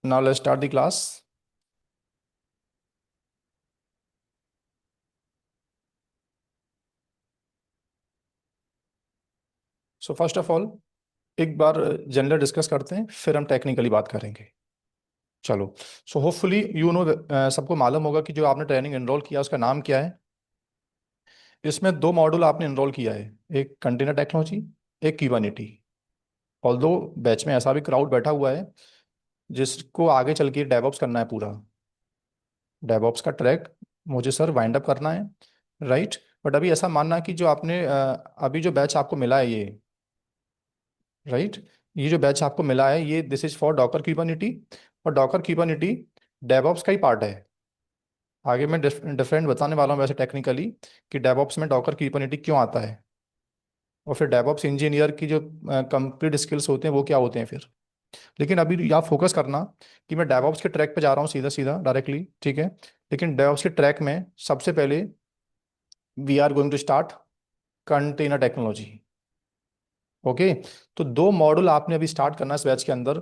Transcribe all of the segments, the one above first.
Now let's start the class. So first of all एक बार general discuss करते हैं, फिर हम टेक्निकली बात करेंगे। चलो। सो होपफुली यू नो, सबको मालूम होगा कि जो आपने ट्रेनिंग एनरोल किया उसका नाम क्या है। इसमें दो मॉड्यूल आपने एनरोल किया है, एक कंटेनर टेक्नोलॉजी, एक क्यूबरनेटी। ऑल्दो बैच में ऐसा भी क्राउड बैठा हुआ है जिसको आगे चल के डेवऑप्स करना है, पूरा डेवऑप्स का ट्रैक मुझे सर वाइंड अप करना है, राइट। बट अभी ऐसा मानना है कि जो आपने अभी जो बैच आपको मिला है ये, राइट, ये जो बैच आपको मिला है ये दिस इज फॉर डॉकर क्यूबरनेटी। और डॉकर क्यूबरनेटी डेवऑप्स का ही पार्ट है। आगे मैं डिफरेंट बताने वाला हूँ वैसे टेक्निकली कि डेवऑप्स में डॉकर क्यूबरनेटी क्यों आता है, और फिर डेवऑप्स इंजीनियर की जो कंप्लीट स्किल्स होते हैं वो क्या होते हैं फिर। लेकिन अभी आप फोकस करना कि मैं डेवऑप्स के ट्रैक पे जा रहा हूँ सीधा सीधा डायरेक्टली, ठीक है। लेकिन डेवऑप्स के ट्रैक में सबसे पहले we are going to start container technology. Okay. तो दो मॉड्यूल आपने अभी स्टार्ट करना है इस बैच के अंदर।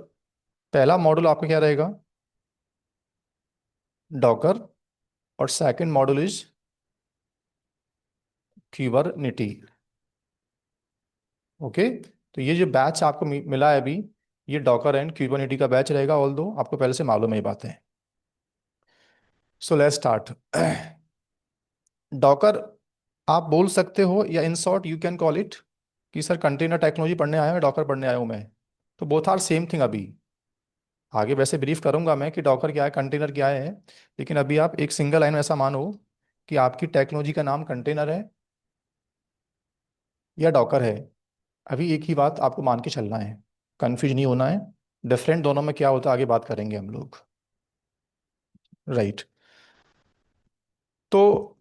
पहला मॉड्यूल आपका क्या रहेगा, डॉकर, और सेकंड मॉड्यूल इज क्यूबरनेटी। ओके। तो ये जो बैच आपको मिला है अभी, ये डॉकर एंड क्यूबरनेटी का बैच रहेगा, ऑल दो आपको पहले से मालूम है ये बातें। So let's start. डॉकर आप बोल सकते हो, या in short you can call it कि सर कंटेनर टेक्नोलॉजी पढ़ने आया हूँ, डॉकर पढ़ने आया हूँ मैं। तो बोथ आर सेम थिंग। अभी आगे वैसे ब्रीफ करूंगा मैं कि डॉकर क्या है, कंटेनर क्या है। लेकिन अभी आप एक सिंगल लाइन में ऐसा मानो कि आपकी टेक्नोलॉजी का नाम कंटेनर है या डॉकर है। अभी एक ही बात आपको मान के चलना है, कंफ्यूज नहीं होना है। डिफरेंट दोनों में क्या होता है आगे बात करेंगे हम लोग, राइट। तो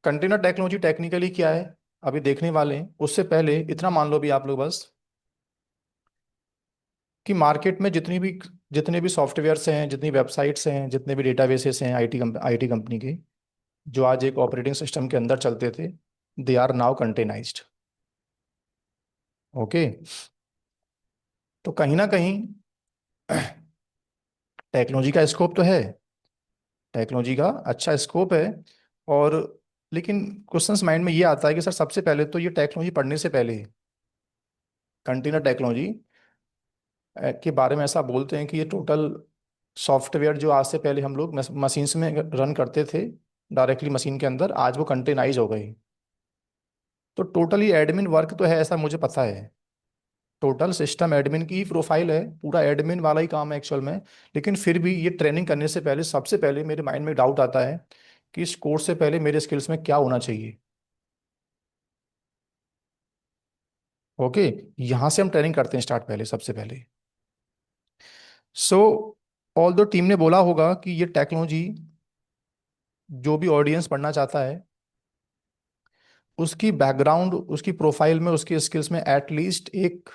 कंटेनर टेक्नोलॉजी टेक्निकली क्या है अभी देखने वाले हैं। उससे पहले इतना मान लो भी आप लोग बस कि मार्केट में जितने भी सॉफ्टवेयर्स हैं, जितनी वेबसाइट्स हैं, जितने भी डेटाबेसेस हैं आईटी कंपनी के, जो आज एक ऑपरेटिंग सिस्टम के अंदर चलते थे, दे आर नाउ कंटेनाइज्ड। ओके। तो कहीं ना कहीं टेक्नोलॉजी का स्कोप तो है, टेक्नोलॉजी का अच्छा स्कोप है। और लेकिन क्वेश्चंस माइंड में ये आता है कि सर सबसे पहले तो ये टेक्नोलॉजी पढ़ने से पहले कंटेनर टेक्नोलॉजी के बारे में ऐसा बोलते हैं कि ये टोटल सॉफ्टवेयर जो आज से पहले हम लोग मशीन्स में रन करते थे डायरेक्टली मशीन के अंदर, आज वो कंटेनाइज हो गई। तो टोटली एडमिन वर्क तो है ऐसा मुझे पता है, टोटल सिस्टम एडमिन की ही प्रोफाइल है, पूरा एडमिन वाला ही काम है एक्चुअल में। लेकिन फिर भी ये ट्रेनिंग करने से पहले सबसे पहले मेरे माइंड में डाउट आता है कि इस कोर्स से पहले मेरे स्किल्स में क्या होना चाहिए। ओके। यहाँ से हम ट्रेनिंग करते हैं स्टार्ट, पहले सबसे पहले। सो ऑल दो टीम ने बोला होगा कि ये टेक्नोलॉजी जो भी ऑडियंस पढ़ना चाहता है उसकी बैकग्राउंड, उसकी प्रोफाइल में, उसकी स्किल्स में एटलीस्ट एक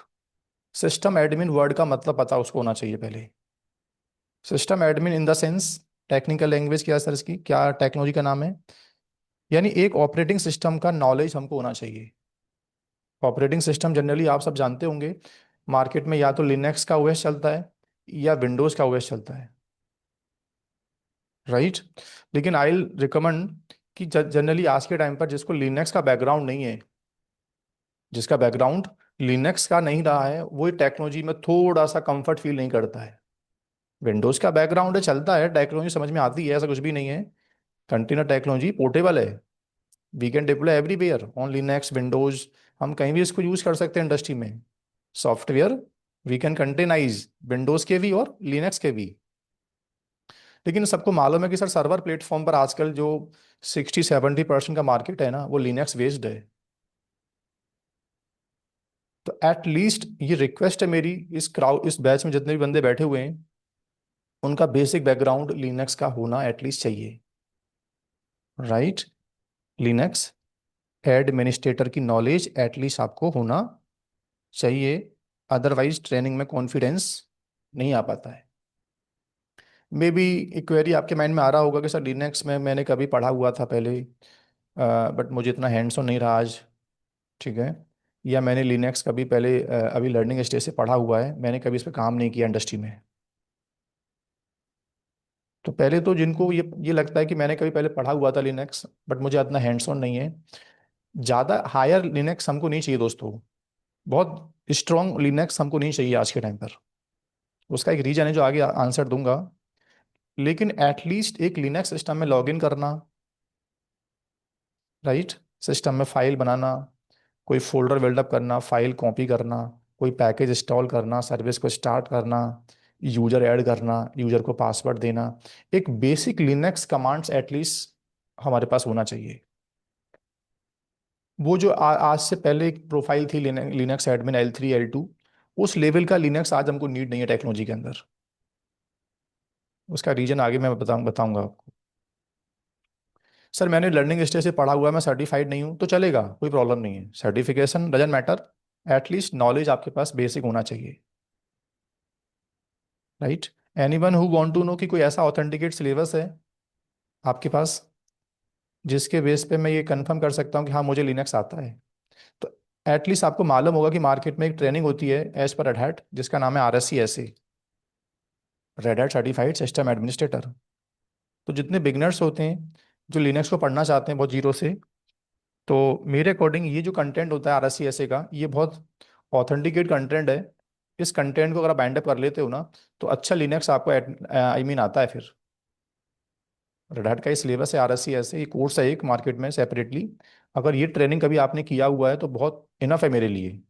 सिस्टम एडमिन वर्ड का मतलब पता उसको होना चाहिए पहले। System admin in the sense, technical language क्या सर इसकी, क्या टेक्नोलॉजी का नाम है, यानी एक ऑपरेटिंग सिस्टम का नॉलेज हमको होना चाहिए। ऑपरेटिंग सिस्टम जनरली आप सब जानते होंगे, मार्केट में या तो लिनक्स का ओएस चलता है या विंडोज का ओएस चलता है, राइट। लेकिन आई रिकमेंड कि जनरली आज के टाइम पर जिसको लिनक्स का बैकग्राउंड नहीं है, जिसका बैकग्राउंड लिनक्स का नहीं रहा है, वो टेक्नोलॉजी में थोड़ा सा कंफर्ट फील नहीं करता है। विंडोज का बैकग्राउंड है, चलता है, टेक्नोलॉजी समझ में आती है, ऐसा कुछ भी नहीं है। कंटेनर टेक्नोलॉजी पोर्टेबल है, we can deploy everywhere on Linux Windows, हम कहीं भी इसको यूज कर सकते हैं इंडस्ट्री में। सॉफ्टवेयर वी कैन कंटेनाइज विंडोज के भी और लिनक्स के भी। लेकिन सबको मालूम है कि सर सर्वर प्लेटफॉर्म पर आजकल जो 60-70% का मार्केट है ना, वो लिनक्स बेस्ड है। तो एट लीस्ट ये रिक्वेस्ट है मेरी, इस बैच में जितने भी बंदे बैठे हुए हैं उनका बेसिक बैकग्राउंड लिनक्स का होना एटलीस्ट चाहिए, राइट। लिनक्स एडमिनिस्ट्रेटर की नॉलेज एटलीस्ट आपको होना चाहिए, अदरवाइज ट्रेनिंग में कॉन्फिडेंस नहीं आ पाता है। मे बी एक क्वेरी आपके माइंड में आ रहा होगा कि सर लिनक्स में मैंने कभी पढ़ा हुआ था पहले, बट मुझे इतना हैंड्स ऑन नहीं रहा आज, ठीक है। या मैंने लिनक्स कभी पहले अभी लर्निंग स्टेज से पढ़ा हुआ है, मैंने कभी इस पर काम नहीं किया इंडस्ट्री में। तो पहले तो जिनको ये लगता है कि मैंने कभी पहले पढ़ा हुआ था लिनक्स, बट मुझे इतना हैंड्स ऑन नहीं है, ज़्यादा हायर लिनक्स हमको नहीं चाहिए दोस्तों। बहुत स्ट्रॉन्ग लिनक्स हमको नहीं चाहिए आज के टाइम पर। उसका एक रीजन है जो आगे आंसर दूंगा। लेकिन एटलीस्ट एक लिनक्स सिस्टम में लॉगिन करना, राइट, सिस्टम में फाइल बनाना, कोई फोल्डर बिल्डअप करना, फाइल कॉपी करना, कोई पैकेज इंस्टॉल करना, सर्विस को स्टार्ट करना, यूजर ऐड करना, यूजर को पासवर्ड देना, एक बेसिक लिनक्स कमांड्स एटलीस्ट हमारे पास होना चाहिए। वो जो आज से पहले एक प्रोफाइल थी लिनक्स एडमिन L3 L2, उस लेवल का लिनक्स आज हमको नीड नहीं है टेक्नोलॉजी के अंदर। उसका रीजन आगे मैं बताऊंगा आपको। सर मैंने लर्निंग स्टेज से पढ़ा हुआ है, मैं सर्टिफाइड नहीं हूँ, तो चलेगा, कोई प्रॉब्लम नहीं है, certification doesn't matter, at least knowledge आपके पास बेसिक होना चाहिए, right. Anyone who want to know कि कोई ऐसा ऑथेंटिकेट सिलेबस है आपके पास जिसके बेस पे मैं ये कंफर्म कर सकता हूँ कि हाँ मुझे लिनक्स आता है। तो एटलीस्ट आपको मालूम होगा कि मार्केट में एक ट्रेनिंग होती है एज पर रेड हैट, जिसका नाम है RSC, red hat certified system administrator. तो जितने बिगनर्स होते हैं जो लिनक्स को पढ़ना चाहते हैं बहुत जीरो से, तो मेरे अकॉर्डिंग ये जो कंटेंट होता है RSC का, ये बहुत ऑथेंटिकेट कंटेंट है। इस कंटेंट को अगर आप बाइंड अप कर लेते हो ना, तो अच्छा लिनक्स आपको आई मीन आता है फिर। रेड हैट का ये सिलेबस है RSC, ये कोर्स है एक मार्केट में सेपरेटली। अगर ये ट्रेनिंग कभी आपने किया हुआ है तो बहुत इनफ है मेरे लिए,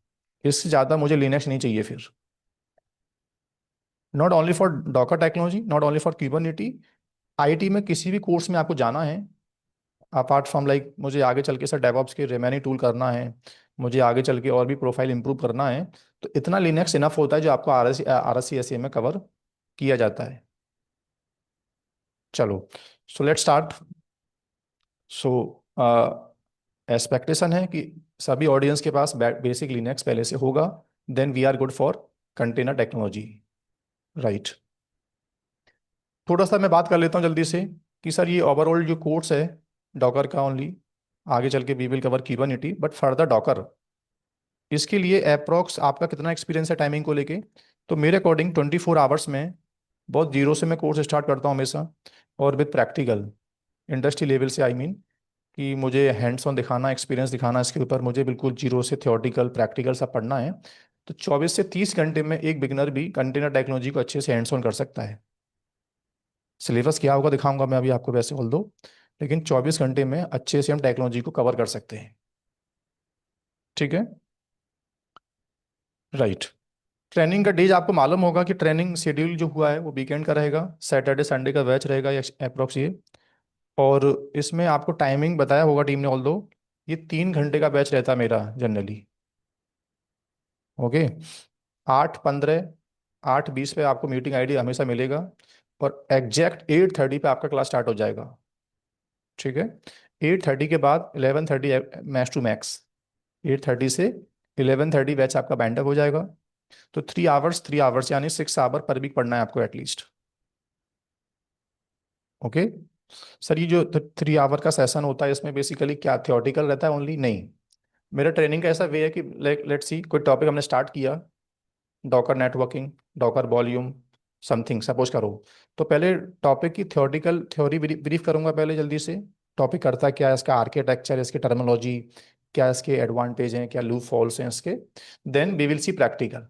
इससे ज़्यादा मुझे लिनक्स नहीं चाहिए फिर। Not only for Docker technology, not only for Kubernetes, IT में किसी भी कोर्स में आपको जाना है, अपार्ट फ्रॉम लाइक मुझे आगे चल के सर डेवऑप्स के रिमेनी टूल करना है, मुझे आगे चल के और भी प्रोफाइल इंप्रूव करना है, तो इतना लिनक्स इनफ होता है जो आपको RSC में कवर किया जाता है। चलो, so let's start. So expectation है कि सभी ऑडियंस के पास बेसिक लिनक्स पहले से होगा, then we are good for container technology, right. थोड़ा सा मैं बात कर लेता हूँ जल्दी से कि सर ये ओवरऑल जो कोर्स है डॉकर का ओनली, आगे चल के we will cover Kubernetes, but further Docker, इसके लिए अप्रोक्स आपका कितना एक्सपीरियंस है टाइमिंग को लेके। तो मेरे अकॉर्डिंग 24 आवर्स में, बहुत जीरो से मैं कोर्स स्टार्ट करता हूँ हमेशा, और विद प्रैक्टिकल इंडस्ट्री लेवल से आई मीन, कि मुझे हैंड्स ऑन दिखाना, एक्सपीरियंस दिखाना इसके ऊपर, मुझे बिल्कुल जीरो से थियोरटिकल प्रैक्टिकल सब पढ़ना है। तो 24 से 30 घंटे में एक बिगनर भी कंटेनर टेक्नोलॉजी को अच्छे से हैंड्स ऑन कर सकता है। सिलेबस क्या होगा दिखाऊंगा मैं अभी आपको वैसे बोल दो, लेकिन 24 घंटे में अच्छे से हम टेक्नोलॉजी को कवर कर सकते हैं, ठीक है, राइट। ट्रेनिंग का डेज आपको मालूम होगा कि ट्रेनिंग शेड्यूल जो हुआ है वो वीकेंड का रहेगा, सैटरडे संडे का बैच रहेगा या अप्रोक्स ये। और इसमें आपको टाइमिंग बताया होगा टीम ने, ऑल दो ये 3 घंटे का बैच रहता है मेरा जनरली, ओके। 8:15, 8:20 पे आपको मीटिंग ID हमेशा मिलेगा, और एग्जैक्ट 8:30 पे आपका क्लास स्टार्ट हो जाएगा, ठीक है। 8:30 के बाद 11:30 मैक्स टू मैक्स, 8:30 से 11:30 बैच आपका बैंड अप हो जाएगा। तो 3 आवर्स, 3 आवर्स यानी 6 आवर पर वीक पढ़ना है आपको एटलीस्ट, ओके। सर ये जो 3 आवर का सेशन होता है इसमें बेसिकली क्या थियोरटिकल रहता है ओनली? नहीं, मेरा ट्रेनिंग का ऐसा वे है कि लेट्स सी कोई टॉपिक हमने स्टार्ट किया, Docker networking, Docker volume, something suppose करो, तो पहले टॉपिक की थियोरटिकल थ्योरी ब्रीफ करूंगा पहले जल्दी से। टॉपिक करता क्या है, इसका आर्किटेक्चर, इसकी टर्मिनोलॉजी, क्या इसके एडवांटेज हैं, क्या लूप फॉल्स हैं इसके, then we will see practical,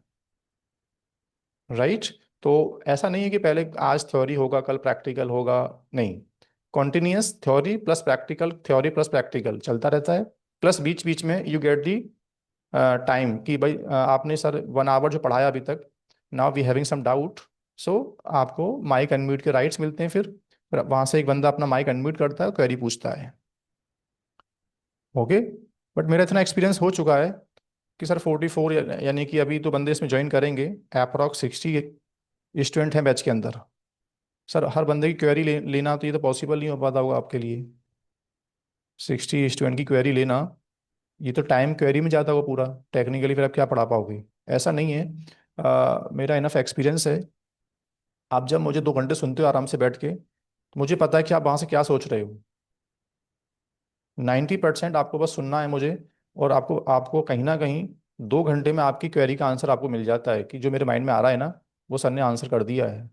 right. तो ऐसा नहीं है कि पहले आज थ्योरी होगा कल प्रैक्टिकल होगा, नहीं, continuous theory plus practical, theory plus practical चलता रहता है। प्लस बीच बीच में यू गेट दी टाइम कि भाई आपने सर 1 आवर जो पढ़ाया अभी तक, now we having some doubt, so आपको माइक अनम्यूट के राइट्स मिलते हैं, फिर वहां से एक बंदा अपना माइक अनम्यूट करता है, क्वेरी पूछता है, ओके। बट मेरा इतना एक्सपीरियंस हो चुका है कि सर 44 यानी कि अभी तो बंदे इसमें ज्वाइन करेंगे, अप्रॉक्स 60 स्टूडेंट हैं बैच के अंदर। सर हर बंदे की क्वेरी लेना तो ये तो पॉसिबल नहीं हो पाता होगा आपके लिए, 60 स्टूडेंट की क्वेरी लेना, ये तो टाइम क्वेरी में जाता होगा पूरा, टेक्निकली फिर आप क्या पढ़ा पाओगे? ऐसा नहीं है। मेरा इनफ एक्सपीरियंस है। आप जब मुझे 2 घंटे सुनते हो आराम से बैठ के, तो मुझे पता है कि आप वहाँ से क्या सोच रहे हो। 90% आपको बस सुनना है मुझे, और आपको आपको कहीं ना कहीं 2 घंटे में आपकी क्वेरी का आंसर आपको मिल जाता है कि जो मेरे माइंड में आ रहा है ना, वो सर ने आंसर कर दिया है।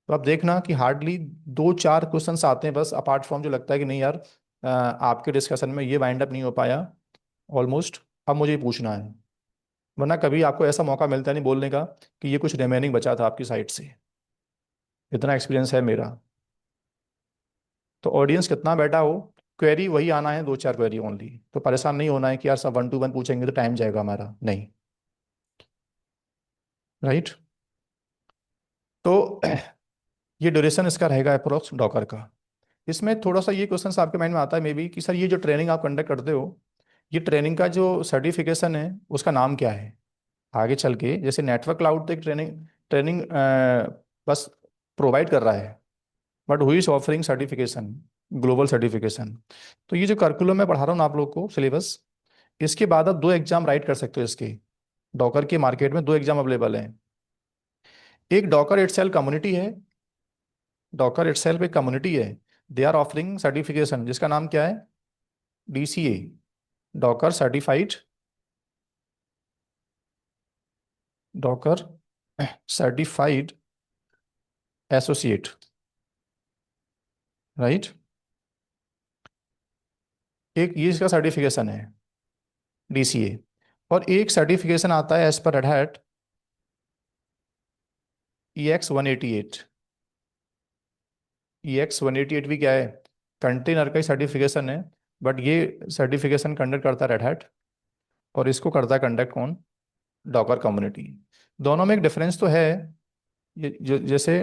तो आप देखना कि हार्डली 2-4 क्वेश्चंस आते हैं बस, अपार्ट फ्रॉम जो लगता है कि नहीं यार आपके डिस्कशन में ये वाइंड अप नहीं हो पाया ऑलमोस्ट, अब मुझे ये पूछना है। वरना कभी आपको ऐसा मौका मिलता नहीं बोलने का कि ये कुछ रिमेनिंग बचा था आपकी साइड से। इतना एक्सपीरियंस है मेरा। तो ऑडियंस कितना बैठा हो, क्वेरी वही आना है, 2-4 क्वेरी ओनली। तो परेशान नहीं होना है कि यार सब 1-to-1 पूछेंगे तो टाइम जाएगा हमारा, नहीं। राइट। तो ये ड्यूरेशन इसका रहेगा अप्रोक्स डॉकर का। इसमें थोड़ा सा ये क्वेश्चन आपके माइंड में आता है मे बी कि सर ये जो ट्रेनिंग आप कंडक्ट करते हो, ये ट्रेनिंग का जो सर्टिफिकेशन है उसका नाम क्या है। आगे चल के जैसे नेटवर्क क्लाउड तो एक ट्रेनिंग ट्रेनिंग बस प्रोवाइड कर रहा है, but who is offering certification, global certification. तो ये जो करिकुलम मैं पढ़ा रहा हूँ ना आप लोग को सिलेबस, इसके बाद आप 2 एग्जाम राइट कर सकते हो इसके। डॉकर के मार्केट में 2 एग्जाम अवेलेबल हैं। एक डॉकर इटसेल्फ कम्युनिटी है, डॉकर इटसेल्फ एक कम्युनिटी है, दे आर ऑफरिंग सर्टिफिकेशन जिसका नाम क्या है, DCA, Docker certified, Docker certified associate. Right. एक ये इसका सर्टिफिकेशन है, DCA। और एक सर्टिफिकेशन आता है as per red hat, EX188। EX188 भी क्या है, कंटेनर का ही सर्टिफिकेशन है, बट ये सर्टिफिकेशन कंडक्ट करता है रेड हैट, और इसको करता है कंडक्ट कौन, डॉकर कम्युनिटी। दोनों में एक डिफरेंस तो है। जैसे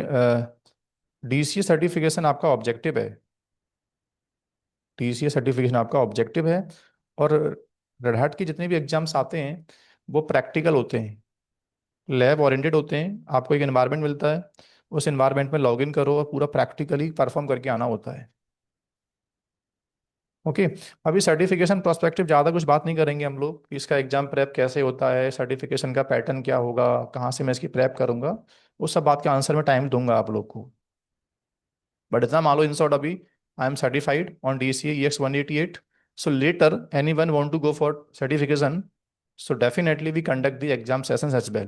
DCA सर्टिफिकेशन आपका ऑब्जेक्टिव है, DCA सर्टिफिकेशन आपका ऑब्जेक्टिव है। और रेड हैट की जितने भी एग्जाम्स आते हैं वो प्रैक्टिकल होते हैं, लैब ओरिएंटेड होते हैं। आपको एक एनवायरनमेंट मिलता है, उस एनवायरनमेंट में लॉग इन करो और पूरा प्रैक्टिकली परफॉर्म करके आना होता है। ओके। अभी सर्टिफिकेशन प्रोस्पेक्टिव ज़्यादा कुछ बात नहीं करेंगे हम लोग कि इसका एग्जाम प्रेप कैसे होता है, सर्टिफिकेशन का पैटर्न क्या होगा, कहाँ से मैं इसकी प्रेप करूंगा, उस सब बात के आंसर में टाइम दूंगा आप लोग को। बट इतना मान लो इन शॉर्ट, अभी I am certified on DCA EX188। So later any want to go for certification, so definitely we conduct the exam sessions as well.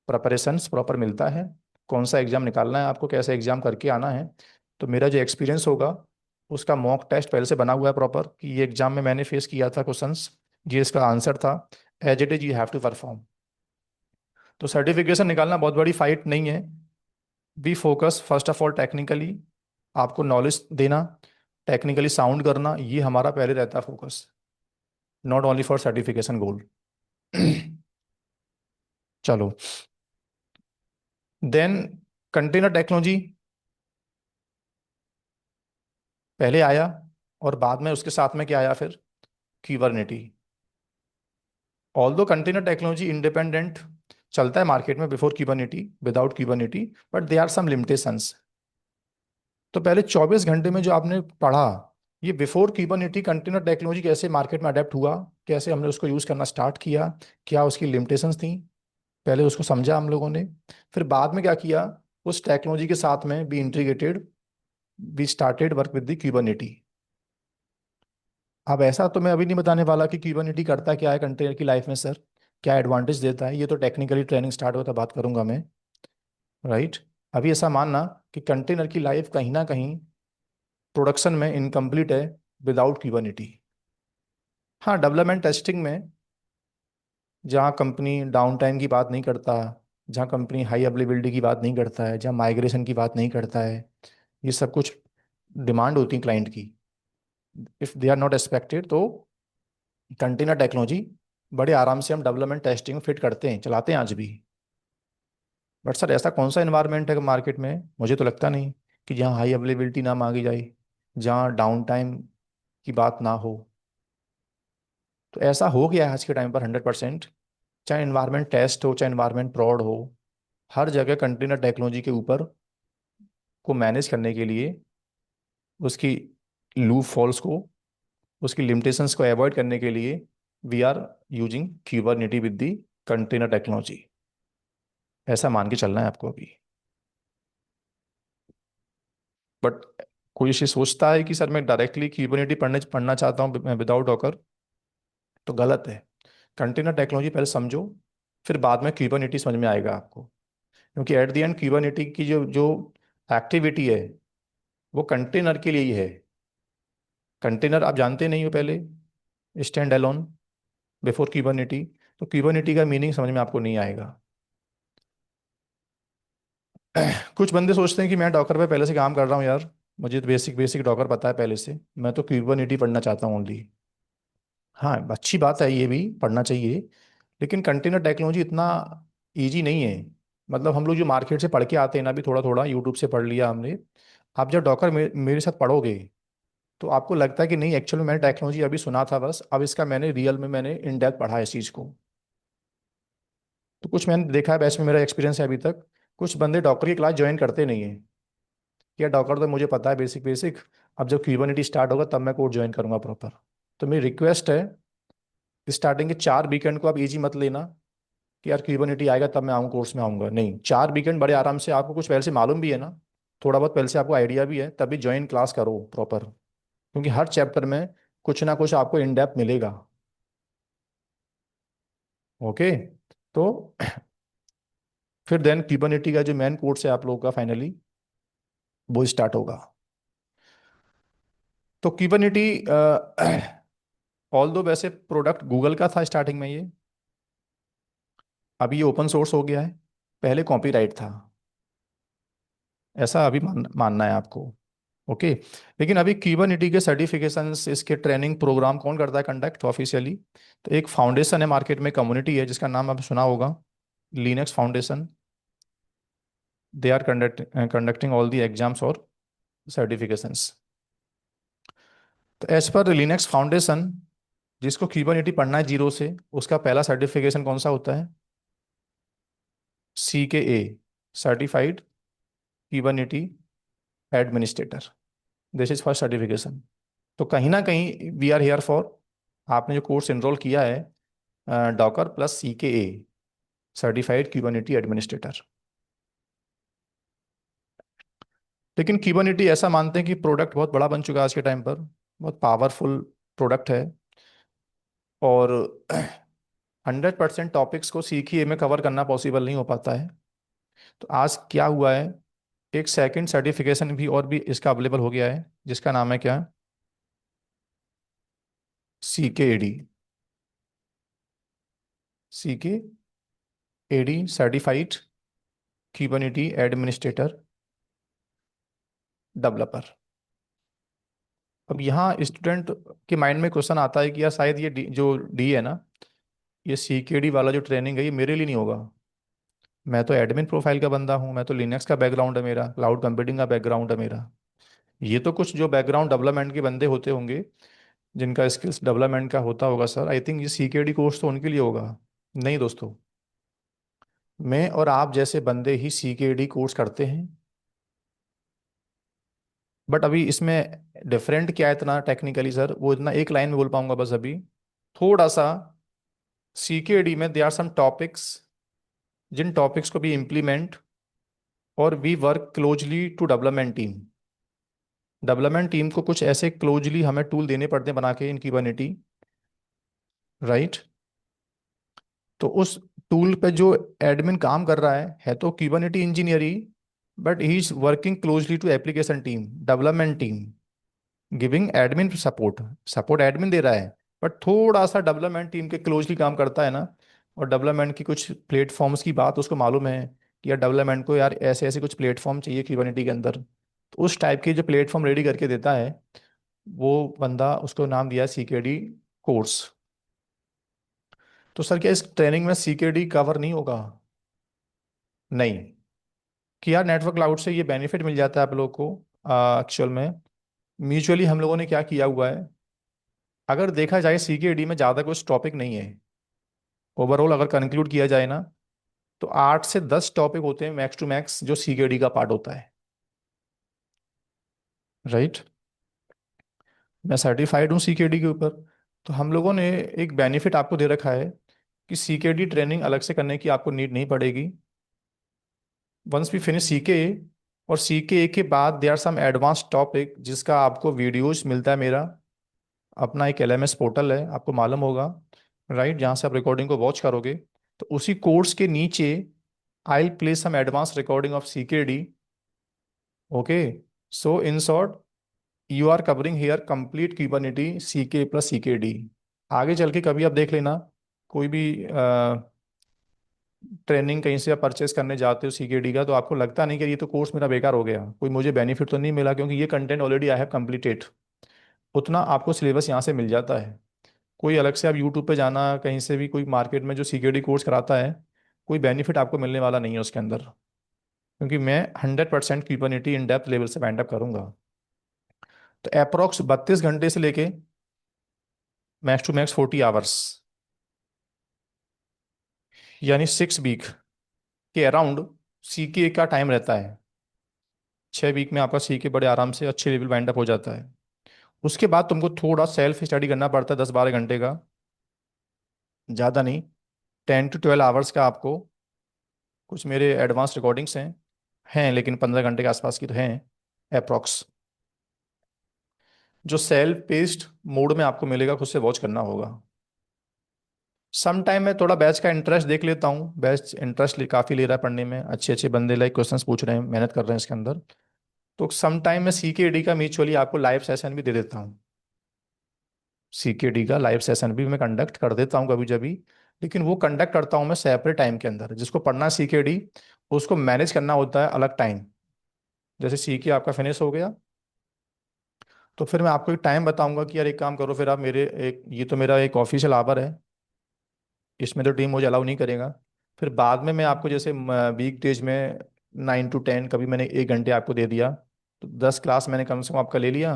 Preparations proper मिलता है, कौन सा एग्जाम निकालना है आपको, कैसे एग्जाम करके आना है। तो मेरा जो एक्सपीरियंस होगा उसका मॉक टेस्ट पहले से बना हुआ है प्रॉपर, कि ये एग्जाम में मैंने फेस किया था क्वेश्चंस, ये इसका आंसर था, as it is you have to perform. तो सर्टिफिकेशन निकालना बहुत बड़ी फाइट नहीं है। Be focus first of all technically, आपको नॉलेज देना, टेक्निकली साउंड करना, ये हमारा पहले रहता है focus, not only for certification goal. चलो, देन कंटेनर टेक्नोलॉजी पहले आया, और बाद में उसके साथ में क्या आया फिर, Kubernetes. Although container technology independent चलता है मार्केट में before Kubernetes, without Kubernetes, but they are some limitations. तो पहले 24 घंटे में जो आपने पढ़ा, ये बिफोर क्यूबरनेटी कंटेनर टेक्नोलॉजी कैसे मार्केट में अडेप्ट हुआ, कैसे हमने उसको यूज करना स्टार्ट किया, क्या उसकी लिमिटेशंस थी, पहले उसको समझा हम लोगों ने। फिर बाद में क्या किया, उस टेक्नोलॉजी के साथ में be integrated, we started work with the Kubernetes. अब ऐसा तो मैं अभी नहीं बताने वाला कि क्यूबरनेटी करता क्या है कंटेनर की लाइफ में सर, क्या एडवांटेज देता है, ये तो टेक्निकली ट्रेनिंग स्टार्ट होता बात करूंगा मैं। राइट। अभी ऐसा मानना कि कंटेनर की लाइफ कहीं ना कहीं प्रोडक्शन में इनकम्प्लीट है विदाउट क्यूबरनेटी। हाँ, डेवलपमेंट टेस्टिंग में जहाँ कंपनी डाउन टाइम की बात नहीं करता, जहाँ कंपनी हाई अवेलेबिलिटी की बात नहीं करता है, जहाँ माइग्रेशन की बात नहीं करता है, ये सब कुछ डिमांड होती है क्लाइंट की, if they are not expected, तो कंटेनर टेक्नोलॉजी बड़े आराम से हम डेवलपमेंट टेस्टिंग फिट करते हैं, चलाते हैं आज भी। बट सर ऐसा कौन सा इन्वायरमेंट है मार्केट में, मुझे तो लगता नहीं कि जहाँ हाई अवेलेबिलिटी ना मांगी जाए, जहाँ डाउन टाइम की बात ना हो। तो ऐसा हो गया है आज के टाइम पर 100%। चाहे इन्वायरमेंट टेस्ट हो, चाहे इन्वायरमेंट प्रॉड हो, हर जगह कंटेनर टेक्नोलॉजी के ऊपर को मैनेज करने के लिए, उसकी लूप फॉल्स को, उसकी लिमिटेशंस को अवॉइड करने के लिए, we are using Kubernetes with the container technology. ऐसा मान के चलना है आपको अभी। बट कोई ये सोचता है कि सर मैं डायरेक्टली क्यूबरनेटी पढ़ना चाहता हूँ विदाउट डॉकर, तो गलत है। कंटेनर टेक्नोलॉजी पहले समझो, फिर बाद में क्यूबरनेटी समझ में आएगा आपको। क्योंकि एट द एंड क्यूबरनेटी की जो जो एक्टिविटी है वो कंटेनर के लिए ही है। कंटेनर आप जानते नहीं हो पहले, स्टैंड अलोन बिफोर क्यूबरनेटी। तो क्यूबरनेटी का मीनिंग समझ में आपको नहीं आएगा। कुछ बंदे सोचते हैं कि मैं डॉकर पे पहले से काम कर रहा हूँ यार, मुझे तो बेसिक बेसिक डॉकर पता है पहले से, मैं तो क्यूबरनेटी पढ़ना चाहता हूँ ओनली। हाँ, अच्छी बात है, ये भी पढ़ना चाहिए। लेकिन कंटेनर टेक्नोलॉजी इतना इजी नहीं है। मतलब हम लोग जो मार्केट से पढ़ के आते हैं ना, अभी थोड़ा थोड़ा यूट्यूब से पढ़ लिया हमने। आप जब डॉकर मेरे साथ पढ़ोगे तो आपको लगता है कि नहीं, एक्चुअली मैंने टेक्नोलॉजी अभी सुना था बस, अब इसका मैंने रियल में मैंने इन डेप्थ पढ़ा है इस चीज़ को। तो कुछ मैंने देखा है, वैसे में मेरा एक्सपीरियंस है अभी तक, कुछ बंदे डॉक्टर की क्लास ज्वाइन करते नहीं है। या डॉक्टर तो मुझे पता है बेसिक बेसिक, अब जब क्यूबरनेटी स्टार्ट होगा तब मैं कोर्स ज्वाइन करूंगा प्रॉपर। तो मेरी रिक्वेस्ट है, स्टार्टिंग के 4 वीकेंड को आप इजी मत लेना कि यार क्यूबरनेटी आएगा तब मैं आऊँ कोर्स में आऊँगा, नहीं, 4 वीकेंड बड़े आराम से, आपको कुछ पहले से मालूम भी है ना, थोड़ा बहुत पहले से आपको आइडिया भी है, तभी ज्वाइन क्लास करो प्रॉपर। क्योंकि हर चैप्टर में कुछ ना कुछ आपको इन डेप्थ मिलेगा। ओके। तो फिर देन क्यूबरनेटी का जो मेन कोर्स है आप लोगों का फाइनली वो स्टार्ट होगा। तो क्यूबरनेटी ऑल दो वैसे प्रोडक्ट गूगल का था स्टार्टिंग में ये, अभी ये ओपन सोर्स हो गया है, पहले कॉपीराइट था, ऐसा अभी मानना है आपको। ओके। लेकिन अभी क्यूबरनेटी के सर्टिफिकेशंस, इसके ट्रेनिंग प्रोग्राम कौन करता है कंडक्ट ऑफिशियली? तो एक फाउंडेशन है मार्केट में, कम्युनिटी है जिसका नाम आपने सुना होगा, Linux Foundation. They are conducting all the exams और सर्टिफिकेशंस। तो एज पर लिनक्स फाउंडेशन, जिसको क्यूबरनेटी पढ़ना है जीरो से, उसका पहला सर्टिफिकेशन कौन सा होता है? CKA, certified Kubernetes administrator. This is first certification. तो कहीं ना कहीं वी आर हियर फॉर, आपने जो कोर्स एनरोल किया है Docker plus CKA, certified Kubernetes administrator. लेकिन क्यूबरनेटी ऐसा मानते हैं कि प्रोडक्ट बहुत बड़ा बन चुका है आज के टाइम पर, बहुत पावरफुल प्रोडक्ट है, और 100% टॉपिक्स को CKA में कवर करना पॉसिबल नहीं हो पाता है। तो आज क्या हुआ है, एक सेकंड सर्टिफिकेशन भी और भी इसका अवेलेबल हो गया है, जिसका नाम है क्या? CKAD। CKAD certified Kubernetes administrator developer. अब यहाँ स्टूडेंट के माइंड में क्वेश्चन आता है कि यार शायद ये जो डी है ना, ये CKD वाला जो ट्रेनिंग है ये मेरे लिए नहीं होगा। मैं तो एडमिन प्रोफाइल का बंदा हूँ, मैं तो लिनक्स का बैकग्राउंड है मेरा, क्लाउड कंप्यूटिंग का बैकग्राउंड है मेरा। ये तो कुछ जो बैकग्राउंड डेवलपमेंट के बंदे होते होंगे, जिनका स्किल्स डेवलपमेंट का होता होगा सर, आई थिंक ये CKD कोर्स तो उनके लिए होगा। नहीं दोस्तों, मैं और आप जैसे बंदे ही CKD कोर्स करते हैं। बट अभी इसमें डिफरेंट क्या है इतना टेक्निकली सर, वो इतना एक लाइन में बोल पाऊंगा बस अभी, थोड़ा सा। CKD में दे आर सम टॉपिक्स, जिन टॉपिक्स को भी इम्प्लीमेंट, और we work closely to development team. Development team को कुछ ऐसे क्लोजली हमें टूल देने पड़ते हैं बना के इन क्यूबरनेटी, राइट। तो उस टूल पे जो एडमिन काम कर रहा है तो क्यूबरनेटी इंजीनियर ही, but he is working closely to application team, development team, giving admin support. Support admin दे रहा है, बट थोड़ा सा डेवलपमेंट टीम के क्लोजली काम करता है ना। और डेवलपमेंट की कुछ प्लेटफॉर्म्स की बात उसको मालूम है कि यार डेवलपमेंट को यार ऐसे ऐसे कुछ प्लेटफॉर्म चाहिए क्यूबरनेटी के अंदर, तो उस टाइप के जो प्लेटफॉर्म रेडी करके देता है वो बंदा, उसको नाम दिया CKD कोर्स। तो सर क्या इस ट्रेनिंग में CKD कवर नहीं होगा? नहीं। कि यार नेटवर्क क्लाउड से ये बेनिफिट मिल जाता है आप लोगों को एक्चुअल में। म्यूचुअली हम लोगों ने क्या किया हुआ है, अगर देखा जाए CKD में ज़्यादा कुछ टॉपिक नहीं है, ओवरऑल अगर कंक्लूड किया जाए ना, तो 8 से 10 टॉपिक होते हैं मैक्स टू मैक्स जो CKD का पार्ट होता है, राइट। मैं सर्टिफाइड हूँ CKD के ऊपर। तो हम लोगों ने एक बेनिफिट आपको दे रखा है कि CKD ट्रेनिंग अलग से करने की आपको नीड नहीं पड़ेगी। वंस वी फिनिश CKA, और CKA के बाद there are some advance topic जिसका आपको वीडियोस मिलता है मेरा, अपना एक LMS पोर्टल है आपको मालूम होगा, राइट, जहाँ से आप रिकॉर्डिंग को वॉच करोगे। तो उसी कोर्स के नीचे I'll play some advanced recording of CKD. Okay. So in short, you are covering here complete Kubernetes CK plus CKD. आगे चल के कभी आप देख लेना, कोई भी ट्रेनिंग कहीं से आप परचेस करने जाते हो सीकेडी का, तो आपको लगता नहीं कि ये तो कोर्स मेरा बेकार हो गया, कोई मुझे बेनिफिट तो नहीं मिला, क्योंकि ये content already I have completed. उतना आपको सिलेबस यहाँ से मिल जाता है। कोई अलग से आप यूट्यूब पे जाना, कहीं से भी कोई मार्केट में जो सीकेडी कोर्स कराता है, कोई बेनिफिट आपको मिलने वाला नहीं है उसके अंदर, क्योंकि मैं 100% क्यूबरनेटी इन डेप्थ लेवल से वाइंड अप करूंगा। तो अप्रोक्स 32 घंटे से लेके मैक्स टू मैक्स 40 आवर्स, यानी 6 वीक के अराउंड सीके का टाइम रहता है। 6 वीक में आपका सीके बड़े आराम से अच्छे लेवल वाइंड अप हो जाता है। उसके बाद तुमको थोड़ा सेल्फ स्टडी करना पड़ता है 10-12 घंटे का, ज़्यादा नहीं। 10 to 12 आवर्स का आपको, कुछ मेरे एडवांस रिकॉर्डिंग्स हैं लेकिन 15 घंटे के आसपास की तो हैं अप्रोक्स, जो सेल्फ पेस्ड मोड में आपको मिलेगा, खुद से वॉच करना होगा। सम टाइम मैं थोड़ा बैच का इंटरेस्ट देख लेता हूँ, बैच इंटरेस्ट काफ़ी ले रहा है पढ़ने में, अच्छे अच्छे बंदे लाइक क्वेश्चंस पूछ रहे हैं, मेहनत कर रहे हैं इसके अंदर। तो सम टाइम मैं सीकेडी का म्यूचुअली आपको लाइव सेशन भी दे देता हूँ। सीकेडी का लाइव सेशन भी मैं कंडक्ट कर देता हूँ कभी जभी, लेकिन वो कंडक्ट करता हूँ मैं सेपरेट टाइम के अंदर। जिसको पढ़ना है सीकेडी, उसको मैनेज करना होता है अलग टाइम। जैसे सीके आपका फिनिश हो गया, तो फिर मैं आपको एक टाइम बताऊंगा कि यार एक काम करो, फिर आप मेरे एक, ये तो मेरा एक ऑफिशियल आवर है, इसमें तो टीम मुझे अलाउ नहीं करेगा। फिर बाद में मैं आपको जैसे वीक डेज में 9 to 10 कभी मैंने 1 घंटे आपको दे दिया, तो 10 क्लास मैंने कम से कम आपका ले लिया,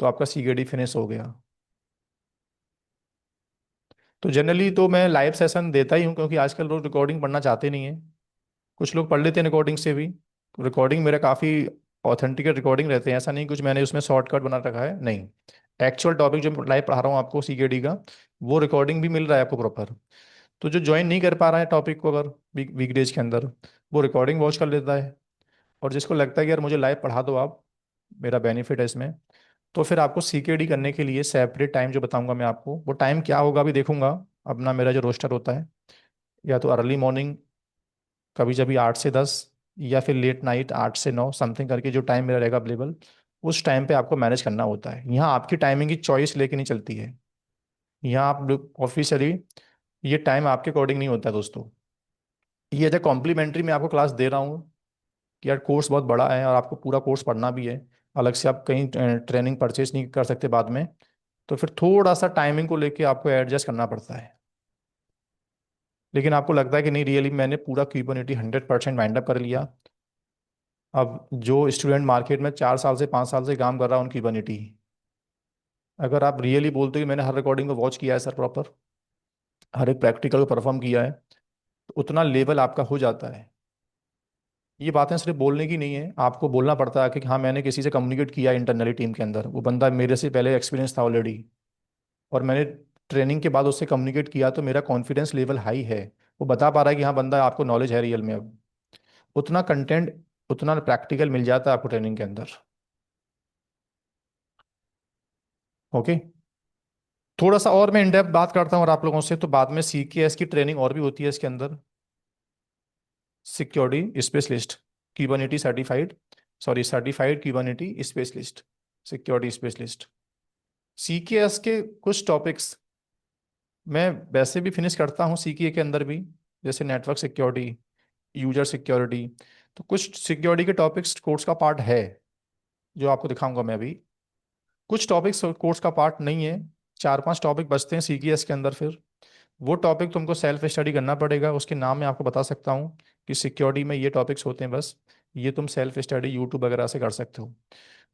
तो आपका सीकेडी फिनिश हो गया। तो जनरली तो मैं लाइव सेशन देता ही हूँ, क्योंकि आजकल लोग रिकॉर्डिंग पढ़ना चाहते नहीं है। कुछ लोग पढ़ लेते हैं रिकॉर्डिंग से भी, रिकॉर्डिंग मेरा काफ़ी ऑथेंटिकेट रिकॉर्डिंग रहते हैं, ऐसा नहीं कुछ मैंने उसमें शॉर्टकट बना रखा है, नहीं। एक्चुअल टॉपिक जो लाइव पढ़ा रहा हूँ आपको सीकेडी का, वो रिकॉर्डिंग भी मिल रहा है आपको प्रॉपर। तो जो ज्वाइन नहीं कर पा रहा है टॉपिक को, अगर वीकडेज के अंदर, वो रिकॉर्डिंग वॉच कर लेता है। और जिसको लगता है कि यार मुझे लाइव पढ़ा दो आप, मेरा बेनिफिट है इसमें, तो फिर आपको सीकेडी करने के लिए सेपरेट टाइम जो बताऊंगा मैं आपको, वो टाइम क्या होगा अभी देखूंगा। अपना मेरा जो रोस्टर होता है, या तो अर्ली मॉर्निंग कभी कभी 8 से 10, या फिर लेट नाइट 8 से 9 समथिंग करके जो टाइम मेरा रहेगा अवेलेबल, उस टाइम पे आपको मैनेज करना होता है। यहाँ आपकी टाइमिंग की चॉइस लेके नहीं चलती है, यहाँ आप ऑफिशियली ये टाइम आपके अकॉर्डिंग नहीं होता है दोस्तों। ये एज ए कॉम्प्लीमेंट्री मैं आपको क्लास दे रहा हूँ कि यार कोर्स बहुत बड़ा है और आपको पूरा कोर्स पढ़ना भी है, अलग से आप कहीं ट्रेनिंग परचेज नहीं कर सकते बाद में, तो फिर थोड़ा सा टाइमिंग को लेके आपको एडजस्ट करना पड़ता है। लेकिन आपको लगता है कि नहीं, रियली मैंने पूरा क्यूबरनेटी 100% वाइंड अप कर लिया। अब जो स्टूडेंट मार्केट में 4 साल से 5 साल से काम कर रहा है उन क्यूबरनेटी, अगर आप रियली बोलते हो कि मैंने हर रिकॉर्डिंग को वॉच किया है सर प्रॉपर, हर एक प्रैक्टिकल को परफॉर्म किया है, तो उतना लेवल आपका हो जाता है। ये बातें सिर्फ बोलने की नहीं है, आपको बोलना पड़ता है कि हाँ मैंने किसी से कम्युनिकेट किया इंटरनली टीम के अंदर, वो बंदा मेरे से पहले एक्सपीरियंस था ऑलरेडी, और मैंने ट्रेनिंग के बाद उससे कम्युनिकेट किया, तो मेरा कॉन्फिडेंस लेवल हाई है। वो बता पा रहा है कि हाँ बंदा आपको नॉलेज है रियल में। अब उतना कंटेंट, उतना प्रैक्टिकल मिल जाता है आपको ट्रेनिंग के अंदर। ओके। थोड़ा सा और मैं इन डेप्थ बात करता हूँ और आप लोगों से, तो बाद में सीकेएस की ट्रेनिंग और भी होती है इसके अंदर। Security specialist, Kubernetes certified, sorry certified Kubernetes specialist, security specialist. CKS के कुछ टॉपिक्स मैं वैसे भी फिनिश करता हूँ सीके के अंदर भी, जैसे नेटवर्क सिक्योरिटी, यूजर सिक्योरिटी। तो कुछ सिक्योरिटी के टॉपिक्स कोर्स का पार्ट है, जो आपको दिखाऊंगा मैं अभी। कुछ टॉपिक्स कोर्स का पार्ट नहीं है, 4-5 टॉपिक बचते हैं सीकेएस के अंदर। फिर वो टॉपिक तुमको सेल्फ स्टडी करना पड़ेगा, उसके नाम मैं आपको बता सकता हूँ कि सिक्योरिटी में ये टॉपिक्स होते हैं बस। ये तुम सेल्फ स्टडी यूट्यूब वगैरह से कर सकते हो।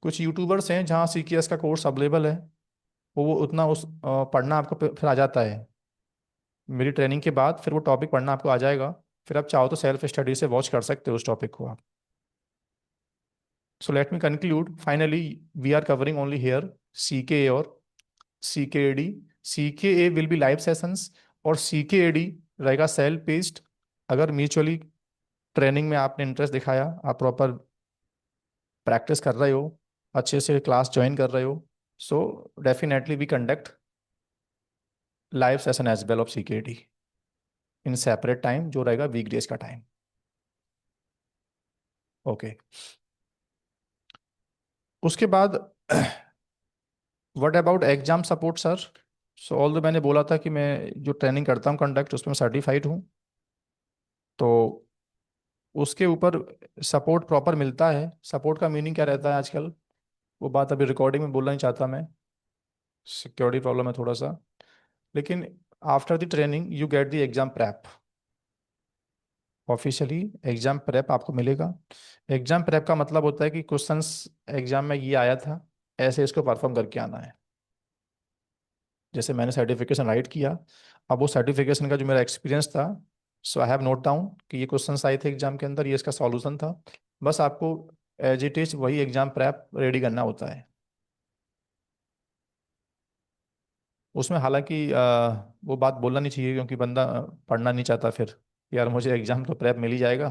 कुछ यूट्यूबर्स हैं जहाँ सीकेएस का कोर्स अवेलेबल है, वो उतना उस पढ़ना आपको फिर आ जाता है। मेरी ट्रेनिंग के बाद फिर वो टॉपिक पढ़ना आपको आ जाएगा, फिर आप चाहो तो सेल्फ स्टडी से वॉच कर सकते हो उस टॉपिक को आप। So let me conclude finally, we are covering only here CK और CKAD. CKA will be live sessions, और सीकेएडी रहेगा सेल्फ पेस्ड। अगर म्यूचुअली ट्रेनिंग में आपने इंटरेस्ट दिखाया, आप प्रॉपर प्रैक्टिस कर रहे हो, अच्छे से क्लास ज्वाइन कर रहे हो, so definitely we conduct live session as well of CKD in separate time, जो रहेगा वीकडेज का टाइम। ओके। उसके बाद what about exam support sir? So although मैंने बोला था कि मैं जो ट्रेनिंग करता हूँ कंडक्ट, उसमें सर्टिफाइड हूँ, तो उसके ऊपर सपोर्ट प्रॉपर मिलता है। सपोर्ट का मीनिंग क्या रहता है आजकल, वो बात अभी रिकॉर्डिंग में बोलना नहीं चाहता मैं, सिक्योरिटी प्रॉब्लम है थोड़ा सा। लेकिन after the training you get the exam prep. Officially exam prep आपको मिलेगा। एग्जाम प्रेप का मतलब होता है कि क्वेश्चंस एग्जाम में ये आया था, ऐसे इसको परफॉर्म करके आना है। जैसे मैंने सर्टिफिकेशन राइट किया, अब वो सर्टिफिकेशन का जो मेरा एक्सपीरियंस था, सो आई हैव नोट डाउन कि ये क्वेश्चंस आए थे एग्जाम के अंदर, ये इसका सॉल्यूशन था। बस आपको एज इट इज वही एग्जाम प्रेप रेडी करना होता है। उसमें हालांकि वो बात बोलना नहीं चाहिए, क्योंकि बंदा पढ़ना नहीं चाहता फिर, यार मुझे एग्जाम तो प्रेप मिल ही जाएगा,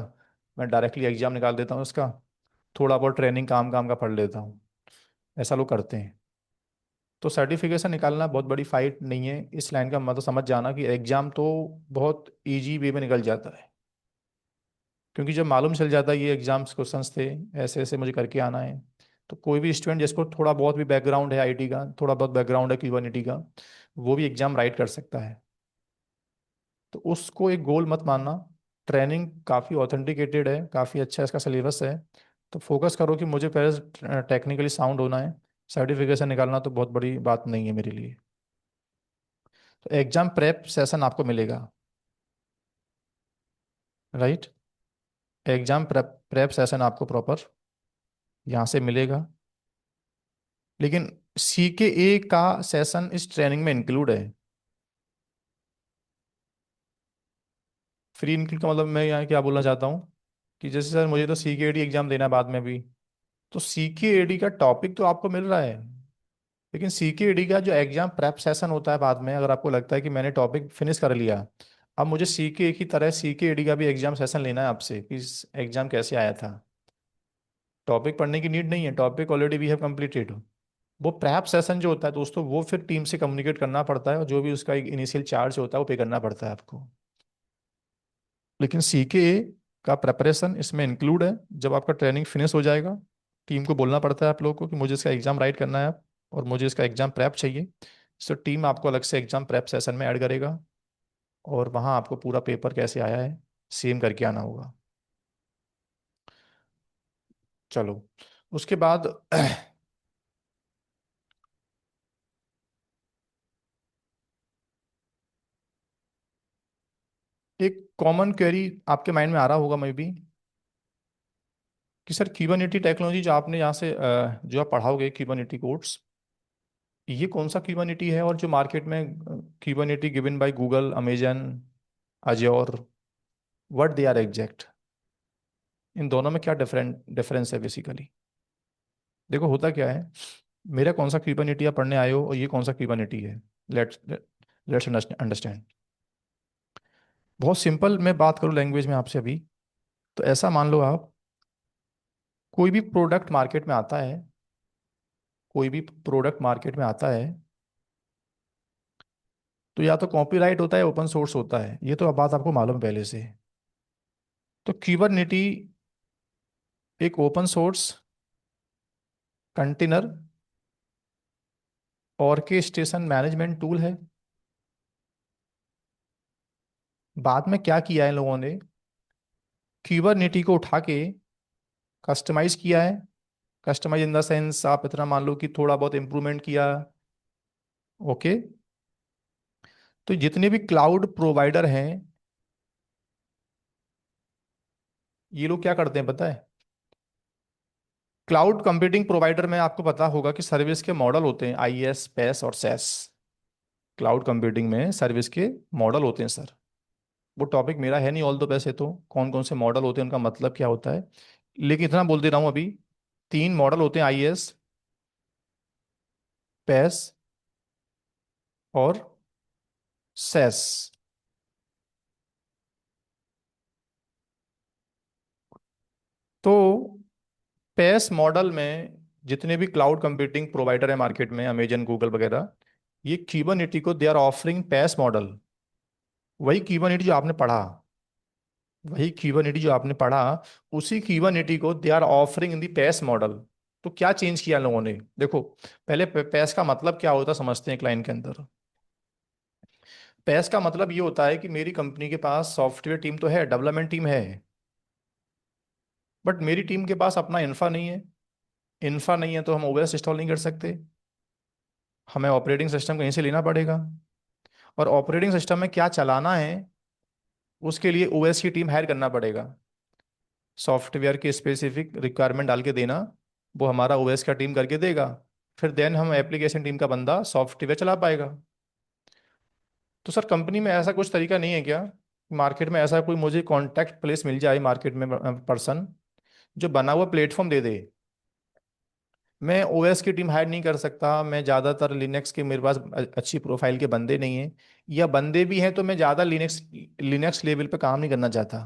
मैं डायरेक्टली एग्जाम निकाल देता हूँ उसका, थोड़ा बहुत ट्रेनिंग काम काम का पढ़ लेता हूँ, ऐसा लोग करते हैं। तो सर्टिफिकेशन निकालना बहुत बड़ी फाइट नहीं है, इस लाइन का मतलब समझ जाना कि एग्जाम तो बहुत इजी वे में निकल जाता है। क्योंकि जब मालूम चल जाता है ये एग्जाम्स क्वेश्चंस थे, ऐसे ऐसे मुझे करके आना है, तो कोई भी स्टूडेंट जिसको थोड़ा बहुत भी बैकग्राउंड है आईटी का, थोड़ा बहुत बैकग्राउंड है क्यूबरनेटी का, वो भी एग्जाम राइट कर सकता है। तो उसको एक गोल मत मानना। ट्रेनिंग काफ़ी ऑथेंटिकेटेड है, काफ़ी अच्छा इसका सिलेबस है। तो फोकस करो कि मुझे पहले टेक्निकली साउंड होना है, सर्टिफिकेशन निकालना तो बहुत बड़ी बात नहीं है मेरे लिए। तो एग्जाम प्रेप सेशन आपको मिलेगा, right? Exam prep prep session आपको प्रॉपर यहाँ से मिलेगा। लेकिन CKA का सेशन इस ट्रेनिंग में इंक्लूड है। फ्री इंक्लूड का मतलब मैं यहाँ क्या बोलना चाहता हूँ कि जैसे सर मुझे तो CKAD एग्जाम देना है बाद में भी, तो CKAD का टॉपिक तो आपको मिल रहा है, लेकिन CKAD का जो एग्जाम प्रेप सेशन होता है बाद में, अगर आपको लगता है कि मैंने टॉपिक फिनिश कर लिया, अब मुझे CKA की तरह CKAD का भी एग्जाम सेशन लेना है आपसे कि इस एग्जाम कैसे आया था। टॉपिक पढ़ने की नीड नहीं है, topic already we have completed. वो प्रैप सेशन जो होता है दोस्तों, वो फिर टीम से कम्युनिकेट करना पड़ता है, और जो भी उसका एक इनिशियल चार्ज होता है वो पे करना पड़ता है आपको। लेकिन CKA का प्रेपरेशन इसमें इंक्लूड है। जब आपका ट्रेनिंग फिनिश हो जाएगा, टीम को बोलना पड़ता है आप लोगों को कि मुझे इसका एग्जाम राइट करना है और मुझे इसका एग्जाम प्रेप चाहिए। सो टीम आपको अलग से एग्जाम प्रेप सेशन में ऐड करेगा, और वहाँ आपको पूरा पेपर कैसे आया है सेम करके आना होगा। चलो, उसके बाद एक कॉमन क्वेरी आपके माइंड में आ रहा होगा मे बी, कि सर क्यूबरनेटी टेक्नोलॉजी जो आपने यहाँ से जो आप पढ़ाओगे क्यूबरनेटी कोड्स, ये कौन सा क्यूबरनेटी है, और जो मार्केट में Kubernetes given by Google, Amazon, Azure, what they are exact, इन दोनों में क्या डिफरेंट डिफरेंस है बेसिकली? देखो होता क्या है, मेरा कौन सा क्यूबरनेटी आप पढ़ने आए हो और ये कौन सा क्यूबरनेटी है, लेट्स लेट्स अंडरस्टैंड। बहुत सिंपल मैं बात करूँ लैंग्वेज में आपसे अभी, तो ऐसा मान लो आप, कोई भी प्रोडक्ट मार्केट में आता है, कोई भी प्रोडक्ट मार्केट में आता है, तो या तो कॉपीराइट होता है, ओपन सोर्स होता है, ये तो अब बात आपको मालूम है पहले से। तो क्यूबरनेटी एक open source container orchestration management tool है। बाद में क्या किया है इन लोगों ने, क्यूबरनेटी को उठा के कस्टमाइज किया है। कस्टमाइज इन द सेंस आप इतना मान लो कि थोड़ा बहुत इंप्रूवमेंट किया। ओके। तो जितने भी क्लाउड प्रोवाइडर हैं, ये लोग क्या करते हैं पता है? क्लाउड कंप्यूटिंग प्रोवाइडर में आपको पता होगा कि सर्विस के मॉडल होते हैं, IaaS, PaaS और SaaS। क्लाउड कंप्यूटिंग में सर्विस के मॉडल होते हैं सर। वो टॉपिक मेरा है नहीं, ऑल दो वैसे तो कौन कौन से मॉडल होते हैं, उनका मतलब क्या होता है, लेकिन इतना बोल दे रहा हूँ अभी, 3 मॉडल होते हैं, IaaS, PaaS और SaaS। तो PaaS मॉडल में जितने भी क्लाउड कंप्यूटिंग प्रोवाइडर है मार्केट में, अमेजन, गूगल वगैरह, ये क्यूबरनेटी को they are offering PaaS model, वही क्यूबरनेटी जो आपने पढ़ा, वही क्यूबरनेटी जो आपने पढ़ा, उसी क्यूबरनेटी को दे आर ऑफरिंग इन दी पैस मॉडल। तो क्या चेंज किया इन लोगों ने, देखो। पहले पैस का मतलब क्या होता है समझते हैं क्लाइंट के अंदर। पैस का मतलब ये होता है कि मेरी कंपनी के पास सॉफ्टवेयर टीम तो है, डेवलपमेंट टीम है, बट मेरी टीम के पास अपना इंफ्रा नहीं है। इंफ्रा नहीं है तो हम ओएस इंस्टॉल नहीं कर सकते, हमें ऑपरेटिंग सिस्टम कहीं से लेना पड़ेगा। और ऑपरेटिंग सिस्टम में क्या चलाना है, उसके लिए ओएस की टीम हायर करना पड़ेगा। सॉफ्टवेयर की स्पेसिफिक रिक्वायरमेंट डाल के देना, वो हमारा ओएस का टीम करके देगा। फिर देन हम एप्लीकेशन टीम का बंदा सॉफ्टवेयर चला पाएगा। तो सर कंपनी में ऐसा कुछ तरीका नहीं है क्या, मार्केट में ऐसा कोई मुझे कॉन्टैक्ट प्लेस मिल जाए मार्केट में, पर्सन जो बना हुआ प्लेटफॉर्म दे दे। मैं ओएस की टीम हायर नहीं कर सकता, मैं ज़्यादातर लिनक्स के, मेरे पास अच्छी प्रोफाइल के बंदे नहीं हैं, या बंदे भी हैं तो मैं ज़्यादा लिनक्स लिनक्स लेवल पे काम नहीं करना चाहता।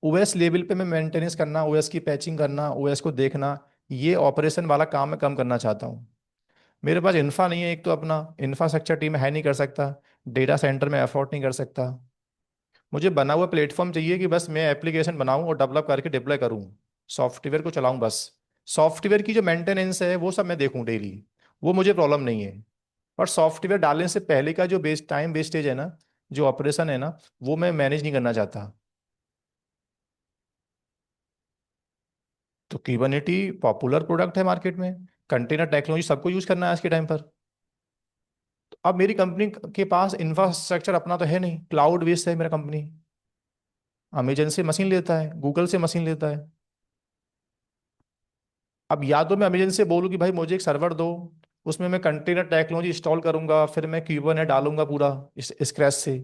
ओएस लेवल पे मैं मेंटेनेंस करना, ओएस की पैचिंग करना, ओएस को देखना, ये ऑपरेशन वाला काम मैं कम करना चाहता हूँ। मेरे पास इंफ्रा नहीं है, एक तो अपना इंफ्रास्ट्रक्चर टीम है नहीं कर सकता, डेटा सेंटर में अफोर्ड नहीं कर सकता। मुझे बना हुआ प्लेटफॉर्म चाहिए कि बस मैं एप्लीकेशन बनाऊं और डेवलप करके डिप्लॉय करूं, सॉफ्टवेयर को चलाऊं बस। सॉफ्टवेयर की जो मेंटेनेंस है वो सब मैं देखूं डेली, वो मुझे प्रॉब्लम नहीं है। पर सॉफ्टवेयर डालने से पहले का जो टाइम वेस्टेज है ना, जो ऑपरेशन है ना, वो मैं मैनेज नहीं करना चाहता। तो क्यूबरनेटी पॉपुलर प्रोडक्ट है मार्केट में, कंटेनर टेक्नोलॉजी सबको यूज करना है आज के टाइम पर। तो अब मेरी कंपनी के पास इंफ्रास्ट्रक्चर अपना तो है नहीं, क्लाउड बेस्ड है मेरा कंपनी। अमेजन से मशीन लेता है, गूगल से मशीन लेता है। अब या तो मैं अमेजन से बोलूँ कि भाई मुझे एक सर्वर दो, उसमें मैं कंटेनर टेक्नोलॉजी इंस्टॉल करूंगा, फिर मैं क्यूबरनेट डालूंगा पूरा इस स्क्रैच से,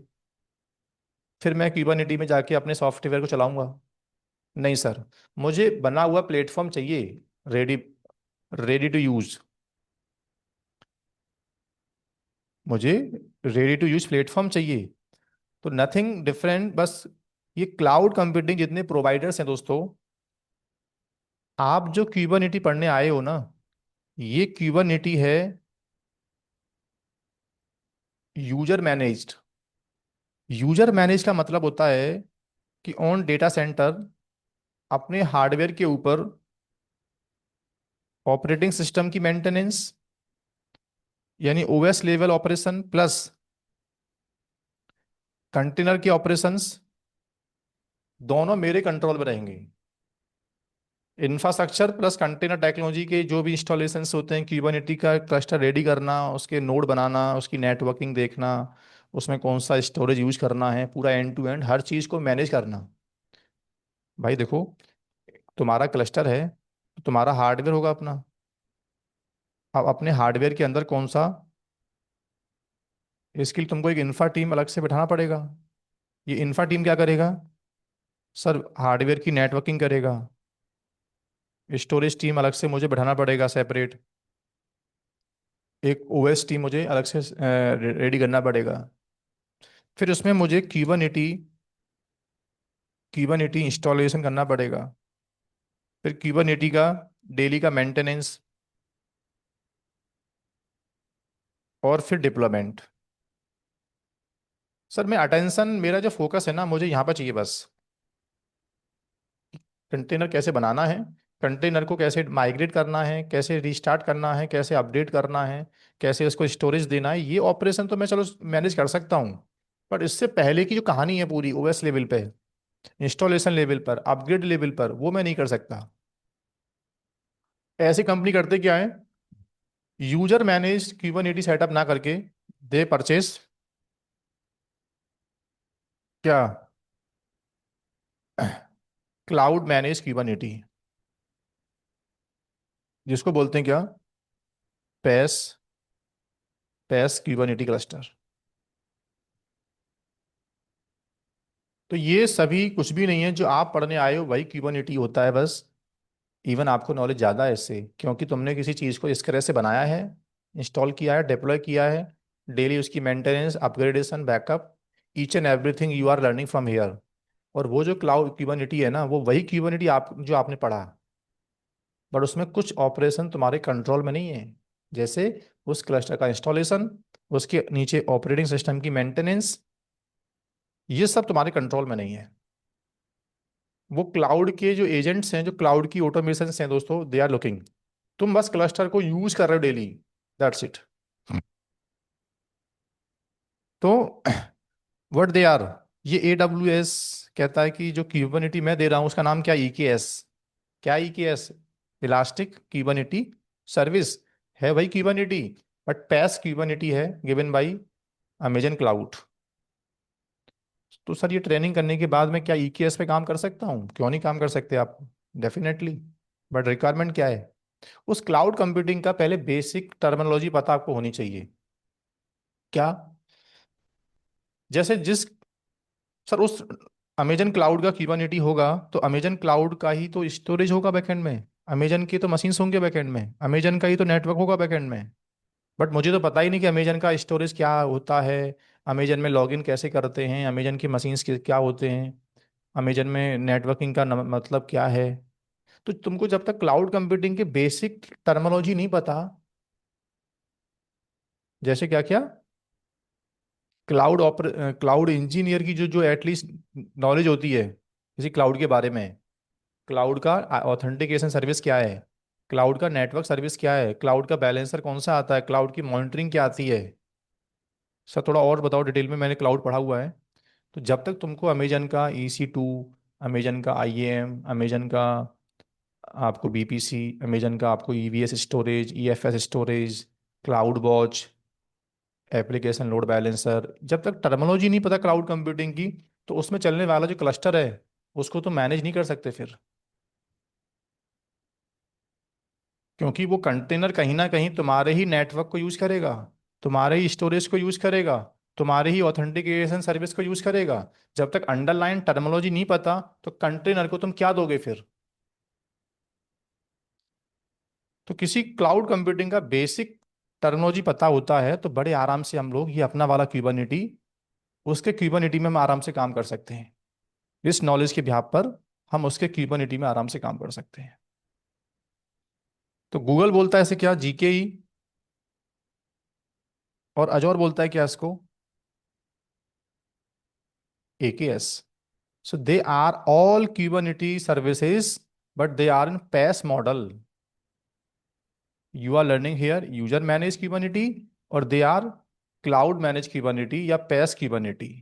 फिर मैं क्यूबरनेटी में जाके अपने सॉफ्टवेयर को चलाऊंगा। नहीं सर, मुझे बना हुआ प्लेटफॉर्म चाहिए, रेडी, रेडी टू यूज। मुझे रेडी टू यूज प्लेटफॉर्म चाहिए। तो नथिंग डिफरेंट, बस ये क्लाउड कंप्यूटिंग जितने प्रोवाइडर्स हैं दोस्तों, आप जो क्यूबरनेटी पढ़ने आए हो ना, ये क्यूबरनेटी है यूजर मैनेज्ड। यूजर मैनेज का मतलब होता है कि ऑन डेटा सेंटर अपने हार्डवेयर के ऊपर ऑपरेटिंग सिस्टम की मेंटेनेंस, यानी OS level operation plus container के ऑपरेशंस, दोनों मेरे कंट्रोल में रहेंगे। इंफ्रास्ट्रक्चर प्लस कंटेनर टेक्नोलॉजी के जो भी इंस्टॉलेशंस होते हैं, क्यूबरनेटी का क्लस्टर रेडी करना, उसके नोड बनाना, उसकी नेटवर्किंग देखना, उसमें कौन सा स्टोरेज यूज करना है, पूरा एंड टू एंड हर चीज़ को मैनेज करना। भाई देखो, तुम्हारा क्लस्टर है तो तुम्हारा हार्डवेयर होगा अपना। अब अपने हार्डवेयर के अंदर कौन सा, इसके लिए तुमको एक इंफ्रा टीम अलग से बिठाना पड़ेगा। ये इंफ्रा टीम क्या करेगा, सर हार्डवेयर की नेटवर्किंग करेगा। स्टोरेज टीम अलग से मुझे बढ़ाना पड़ेगा सेपरेट। एक ओएस टीम मुझे अलग से रेडी करना पड़ेगा। फिर उसमें मुझे क्यूबरनेटी इंस्टॉलेशन करना पड़ेगा। फिर क्यूबरनेटी का डेली का मेंटेनेंस, और फिर डिप्लॉयमेंट। सर मैं अटेंशन, मेरा जो फोकस है ना, मुझे यहाँ पर चाहिए बस। कंटेनर कैसे बनाना है, कंटेनर को कैसे माइग्रेट करना है, कैसे रीस्टार्ट करना है, कैसे अपडेट करना है, कैसे उसको स्टोरेज देना है, ये ऑपरेशन तो मैं चलो मैनेज कर सकता हूँ। बट इससे पहले की जो कहानी है पूरी ओएस लेवल पे, इंस्टॉलेशन लेवल पर, अपग्रेड लेवल पर, वो मैं नहीं कर सकता। ऐसी कंपनी करते क्या है, यूजर मैनेज क्यूबरनेटी सेटअप ना करके दे परचेस क्या, क्लाउड मैनेज क्यूबरनेटी, जिसको बोलते हैं क्या, पैस, पैस क्यूबरनेटी क्लस्टर। तो ये सभी कुछ भी नहीं है, जो आप पढ़ने आए हो वही क्यूबरनेटी होता है बस। इवन आपको नॉलेज ज़्यादा है इससे, क्योंकि तुमने किसी चीज़ को इस तरह से बनाया है, इंस्टॉल किया है, डिप्लॉय किया है, डेली उसकी maintenance, upgradation, backup, each and everything you are learning from here. और वो जो क्लाउड क्यूबरनेटी है ना, वो वही क्यूबरनेटी आप जो आपने पढ़ा, बट उसमें कुछ ऑपरेशन तुम्हारे कंट्रोल में नहीं है। जैसे उस क्लस्टर का इंस्टॉलेशन, उसके नीचे ऑपरेटिंग सिस्टम की मेंटेनेंस, ये सब तुम्हारे कंट्रोल में नहीं है। वो क्लाउड के जो एजेंट्स हैं, जो क्लाउड की ऑटोमेशन हैं दोस्तों, दे आर लुकिंग। तुम बस क्लस्टर को यूज कर रहे हो डेली, दैट्स इट। तो व्हाट दे आर, ये AWS कहता है कि जो क्यूबरनेटी मैं दे रहा हूँ उसका नाम क्या, EKS। क्या EKS? इलास्टिक क्यूबरनेटी सर्विस है, वही क्यूबरनेटी, बट पैस क्यूबरनेटी है, गिवन बाई अमेजन क्लाउड। तो सर ये ट्रेनिंग करने के बाद मैं क्या EKS पे काम कर सकता हूँ? क्यों नहीं काम कर सकते आप, डेफिनेटली। बट रिक्वायरमेंट क्या है? उस क्लाउड कंप्यूटिंग का पहले बेसिक टर्मिनोलॉजी पता आपको होनी चाहिए। क्या? जैसे जिस, सर उस अमेजन क्लाउड का क्यूबरनेटी होगा तो अमेजन क्लाउड का ही तो स्टोरेज होगा बैकएंड में, अमेजन की तो मशीन्स होंगे बैकएंड में, अमेजन का ही तो नेटवर्क होगा बैकएंड में। बट मुझे तो पता ही नहीं कि अमेजन का स्टोरेज क्या होता है, अमेजन में लॉगिन कैसे करते हैं, अमेजन की मशीन्स क्या होते हैं, अमेजन में नेटवर्किंग का मतलब क्या है। तो तुमको जब तक क्लाउड कंप्यूटिंग के बेसिक टर्मिनोलॉजी नहीं पता, जैसे क्या क्या, क्लाउड इंजीनियर की जो जो एटलीस्ट नॉलेज होती है किसी क्लाउड के बारे में, क्लाउड का ऑथेंटिकेशन सर्विस क्या है, क्लाउड का नेटवर्क सर्विस क्या है, क्लाउड का बैलेंसर कौन सा आता है, क्लाउड की मॉनिटरिंग क्या आती है। सर थोड़ा और बताओ डिटेल में, मैंने क्लाउड पढ़ा हुआ है। तो जब तक तुमको अमेजन का EC2, अमेजन का IAM, अमेजन का आपको BPC, अमेजन का आपको EVS storage, EFS storage, cloud watch, application load balancer, जब तक टर्मिनोलॉजी नहीं पता क्लाउड कंप्यूटिंग की, तो उसमें चलने वाला जो क्लस्टर है उसको तो मैनेज नहीं कर सकते फिर। क्योंकि वो कंटेनर कहीं ना कहीं तुम्हारे ही नेटवर्क को यूज करेगा, तुम्हारे ही स्टोरेज को यूज करेगा, तुम्हारे ही ऑथेंटिकेशन सर्विस को यूज करेगा। जब तक अंडरलाइन टर्मिनोलॉजी नहीं पता तो कंटेनर को तुम क्या दोगे फिर? तो किसी क्लाउड कंप्यूटिंग का बेसिक टर्मिनोलॉजी पता होता है तो बड़े आराम से हम लोग ये अपना वाला क्यूबरनेटी, उसके क्यूबरनेटी में हम आराम से काम कर सकते हैं। इस नॉलेज के बिहाफ पर हम उसके क्यूबरनेटी में आराम से काम कर सकते हैं। तो गूगल बोलता है इसे क्या, GKE, और अजोर बोलता है क्या इसको, AKS। So they are all Kubernetes services, but they are in PaaS model. You are learning here user managed Kubernetes, or they are cloud managed Kubernetes या PaaS Kubernetes.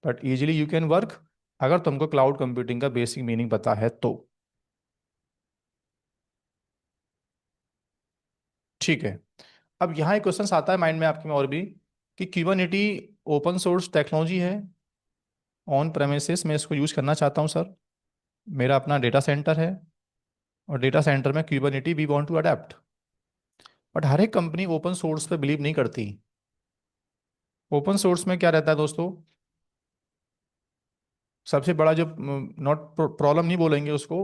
But easily you can work अगर तुमको cloud computing का basic meaning पता है तो। ठीक है। अब यहाँ एक क्वेश्चन आता है माइंड में आपके में और भी, कि Kubernetes ओपन सोर्स टेक्नोलॉजी है, ऑन प्रेमिसेस मैं इसको यूज करना चाहता हूँ सर, मेरा अपना डेटा सेंटर है और डेटा सेंटर में Kubernetes we want to adapt. But हर एक कंपनी ओपन सोर्स पे बिलीव नहीं करती। ओपन सोर्स में क्या रहता है दोस्तों, सबसे बड़ा जो नॉट प्रॉब्लम नहीं बोलेंगे उसको,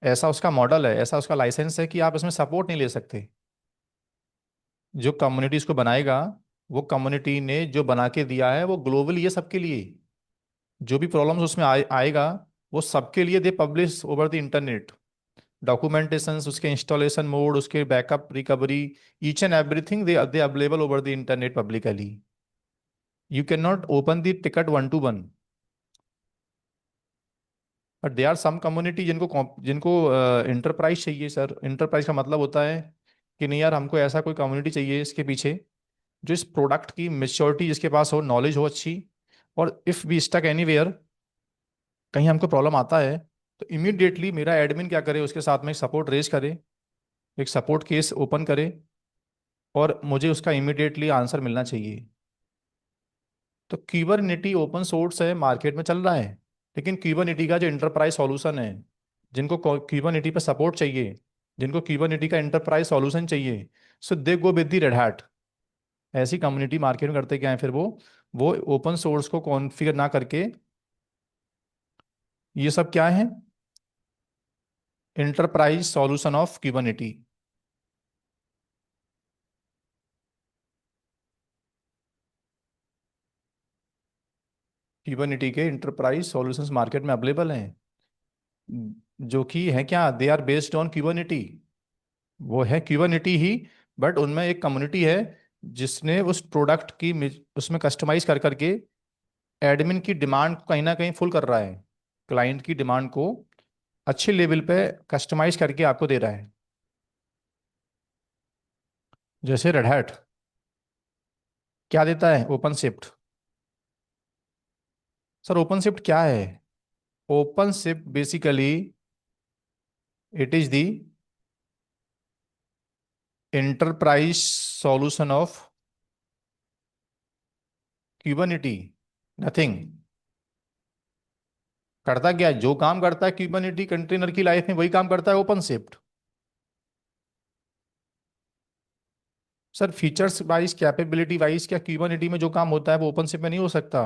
ऐसा उसका मॉडल है, ऐसा उसका लाइसेंस है कि आप इसमें सपोर्ट नहीं ले सकते। जो कम्युनिटी इसको बनाएगा, वो कम्युनिटी ने जो बना के दिया है वो ग्लोबली है, सबके लिए। जो भी प्रॉब्लम्स उसमें आएगा वो सबके लिए they publish over the internet, documentations, उसके इंस्टॉलेशन मोड, उसके backup recovery, each and everything they available over the internet publicly. You can not open the ticket one to one. But they are some community जिनको जिनको enterprise चाहिए sir. Enterprise का मतलब होता है कि नहीं यार, हमको ऐसा कोई कम्युनिटी चाहिए इसके पीछे जो इस प्रोडक्ट की मेच्योरिटी जिसके पास हो, नॉलेज हो अच्छी, और इफ़ वी स्टक एनीवेयर, कहीं हमको प्रॉब्लम आता है तो इमीडिएटली मेरा एडमिन क्या करे, उसके साथ में सपोर्ट रेज करे, एक सपोर्ट केस ओपन करे, और मुझे उसका इमीडिएटली आंसर मिलना चाहिए। तो क्यूबरनेटी ओपन सोर्स है, मार्केट में चल रहा है, लेकिन क्यूबरनेटी का जो इंटरप्राइज सॉल्यूशन है, जिनको क्यूबरनेटी पे सपोर्ट चाहिए, जिनको क्यूबरनेटी का इंटरप्राइज सॉल्यूशन चाहिए, so they go with the Red Hat. ऐसी कम्युनिटी मार्केट में करते क्या है फिर, वो ओपन सोर्स को कॉन्फ़िगर ना करके, ये सब क्या है, इंटरप्राइज सॉल्यूशन ऑफ क्यूबरनेटी। क्यूबरनेटी के इंटरप्राइज सॉल्यूशंस मार्केट में अवेलेबल हैं, जो कि है क्या, दे आर बेस्ड ऑन क्यूबरनेटी। वो है क्यूबरनेटी ही, बट उनमें एक कम्युनिटी है जिसने उस प्रोडक्ट की उसमें कस्टमाइज कर करके एडमिन की डिमांड को कहीं ना कहीं फुल कर रहा है। क्लाइंट की डिमांड को अच्छे लेवल पे कस्टमाइज करके आपको दे रहा है। जैसे रेड हैट क्या देता है? OpenShift. Sir OpenShift क्या है? OpenShift basically it is the enterprise solution of Kubernetes. Nothing. करता क्या है? जो काम करता है क्यूबरनेटी कंटेनर की लाइफ में वही काम करता है OpenShift. Sir features wise capability wise क्या क्यूबरनेटी में जो काम होता है वो ओपन शिफ्ट में नहीं हो सकता?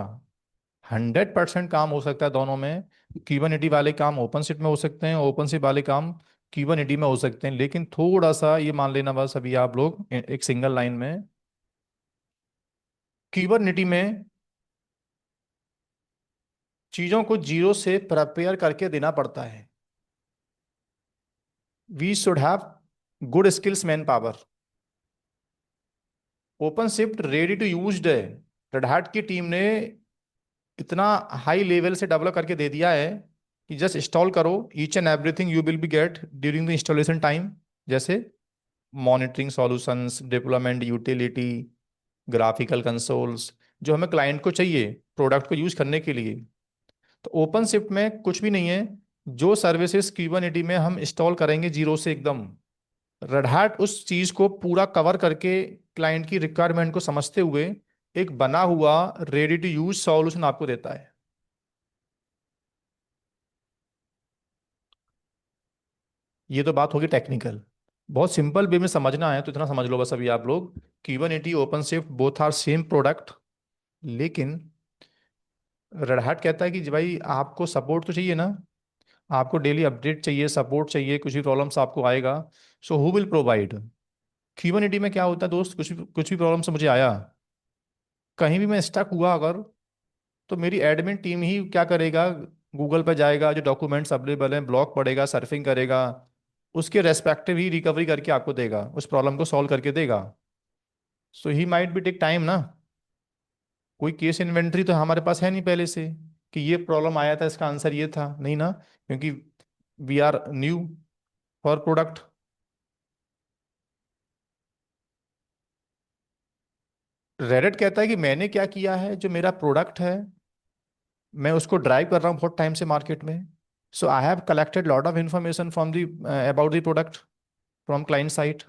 100% काम हो सकता है दोनों में। क्यूबरनेटी वाले काम ओपन शिफ्ट में हो सकते हैं, ओपन शिफ्ट वाले काम क्यूबरनेटी में हो सकते हैं, लेकिन थोड़ा सा ये मान लेना बस अभी आप लोग एक सिंगल लाइन में। क्यूबरनेटी में चीजों को जीरो से प्रिपेयर करके देना पड़ता है। We should have good skills man power. OpenShift ready to used है। रेड हैट की टीम ने इतना हाई लेवल से डेवलप करके दे दिया है कि जस्ट इंस्टॉल करो, each and everything you will be get during the installation time. जैसे monitoring solutions, deployment utility, graphical consoles, जो हमें क्लाइंट को चाहिए प्रोडक्ट को यूज करने के लिए। तो ओपन शिफ्ट में कुछ भी नहीं है। जो सर्विसेज क्यूबरनेटी में हम इंस्टॉल करेंगे जीरो से एकदम, रेड हैट उस चीज को पूरा कवर करके क्लाइंट की रिक्वायरमेंट को समझते हुए एक बना हुआ रेडी टू यूज सॉल्यूशन आपको देता है। ये तो बात होगी टेक्निकल। बहुत सिंपल वे में समझना है तो इतना समझ लो बस अभी आप लोग, Kubernetes OpenShift both are same product. लेकिन रेड हैट कहता है कि जी भाई आपको सपोर्ट तो चाहिए ना, आपको डेली अपडेट चाहिए, सपोर्ट चाहिए, कुछ भी प्रॉब्लम्स आपको आएगा, सो हु विल प्रोवाइड? क्यूबरनेटी में क्या होता है दोस्त, कुछ भी प्रॉब्लम से मुझे आया, कहीं भी मैं स्टक हुआ अगर, तो मेरी एडमिन टीम ही क्या करेगा? गूगल पर जाएगा, जो डॉक्यूमेंट्स अवेलेबल हैं ब्लॉग पढ़ेगा, सर्फिंग करेगा, उसके रेस्पेक्टिव ही रिकवरी करके आपको देगा, उस प्रॉब्लम को सॉल्व करके देगा। So he might be take time ना। कोई केस इन्वेंटरी तो हमारे पास है नहीं पहले से कि ये प्रॉब्लम आया था इसका आंसर ये था, नहीं ना, क्योंकि we are new for product. Reddit कहता है कि मैंने क्या किया है, जो मेरा प्रोडक्ट है मैं उसको ड्राइव कर रहा हूँ बहुत टाइम से मार्केट में। So I have collected lot of information from the about the product from client site.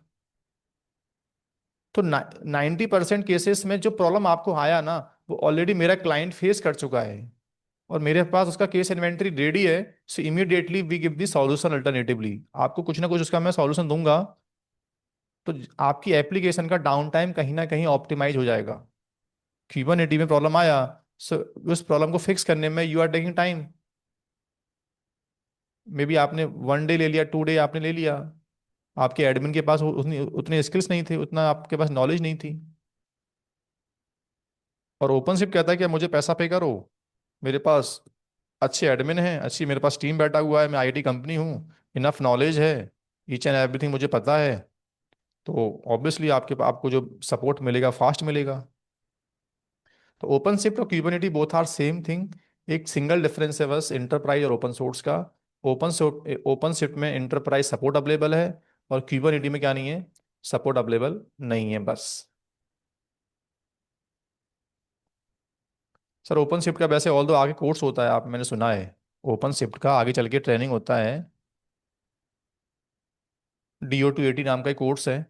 तो 90% केसेस में जो प्रॉब्लम आपको आया ना, वो ऑलरेडी मेरा क्लाइंट फेस कर चुका है और मेरे पास उसका केस इन्वेंटरी रेडी है। So immediately we give the solution alternatively, आपको कुछ ना कुछ उसका मैं सॉल्यूशन दूंगा। तो आपकी एप्लीकेशन का डाउन टाइम कहीं ना कहीं ऑप्टिमाइज हो जाएगा। क्यूबरनेटी में प्रॉब्लम आया, सो उस प्रॉब्लम को फिक्स करने में you are taking time. Maybe आपने 1 डे ले लिया, 2 डे आपने ले लिया, आपके एडमिन के पास उतनी उतने स्किल्स नहीं थे, उतना आपके पास नॉलेज नहीं थी। और ओपनशिप कहता है कि मुझे पैसा पे करो, मेरे पास अच्छे एडमिन हैं, अच्छी मेरे पास टीम बैठा हुआ है, मैं आईटी कंपनी हूँ, इनफ नॉलेज है, ईच एंड एवरीथिंग मुझे पता है। तो ऑब्वियसली आपको जो सपोर्ट मिलेगा फास्ट मिलेगा। तो ओपन शिफ्ट और क्यूबरनेटी बोथ आर सेम थिंग। एक सिंगल डिफरेंस है बस इंटरप्राइज और ओपन सोर्स का। ओपन शिफ्ट में इंटरप्राइज सपोर्ट अवेलेबल है और क्यूबरनेटी में क्या नहीं है? सपोर्ट अवेलेबल नहीं है बस। सर ओपन शिफ्ट का वैसे ऑल दो आगे कोर्स होता है, आप मैंने सुना है ओपन शिफ्ट का आगे चल के ट्रेनिंग होता है। DO 280 नाम का एक कोर्स है।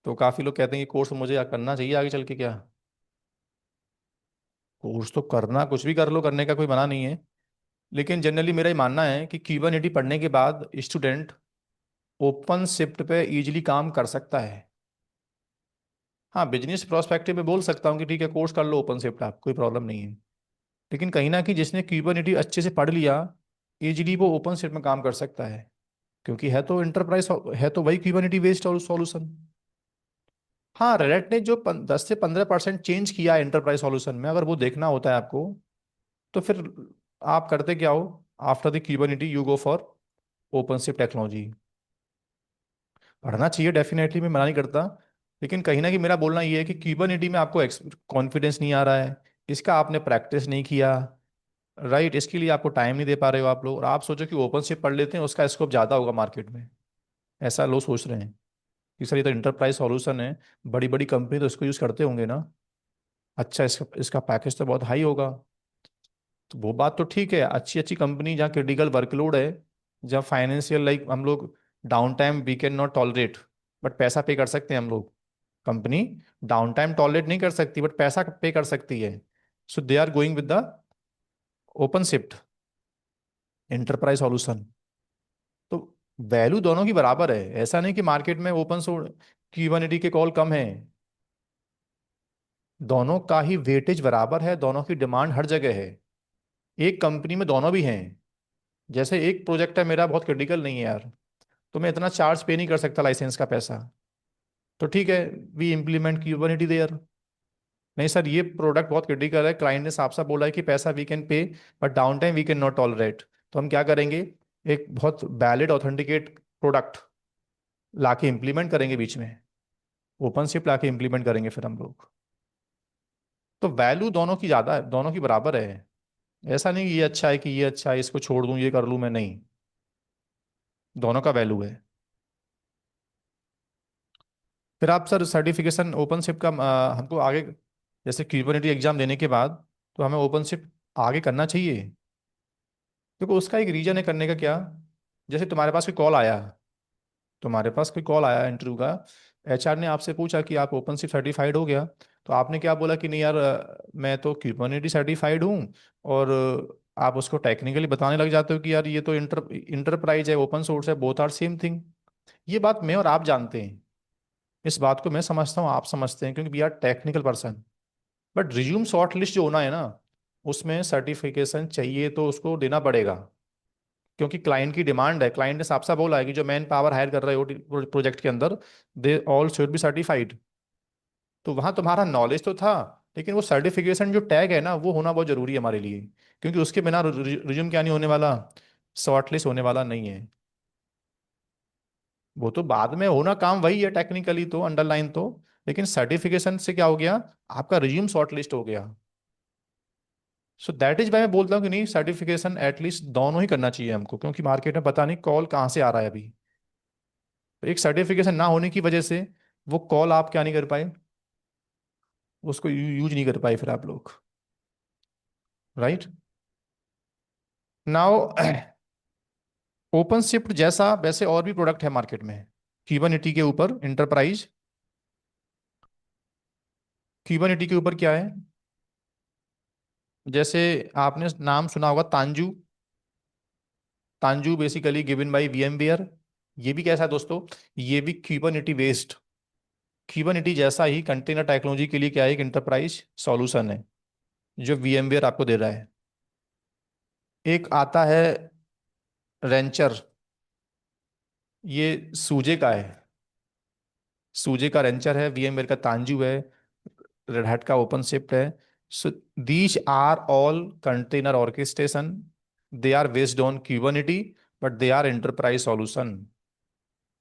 तो काफ़ी लोग कहते हैं कि कोर्स मुझे करना चाहिए आगे चल के क्या। कोर्स तो करना कुछ भी कर लो, करने का कोई मना नहीं है, लेकिन जनरली मेरा ये मानना है कि क्यूबरनेटी पढ़ने के बाद स्टूडेंट ओपन शिफ्ट पे इजीली काम कर सकता है। हाँ बिजनेस प्रोस्पेक्टिव में बोल सकता हूँ कि ठीक है कोर्स कर लो ओपन शिफ्ट, आप कोई प्रॉब्लम नहीं है। लेकिन कहीं ना कहीं जिसने क्यूबरनेटी अच्छे से पढ़ लिया, इजीली वो ओपन शिफ्ट में काम कर सकता है, क्योंकि है तो इंटरप्राइज, है तो वही क्यूबरनेटी बेस्ड सॉल्यूशन। हाँ रेड ने जो 10 से 15% चेंज किया है एंटरप्राइज सॉल्यूशन में, अगर वो देखना होता है आपको, तो फिर आप करते क्या हो? After the Kubernetes you go for OpenShift technology. पढ़ना चाहिए डेफिनेटली, मैं मना नहीं करता, लेकिन कहीं ना कहीं मेरा बोलना ये है कि क्यूबरनेटी में आपको कॉन्फिडेंस नहीं आ रहा है, इसका आपने प्रैक्टिस नहीं किया, राइट, इसके लिए आपको टाइम नहीं दे पा रहे हो आप लोग, और आप सोचो कि ओपन शिप पढ़ लेते हैं उसका स्कोप ज़्यादा होगा मार्केट में, ऐसा लोग सोच रहे हैं कि सर ये तो इंटरप्राइज सॉल्यूशन है, बड़ी बड़ी कंपनी तो इसको यूज़ करते होंगे ना, अच्छा इसका इसका पैकेज तो बहुत हाई होगा। तो वो बात तो ठीक है, अच्छी अच्छी कंपनी जहाँ क्रिटिकल वर्कलोड है, जहाँ फाइनेंशियल लाइक हम लोग down time we can not tolerate, but पैसा पे कर सकते हैं हम लोग। कंपनी डाउन टाइम टॉलरेट नहीं कर सकती बट पैसा पे कर सकती है, so they are going with the OpenShift enterprise solution. तो वैल्यू दोनों की बराबर है, ऐसा नहीं कि मार्केट में ओपन सोर्स क्यूबरनेटी के कॉल कम है, दोनों का ही वेटेज बराबर है, दोनों की डिमांड हर जगह है, एक कंपनी में दोनों भी हैं। जैसे एक प्रोजेक्ट है मेरा बहुत क्रिटिकल नहीं है यार, तो मैं इतना चार्ज पे नहीं कर सकता लाइसेंस का पैसा, तो ठीक है, वी इम्प्लीमेंट क्यूबरनेटी देयर। नहीं सर ये प्रोडक्ट बहुत क्रिटिकल है, क्लाइंट ने साफ साफ बोला है कि पैसा we can pay but down time we can not tolerate, तो हम क्या करेंगे, एक बहुत वैलिड ऑथेंटिकेट प्रोडक्ट लाके इम्प्लीमेंट करेंगे बीच में, ओपन शिप लाके इम्प्लीमेंट करेंगे फिर हम लोग। तो वैल्यू दोनों की ज़्यादा है, दोनों की बराबर है, ऐसा नहीं कि ये अच्छा है कि ये अच्छा है इसको छोड़ दूं ये कर लूं मैं, नहीं, दोनों का वैल्यू है। फिर आप सर सर्टिफिकेशन ओपनशिप का हमको आगे, जैसे क्यूबरनेटी एग्जाम देने के बाद तो हमें ओपनशिप आगे करना चाहिए। देखो उसका एक रीजन है करने का क्या, जैसे तुम्हारे पास कोई कॉल आया इंटरव्यू का, एचआर ने आपसे पूछा कि आप ओपनशिप सर्टिफाइड हो गया, तो आपने क्या बोला कि नहीं यार मैं तो क्यूबरनेटी सर्टिफाइड हूँ, और आप उसको टेक्निकली बताने लग जाते हो कि यार ये तो इंटरप्राइज है ओपन सोर्स है, बोथ आर सेम थिंग। ये बात मैं और आप जानते हैं, इस बात को मैं समझता हूँ आप समझते हैं, क्योंकि we are technical person. But resume short list जो होना है ना, उसमें सर्टिफिकेशन चाहिए तो उसको देना पड़ेगा, क्योंकि क्लाइंट की डिमांड है, क्लाइंट ने साफ साफ बोला है कि जो मैन पावर हायर कर रहे हो प्रोजेक्ट के अंदर, they all should be certified. तो वहां तुम्हारा नॉलेज तो था, लेकिन वो सर्टिफिकेशन जो टैग है ना वो होना बहुत जरूरी है हमारे लिए, क्योंकि उसके बिना रिज्यूम क्या नहीं होने वाला, शॉर्ट लिस्ट होने वाला नहीं है। वो तो बाद में होना काम वही है टेक्निकली तो अंडरलाइन तो, लेकिन सर्टिफिकेशन से क्या हो गया, आपका रिज्यूम शॉर्ट लिस्ट हो गया। सो दैट इज वाई मैं बोलता हूँ कि नहीं सर्टिफिकेशन एटलीस्ट दोनों ही करना चाहिए हमको, क्योंकि मार्केट में पता नहीं कॉल कहाँ से आ रहा है अभी, तो एक सर्टिफिकेशन ना होने की वजह से वो कॉल आप क्या नहीं कर पाए, उसको यूज नहीं कर पाए फिर आप लोग, राइट। नाउ ओपन शिफ्ट जैसा वैसे और भी प्रोडक्ट है मार्केट में, क्यूबरनेटी के ऊपर इंटरप्राइज, क्यूबरनेटी के ऊपर क्या है, जैसे आपने नाम सुना होगा तांजू, तांजू बेसिकली गिवन बाय वीएमवेयर। ये भी कैसा है दोस्तों, ये भी क्यूबरनेटी बेस्ड, क्यूबरनेटी जैसा ही कंटेनर टेक्नोलॉजी के लिए क्या है, एक इंटरप्राइज सॉल्यूशन है जो वीएमवेयर आपको दे रहा है। एक आता है रेंचर, ये सूजे का है, सूजे का रेंचर है, वीएमवेयर का तांजू है, रेड हैट का ओपन शिफ्ट है। So these are all container orchestration, they are based on Kubernetes, but they are enterprise solution.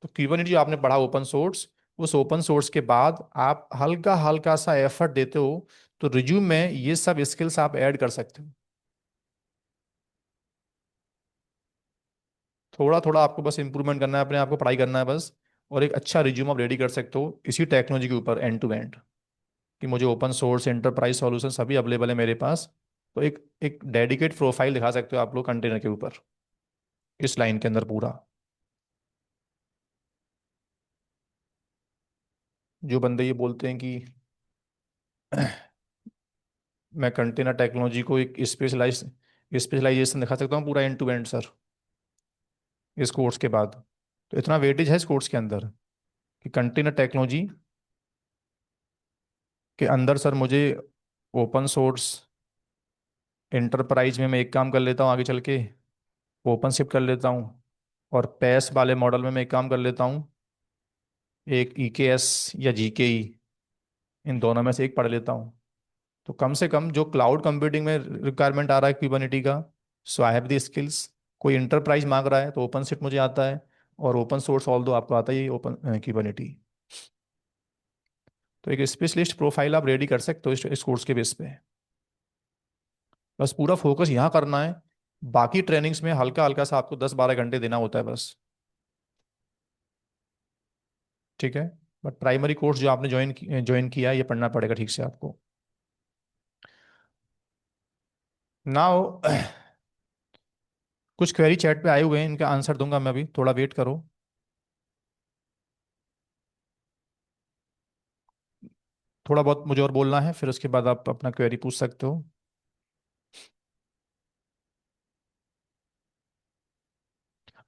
तो क्यूबरनेटी जो आपने पढ़ा ओपन सोर्स, उस ओपन सोर्स के बाद आप हल्का हल्का सा एफर्ट देते हो, तो रिज्यूम में ये सब स्किल्स आप ऐड कर सकते हो, थोड़ा थोड़ा आपको बस इंप्रूवमेंट करना है, अपने आप को पढ़ाई करना है बस, और एक अच्छा रिज्यूम आप रेडी कर सकते हो इसी टेक्नोलॉजी के ऊपर एंड टू एंड, कि मुझे ओपन सोर्स एंटरप्राइज सॉल्यूशन सभी अवेलेबल है मेरे पास। तो एक एक डेडिकेट प्रोफाइल दिखा सकते हो आप लोग कंटेनर के ऊपर, इस लाइन के अंदर पूरा। जो बंदे ये बोलते हैं कि मैं कंटेनर टेक्नोलॉजी को एक स्पेशलाइजेशन दिखा सकता हूँ पूरा एंड टू एंड सर, इस कोर्स के बाद, तो इतना वेटेज है इस कोर्स के अंदर कि कंटेनर टेक्नोलॉजी के अंदर सर मुझे ओपन सोर्स एंटरप्राइज में मैं एक काम कर लेता हूँ आगे चल के, ओपन शिफ्ट कर लेता हूँ, और पैस वाले मॉडल में मैं एक काम कर लेता हूँ, एक EKS या GKE, इन दोनों में से एक पढ़ लेता हूँ। तो कम से कम जो क्लाउड कंप्यूटिंग में रिक्वायरमेंट आ रहा है क्यूबरनेटी का, सो आई हैव द स्किल्स। कोई इंटरप्राइज मांग रहा है तो ओपन शिफ्ट मुझे आता है, और ओपन सोर्स ऑल दो आपको आता ही ओपन क्यूबरनेटी। तो एक स्पेशलिस्ट प्रोफाइल आप रेडी कर सकते हो इस कोर्स के बेस पे। बस पूरा फोकस यहाँ करना है। बाकी ट्रेनिंग्स में हल्का हल्का सा आपको 10-12 घंटे देना होता है बस। ठीक है। बट प्राइमरी कोर्स जो आपने ज्वाइन किया है, ये पढ़ना पड़ेगा ठीक से आपको। नाउ कुछ क्वेरी चैट पे आए हुए हैं, इनका आंसर दूंगा मैं अभी, थोड़ा वेट करो। थोड़ा बहुत मुझे और बोलना है, फिर उसके बाद आप अपना क्वेरी पूछ सकते हो।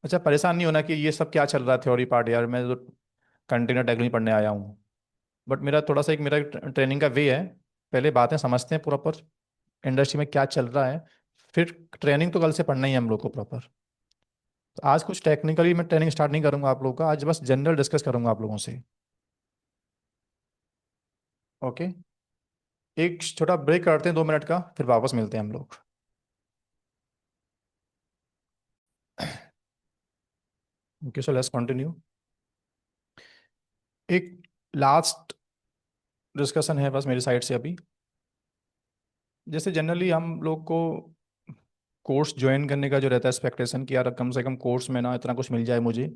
अच्छा, परेशान नहीं होना कि ये सब क्या चल रहा है थ्योरी पार्ट, यार मैं तो कंटेनर टेक्नोलॉजी पढ़ने आया हूँ। बट मेरा थोड़ा सा एक मेरा ट्रेनिंग का वे है। पहले बातें समझते हैं प्रॉपर, इंडस्ट्री में क्या चल रहा है। फिर ट्रेनिंग तो कल से पढ़ना ही है हम लोग को प्रॉपर। तो आज कुछ टेक्निकली मैं ट्रेनिंग स्टार्ट नहीं करूंगा आप लोगों का, आज बस जनरल डिस्कस करूंगा आप लोगों से। ओके। एक छोटा ब्रेक करते हैं 2 मिनट का, फिर वापस मिलते हैं हम लोग। Okay, so let's continue. एक लास्ट डिस्कशन है बस मेरी साइड से अभी। जैसे जनरली हम लोग को कोर्स ज्वाइन करने का जो रहता है एक्सपेक्टेशन कि यार कम से कम कोर्स में ना इतना कुछ मिल जाए मुझे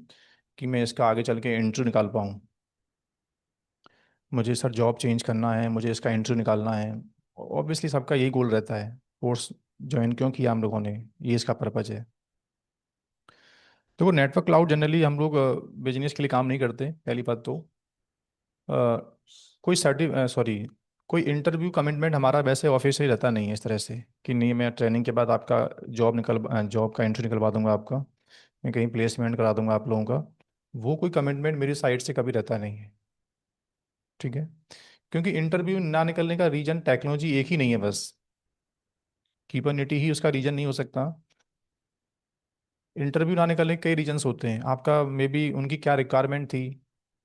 कि मैं इसका आगे चल के इंटरव्यू निकाल पाऊँ। मुझे सर जॉब चेंज करना है, मुझे इसका इंटरव्यू निकालना है। ऑब्वियसली सबका यही गोल रहता है। कोर्स ज्वाइन क्यों किया हम लोगों ने, ये इसका पर्पज है। देखो, नेटवर्क क्लाउड जनरली हम लोग बिजनेस के लिए काम नहीं करते, पहली बात तो। कोई सॉरी, कोई इंटरव्यू कमिटमेंट हमारा वैसे ऑफिस से रहता नहीं है इस तरह से कि नहीं मैं ट्रेनिंग के बाद आपका जॉब का इंटरव्यू निकलवा दूंगा आपका, मैं कहीं प्लेसमेंट करा दूंगा आप लोगों का। वो कोई कमिटमेंट मेरी साइड से कभी रहता नहीं है। ठीक है। क्योंकि इंटरव्यू ना निकलने का रीजन टेक्नोलॉजी एक ही नहीं है बस, कीपरनिटी ही उसका रीजन नहीं हो सकता। इंटरव्यू ना निकलने के कई रीजंस होते हैं, आपका मे बी उनकी क्या रिक्वायरमेंट थी,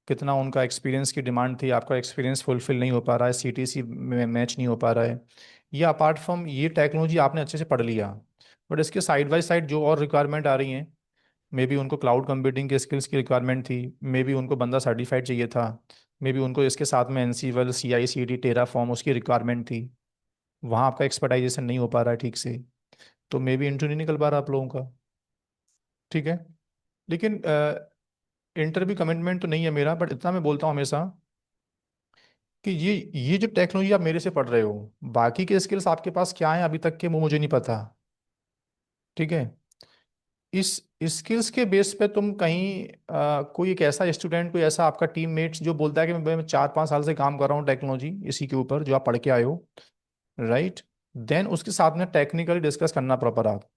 कितना उनका एक्सपीरियंस की डिमांड थी, आपका एक्सपीरियंस फुलफिल नहीं हो पा रहा है, सीटीसी में मैच नहीं हो पा रहा है। या अपार्ट फ्रॉम ये टेक्नोलॉजी आपने अच्छे से पढ़ लिया, बट इसके साइड बाय साइड जो और रिक्वायरमेंट आ रही हैं, मे बी उनको क्लाउड कंप्यूटिंग के स्किल्स की रिक्वायरमेंट थी, मे बी उनको बंदा सर्टिफाइड चाहिए था, मे बी उनको इसके साथ में एनसीवल CI/CD टेराफॉर्म उसकी रिक्वायरमेंट थी। वहाँ आपका एक्सपर्टाइजेशन नहीं हो पा रहा है ठीक से, तो मे बी इंटरव्यू नहीं निकल पा रहा आप लोगों का। ठीक है। लेकिन इंटरव्यू कमिटमेंट तो नहीं है मेरा, बट इतना मैं बोलता हूँ हमेशा कि ये जो टेक्नोलॉजी आप मेरे से पढ़ रहे हो, बाकी के स्किल्स आपके पास क्या है अभी तक के वो मुझे नहीं पता। ठीक है। इस स्किल्स के बेस पे तुम कहीं कोई एक ऐसा स्टूडेंट, कोई ऐसा आपका टीममेट्स जो बोलता है कि मैं 4-5 साल से काम कर रहा हूँ टेक्नोलॉजी इसी के ऊपर जो आप पढ़ के आए हो, राइट, देन उसके साथ में टेक्निकली डिस्कस करना प्रॉपर आप।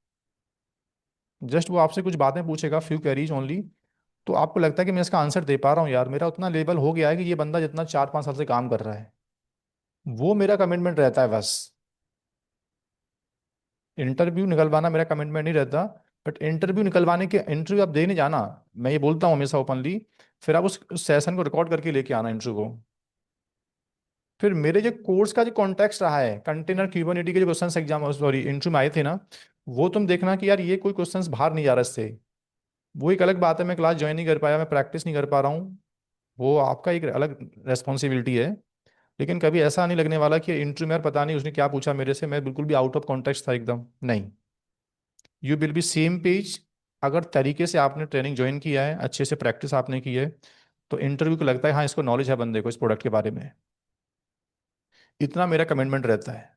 जस्ट वो आपसे कुछ बातें पूछेगा, फ्यू क्वेरीज ओनली, तो आपको लगता है कि मैं इसका आंसर दे पा रहा हूँ, यार मेरा उतना लेवल हो गया है कि ये बंदा जितना 4-5 साल से काम कर रहा है, वो मेरा कमिटमेंट रहता है बस। इंटरव्यू निकलवाना मेरा कमिटमेंट नहीं रहता। बट इंटरव्यू निकलवाने के, इंटरव्यू आप देने जाना, मैं ये बोलता हूँ हमेशा ओपनली, फिर आप उस सेशन को रिकॉर्ड करके लेके आना इंटरव्यू को। फिर मेरे जो कोर्स का जो कॉन्टेक्स्ट रहा है, कंटेनर क्यूबरनेटी के जो क्वेश्चन एग्जाम सॉरी इंटरव्यू में आए थे ना, वो तुम देखना कि यार ये कोई क्वेश्चंस बाहर नहीं जा रहा इससे। वो एक अलग बात है, मैं क्लास ज्वाइन नहीं कर पाया, मैं प्रैक्टिस नहीं कर पा रहा हूँ, वो आपका एक अलग रेस्पॉन्सिबिलिटी है। लेकिन कभी ऐसा नहीं लगने वाला कि इंटरव्यू में यार पता नहीं उसने क्या पूछा मेरे से, मैं बिल्कुल भी आउट ऑफ कॉन्टेक्स्ट था एकदम नहीं। You will B same page. अगर तरीके से आपने ट्रेनिंग ज्वाइन किया है, अच्छे से प्रैक्टिस आपने की है, तो इंटरव्यू को लगता है हाँ इसको नॉलेज है बंदे को इस प्रोडक्ट के बारे में। इतना मेरा कमिटमेंट रहता है।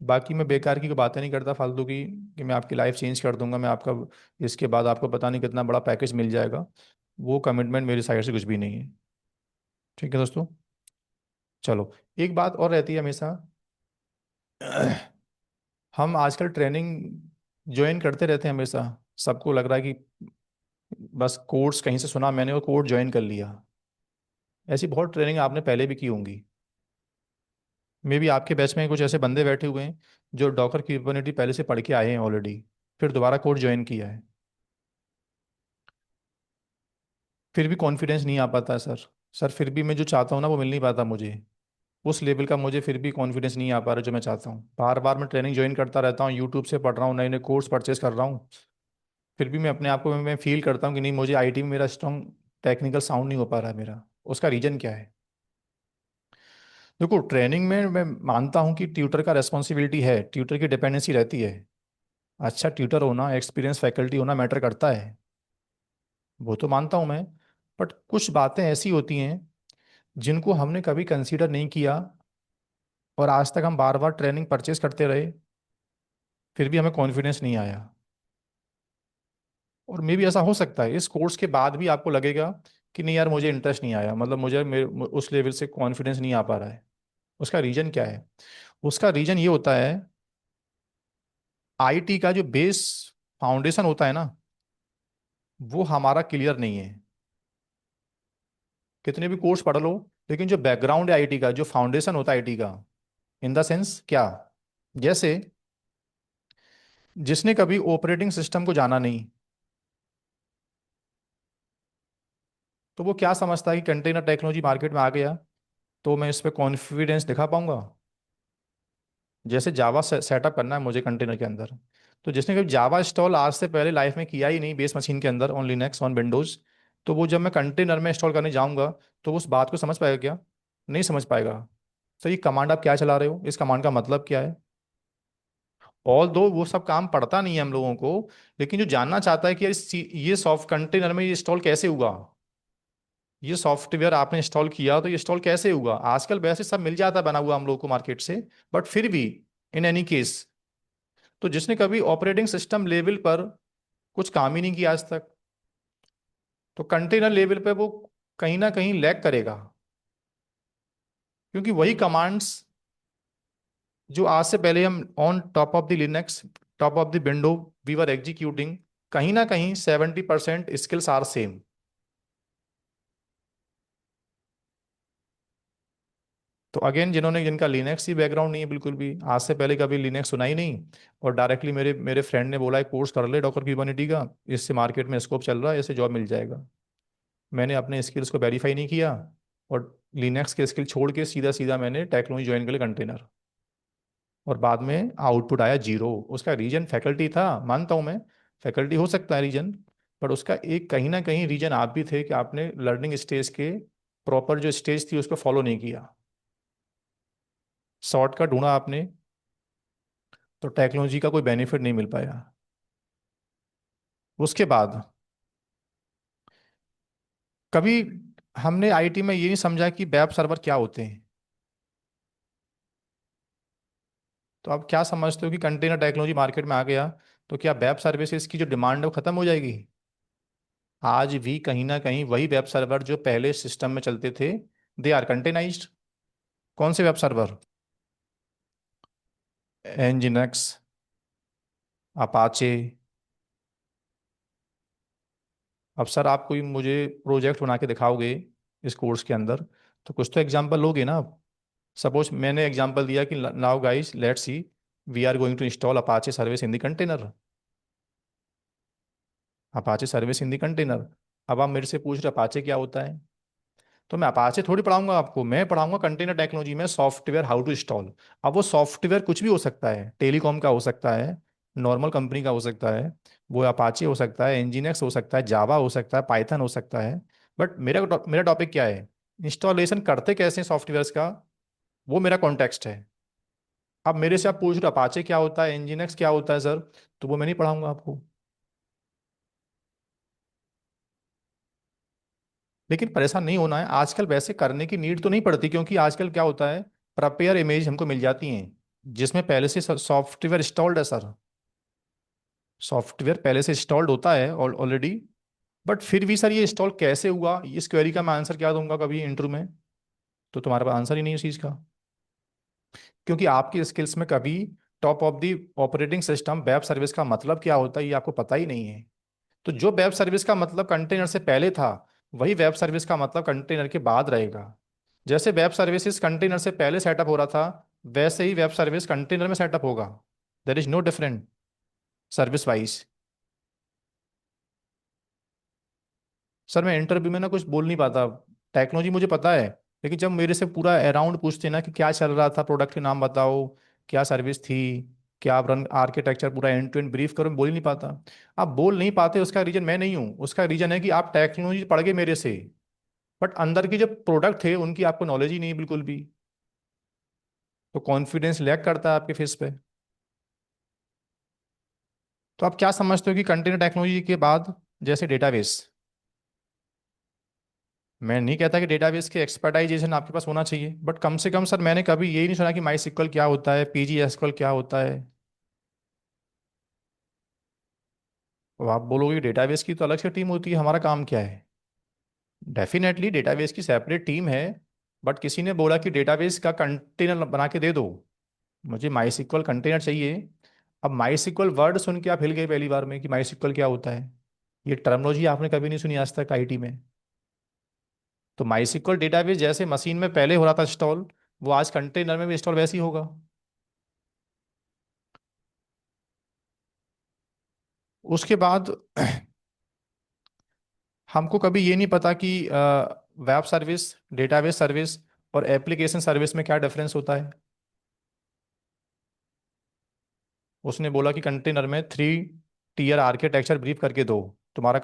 बाकी मैं बेकार की कोई बातें नहीं करता फालतू की, कि मैं आपकी लाइफ चेंज कर दूंगा, मैं आपका इसके बाद आपको पता नहीं कितना बड़ा पैकेज मिल जाएगा। वो कमिटमेंट मेरी साइड से कुछ भी नहीं है। ठीक है दोस्तों। चलो, एक बात और रहती है हमेशा। हम आजकल ट्रेनिंग ज्वाइन करते रहते हैं हमेशा, सबको लग रहा है कि बस कोर्स कहीं से सुना मैंने और कोर्स ज्वाइन कर लिया। ऐसी बहुत ट्रेनिंग आपने पहले भी की होंगी। मे बी आपके बैच में कुछ ऐसे बंदे बैठे हुए हैं जो डॉकर क्यूबरनेटी पहले से पढ़ के आए हैं ऑलरेडी, फिर दोबारा कोर्स ज्वाइन किया है, फिर भी कॉन्फिडेंस नहीं आ पाता है सर। सर फिर भी मैं जो चाहता हूँ ना वो मिल नहीं पाता मुझे, उस लेवल का मुझे फिर भी कॉन्फिडेंस नहीं आ पा रहा जो मैं चाहता हूँ। बार बार मैं ट्रेनिंग ज्वाइन करता रहता हूँ, यूट्यूब से पढ़ रहा हूँ, नए नए कोर्स परचेस कर रहा हूँ, फिर भी मैं अपने आप को मैं फील करता हूँ कि नहीं, मुझे आईटी में मेरा स्ट्रॉन्ग टेक्निकल साउंड नहीं हो पा रहा है मेरा। उसका रीज़न क्या है? देखो, ट्रेनिंग में मैं मानता हूँ कि ट्यूटर का रेस्पॉन्सिबिलिटी है, ट्यूटर की डिपेंडेंसी रहती है। अच्छा ट्यूटर होना, एक्सपीरियंस फैकल्टी होना मैटर करता है, वो तो मानता हूँ मैं। बट कुछ बातें ऐसी होती हैं जिनको हमने कभी कंसीडर नहीं किया, और आज तक हम बार बार ट्रेनिंग परचेज करते रहे, फिर भी हमें कॉन्फिडेंस नहीं आया। और मे भी ऐसा हो सकता है इस कोर्स के बाद भी आपको लगेगा कि नहीं यार, मुझे इंटरेस्ट नहीं आया, मतलब मुझे उस लेवल से कॉन्फिडेंस नहीं आ पा रहा है। उसका रीजन क्या है? उसका रीजन ये होता है, आईटी का जो बेस फाउंडेशन होता है ना, वो हमारा क्लियर नहीं है। कितने भी कोर्स पढ़ लो, लेकिन जो बैकग्राउंड है आईटी का, जो फाउंडेशन होता है आईटी का, इन द सेंस क्या, जैसे जिसने कभी ऑपरेटिंग सिस्टम को जाना नहीं, तो वो क्या समझता है कि कंटेनर टेक्नोलॉजी मार्केट में आ गया तो मैं इस पे कॉन्फिडेंस दिखा पाऊंगा? जैसे जावा सेटअप करना है मुझे कंटेनर के अंदर, तो जिसने कभी जावा इंस्टॉल आज से पहले लाइफ में किया ही नहीं बेस मशीन के अंदर, ऑन लिनक्स ऑन विंडोज, तो वो जब मैं कंटेनर में इंस्टॉल करने जाऊंगा तो वो उस बात को समझ पाएगा क्या? नहीं समझ पाएगा। तो ये कमांड आप क्या चला रहे हो, इस कमांड का मतलब क्या है? ऑल दो वो सब काम पड़ता नहीं है हम लोगों को, लेकिन जो जानना चाहता है कि ये सॉफ्ट कंटेनर में ये इंस्टॉल कैसे हुआ, ये सॉफ्टवेयर आपने इंस्टॉल किया तो ये इंस्टॉल कैसे हुआ? आजकल वैसे सब मिल जाता है बना हुआ हम लोग को मार्केट से, बट फिर भी इन एनी केस, तो जिसने कभी ऑपरेटिंग सिस्टम लेवल पर कुछ काम ही नहीं किया आज तक, तो कंटेनर लेवल पे वो कहीं ना कहीं लैग करेगा, क्योंकि वही कमांड्स जो आज से पहले हम on top of the Linux, top of the window we were executing, कहीं ना कहीं 70% स्किल्स आर सेम। तो अगेन, जिनका लिनक्स ही बैकग्राउंड नहीं है बिल्कुल भी, आज से पहले कभी लिनक्स सुना ही नहीं, और डायरेक्टली मेरे मेरे फ्रेंड ने बोला एक कोर्स कर ले डॉकर क्यूबरनेटी का, इससे मार्केट में स्कोप चल रहा है, इससे जॉब मिल जाएगा। मैंने अपने स्किल्स को वेरीफाई नहीं किया, और लिनक्स के स्किल छोड़ के सीधा सीधा मैंने टेक्नोलॉजी ज्वाइन कर लिया कंटेनर, और बाद में आउटपुट आया जीरो। उसका रीजन फैकल्टी था, मानता हूँ मैं, फैकल्टी हो सकता है रीजन, बट उसका एक कहीं ना कहीं रीजन आप भी थे कि आपने लर्निंग स्टेज के प्रॉपर जो स्टेज थी उसको फॉलो नहीं किया, शॉर्टकट ढूंढा आपने, तो टेक्नोलॉजी का कोई बेनिफिट नहीं मिल पाया। उसके बाद कभी हमने आईटी में ये नहीं समझा कि वेब सर्वर क्या होते हैं। तो आप क्या समझते हो कि कंटेनर टेक्नोलॉजी मार्केट में आ गया तो क्या वेब सर्विसेज की जो डिमांड है वो खत्म हो जाएगी? आज भी कहीं ना कहीं वही वेब सर्वर जो पहले सिस्टम में चलते थे, दे आर कंटेनाइज्ड। कौन से वेब सर्वर? एनजिनक्स, अपाचे। अब सर आप कोई मुझे प्रोजेक्ट बना के दिखाओगे इस कोर्स के अंदर, तो कुछ तो एग्जांपल लोगे ना आप। सपोज मैंने एग्जांपल दिया कि now guys let's see, we are going to install Apache service in the container, Apache service in the container. अब आप मेरे से पूछ रहे अपाचे क्या होता है, तो मैं अपाचे थोड़ी पढ़ाऊंगा आपको, मैं पढ़ाऊंगा कंटेनर टेक्नोलॉजी में सॉफ्टवेयर हाउ टू इंस्टॉल। अब वो सॉफ्टवेयर कुछ भी हो सकता है, टेलीकॉम का हो सकता है, नॉर्मल कंपनी का हो सकता है, वो अपाचे हो सकता है, एनजीनेक्स हो सकता है, जावा हो सकता है, पाइथन हो सकता है। बट मेरा टॉपिक क्या है, इंस्टॉलेशन करते कैसे हैं सॉफ्टवेयर्स का, वो मेरा कॉन्टेक्स्ट है। अब मेरे से आप पूछ रहे अपाचे क्या होता है, एनजीनेक्स क्या होता है सर, तो वो मैं नहीं पढ़ाऊंगा आपको। लेकिन परेशान नहीं होना है, आजकल वैसे करने की नीड तो नहीं पड़ती, क्योंकि आजकल क्या होता है, प्रिपेयर इमेज हमको मिल जाती हैं जिसमें पहले से सॉफ्टवेयर इंस्टॉल्ड है सर, सॉफ्टवेयर पहले से इंस्टॉल्ड होता है ऑलरेडी। बट फिर भी सर ये इंस्टॉल कैसे हुआ, इस क्वेरी का मैं आंसर क्या दूंगा कभी इंटरव्यू में? तो तुम्हारे पास आंसर ही नहीं है इस चीज़ का, क्योंकि आपकी स्किल्स में कभी top of the operating system web service का मतलब क्या होता है ये आपको पता ही नहीं है। तो जो वेब सर्विस का मतलब कंटेनर से पहले था, वही वेब सर्विस का मतलब कंटेनर के बाद रहेगा। जैसे वेब सर्विसेज कंटेनर से पहले सेटअप हो रहा था, वैसे ही वेब सर्विस कंटेनर में सेटअप होगा। There is no different service wise. Sir मैं इंटरव्यू में ना कुछ बोल नहीं पाता, टेक्नोलॉजी मुझे पता है, लेकिन जब मेरे से पूरा अराउंड पूछते ना कि क्या चल रहा था, प्रोडक्ट के नाम बताओ, क्या सर्विस थी, क्या आप रन आर्किटेक्चर पूरा एंड टू एंड ब्रीफ करो, मैं बोल ही नहीं पाता। आप बोल नहीं पाते उसका रीजन मैं नहीं हूँ, उसका रीजन है कि आप टेक्नोलॉजी पढ़ गए मेरे से, बट अंदर की जो प्रोडक्ट थे उनकी आपको नॉलेज ही नहीं है बिल्कुल भी। तो कॉन्फिडेंस लैक करता है आपके फेस पे। तो आप क्या समझते हो कि कंटेनर टेक्नोलॉजी के बाद जैसे डेटाबेस, मैं नहीं कहता कि डेटाबेस के एक्सपर्टाइजेशन आपके पास होना चाहिए, बट कम से कम सर मैंने कभी यही नहीं सुना कि माई सिक्वल क्या होता है, पीजी एसक्यूएल क्या होता है। तो आप बोलोगे डेटाबेस की तो अलग से टीम होती है, हमारा काम क्या है? डेफिनेटली डेटाबेस की सेपरेट टीम है, बट किसी ने बोला कि डेटाबेस का कंटेनर बना के दे दो, मुझे माई सिक्वल कंटेनर चाहिए। अब माई सिक्वल वर्ड सुन के आप हिल गए पहली बार में कि माई सिक्वल क्या होता है। ये टर्मिनोलॉजी आपने कभी नहीं सुनी आज तक आईटी में। तो माई सिक्वल डेटाबेस जैसे मशीन में पहले हो रहा था इंस्टॉल, वो आज कंटेनर में भी इंस्टॉल वैसे ही होगा। उसके बाद हमको कभी ये नहीं पता कि वेब सर्विस, डेटाबेस सर्विस और एप्लीकेशन सर्विस में क्या डिफरेंस होता है। उसने बोला कि कंटेनर में 3 टियर आर्किटेक्चर ब्रीफ करके दो। तुम्हारा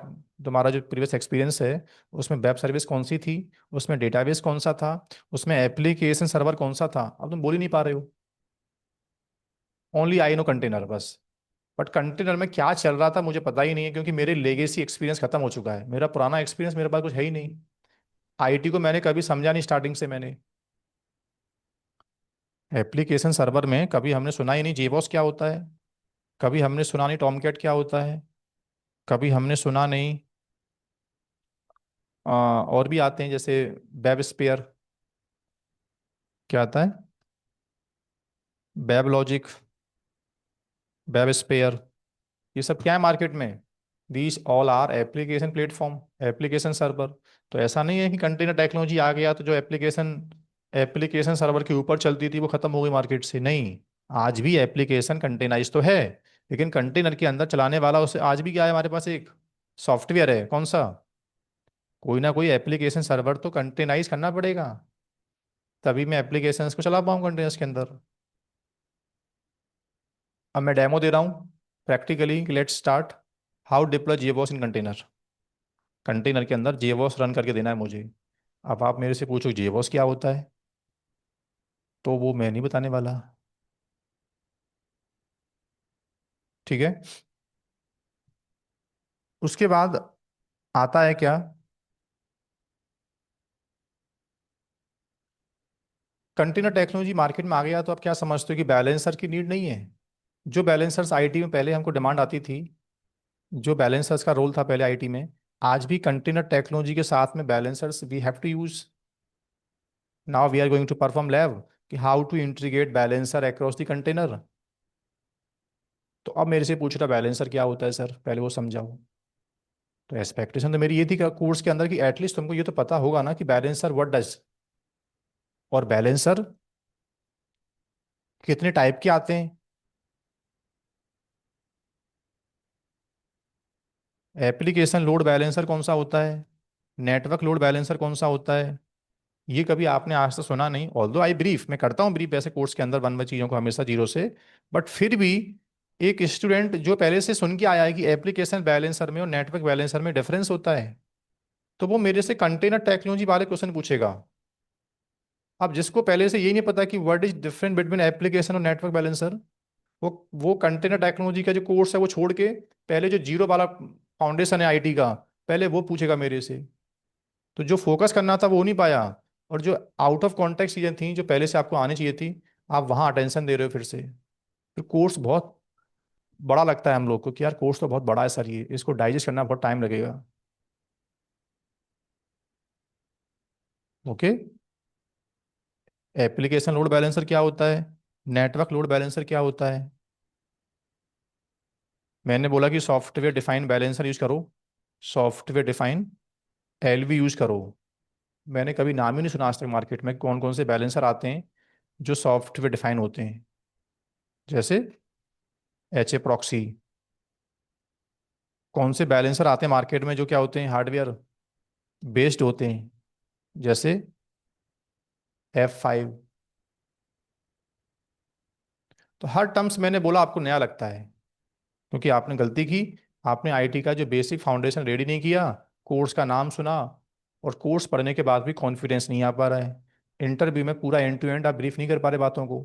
तुम्हारा जो प्रीवियस एक्सपीरियंस है उसमें वेब सर्विस कौन सी थी, उसमें डेटाबेस कौन सा था, उसमें एप्लीकेशन सर्वर कौन सा था, अब तुम बोल ही नहीं पा रहे हो। ओनली आई नो कंटेनर बस। बट कंटेनर में क्या चल रहा था मुझे पता ही नहीं है, क्योंकि मेरे लेगेसी एक्सपीरियंस खत्म हो चुका है, मेरा पुराना एक्सपीरियंस मेरे पास कुछ है ही नहीं। आईटी को मैंने कभी समझा नहीं स्टार्टिंग से मैंने। एप्लीकेशन सर्वर में कभी हमने सुना ही नहीं जेबॉस क्या होता है, कभी हमने सुना नहीं टॉमकैट क्या होता है, कभी हमने सुना नहीं और भी आते हैं जैसे वेब स्पेयर, क्या आता है, वेब लॉजिक, वेब स्पेयर, ये सब क्या है मार्केट में? These all are application platform, application server. तो ऐसा नहीं है कि कंटेनर टेक्नोलॉजी आ गया तो जो एप्लीकेशन एप्लीकेशन सर्वर के ऊपर चलती थी वो खत्म हो गई मार्केट से, नहीं। आज भी एप्लीकेशन कंटेनराइज तो है, लेकिन कंटेनर के अंदर चलाने वाला उसे आज भी क्या है, हमारे पास एक सॉफ्टवेयर है, कौन सा? कोई ना कोई एप्लीकेशन सर्वर तो कंटेनराइज करना पड़ेगा, तभी मैं एप्लीकेशंस को चला पाऊँ कंटेनर्स के अंदर। अब मैं डेमो दे रहा हूँ practically, let's start. How deploy JBoss in container. Container के अंदर जेबॉस रन करके देना है मुझे। अब आप मेरे से पूछो जेबॉस क्या होता है, तो वो मैं नहीं बताने वाला। ठीक है। उसके बाद आता है क्या, कंटेनर टेक्नोलॉजी मार्केट में आ गया तो आप क्या समझते हो कि बैलेंसर की नीड नहीं है? जो बैलेंसर्स आईटी में पहले हमको डिमांड आती थी, जो बैलेंसर्स का रोल था पहले आईटी में, आज भी कंटेनर टेक्नोलॉजी के साथ में balancers we have to use. Now we are going to perform lab कि how to integrate balancer across the container. तो अब मेरे से पूछ रहा बैलेंसर क्या होता है सर, पहले वो समझाओ। तो एक्सपेक्टेशन तो मेरी ये थी कोर्स के अंदर कि एटलीस्ट तुमको ये तो पता होगा ना कि बैलेंसर व्हाट डज, और बैलेंसर कितने टाइप के आते हैं। एप्लीकेशन लोड बैलेंसर कौन सा होता है, नेटवर्क लोड बैलेंसर कौन सा होता है, ये कभी आपने आज तक सुना नहीं। ऑल्दो आई ब्रीफ, मैं करता हूँ ब्रीफ ऐसे कोर्स के अंदर वन बाई चीज़ों को हमेशा जीरो से, बट फिर भी एक स्टूडेंट जो पहले से सुन के आया है कि एप्लीकेशन बैलेंसर में और नेटवर्क बैलेंसर में डिफरेंस होता है, तो वो मेरे से कंटेनर टेक्नोलॉजी वाले क्वेश्चन पूछेगा। अब जिसको पहले से यही नहीं पता कि what is different between application और नेटवर्क बैलेंसर, वो कंटेनर टेक्नोलॉजी का जो कोर्स है वो छोड़ के पहले जो जीरो वाला फाउंडेशन है आईटी का, पहले वो पूछेगा मेरे से। तो जो फोकस करना था वो हो नहीं पाया, और जो आउट ऑफ कॉन्टेक्स्ट चीजें थी जो पहले से आपको आनी चाहिए थी, आप वहां अटेंशन दे रहे हो फिर से। फिर कोर्स बहुत बड़ा लगता है हम लोग को कि यार कोर्स तो बहुत बड़ा है सर, ये इसको डाइजेस्ट करना बहुत टाइम लगेगा। ओके। एप्लीकेशन लोड बैलेंसर क्या होता है, नेटवर्क लोड बैलेंसर क्या होता है? मैंने बोला कि सॉफ्टवेयर डिफाइन बैलेंसर यूज करो, सॉफ्टवेयर डिफाइन एलवी यूज करो। मैंने कभी नाम ही नहीं सुना आज तक मार्केट में कौन कौन से बैलेंसर आते हैं जो सॉफ्टवेयर डिफाइन होते हैं, जैसे एच ए प्रॉक्सी। कौन से बैलेंसर आते हैं मार्केट में जो क्या होते हैं, हार्डवेयर बेस्ड होते हैं, जैसे F5। तो हर टर्म्स मैंने बोला आपको नया लगता है, क्योंकि आपने गलती की, आपने आईटी का जो बेसिक फाउंडेशन रेडी नहीं किया, कोर्स का नाम सुना, और कोर्स पढ़ने के बाद भी कॉन्फिडेंस नहीं आ पा रहा है। इंटरव्यू में पूरा एंड टू एंड आप ब्रीफ नहीं कर पा रहे बातों को।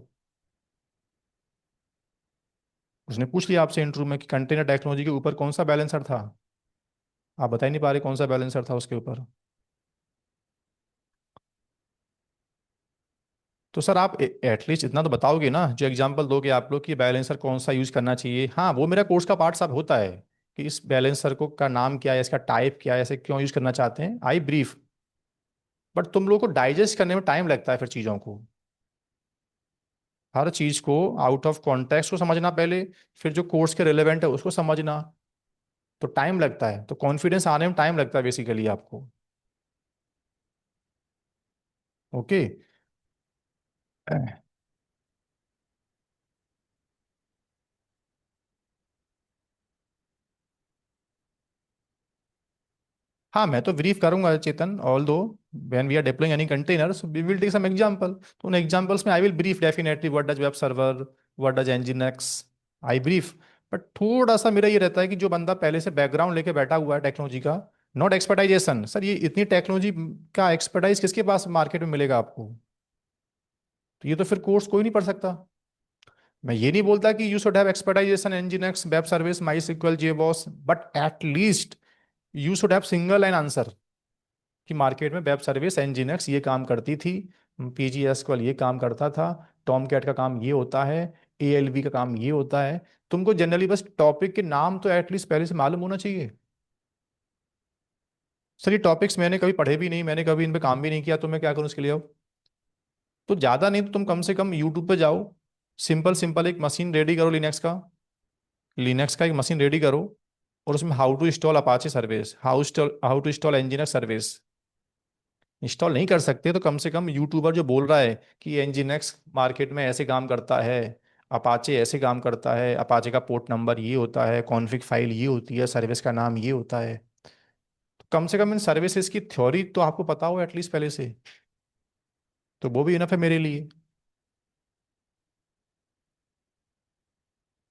उसने पूछ लिया आपसे इंटरव्यू में कि कंटेनर टेक्नोलॉजी के ऊपर कौन सा बैलेंसर था, आप बता ही नहीं पा रहे कौन सा बैलेंसर था उसके ऊपर। तो सर आप एटलीस्ट इतना तो बताओगे ना, जो एग्जांपल दोगे आप लोग कि बैलेंसर कौन सा यूज करना चाहिए। हाँ वो मेरा कोर्स का पार्ट सब होता है कि इस बैलेंसर को का नाम क्या है, इसका टाइप क्या है, ऐसे क्यों यूज करना चाहते हैं, आई ब्रीफ। बट तुम लोग को डाइजेस्ट करने में टाइम लगता है फिर चीज़ों को, हर चीज़ को आउट ऑफ कॉन्टेक्स्ट को समझना पहले, फिर जो कोर्स के रिलेवेंट है उसको समझना, तो टाइम लगता है, तो कॉन्फिडेंस आने में टाइम लगता है बेसिकली आपको। ओके। हाँ मैं तो ब्रीफ करूंगा Chetan, although when we are deploying any containers we will take some example, तो उन एग्जांपल्स में I will brief definitely what does web server, what does nginx, I brief. But थोड़ा सा मेरा ये रहता है कि जो बंदा पहले से बैकग्राउंड लेके बैठा हुआ है टेक्नोलॉजी का, नॉट एक्सपर्टाइजेशन, सर ये इतनी टेक्नोलॉजी का एक्सपर्टाइज किसके पास मार्केट में मिलेगा आपको, तो ये तो फिर कोर्स कोई नहीं पढ़ सकता। मैं ये नहीं बोलता कि you should have expertisation nginx web service MySQL JBoss, but at least you should have single line answer कि मार्केट में वेब सर्विस nginx ये काम करती थी, pgSQL ये काम करता था, टॉम कैट का काम ये होता है, ALV का काम ये होता है। तुमको जनरली बस टॉपिक के नाम तो एटलीस्ट पहले से मालूम होना चाहिए। सर ये टॉपिक्स मैंने कभी पढ़े भी नहीं, मैंने कभी इन पे काम भी नहीं किया, तो मैं क्या करूँ इसके लिए अब। तो ज़्यादा नहीं तो तुम कम से कम यूट्यूब पे जाओ, सिंपल सिंपल एक मशीन रेडी करो लिनक्स का एक मशीन रेडी करो, और उसमें how to install Apache service, how to install nginx service. Install नहीं कर सकते तो कम से कम यूट्यूबर जो बोल रहा है कि nginx मार्केट में ऐसे काम करता है, अपाचे ऐसे काम करता है, अपाचे का पोर्ट नंबर ये होता है, कॉन्फ़िग फाइल ये होती है, सर्विस का नाम ये होता है, तो कम से कम इन सर्विसेज की थ्योरी तो आपको पता हो एटलीस्ट पहले से, तो वो भी इनफ है मेरे लिए।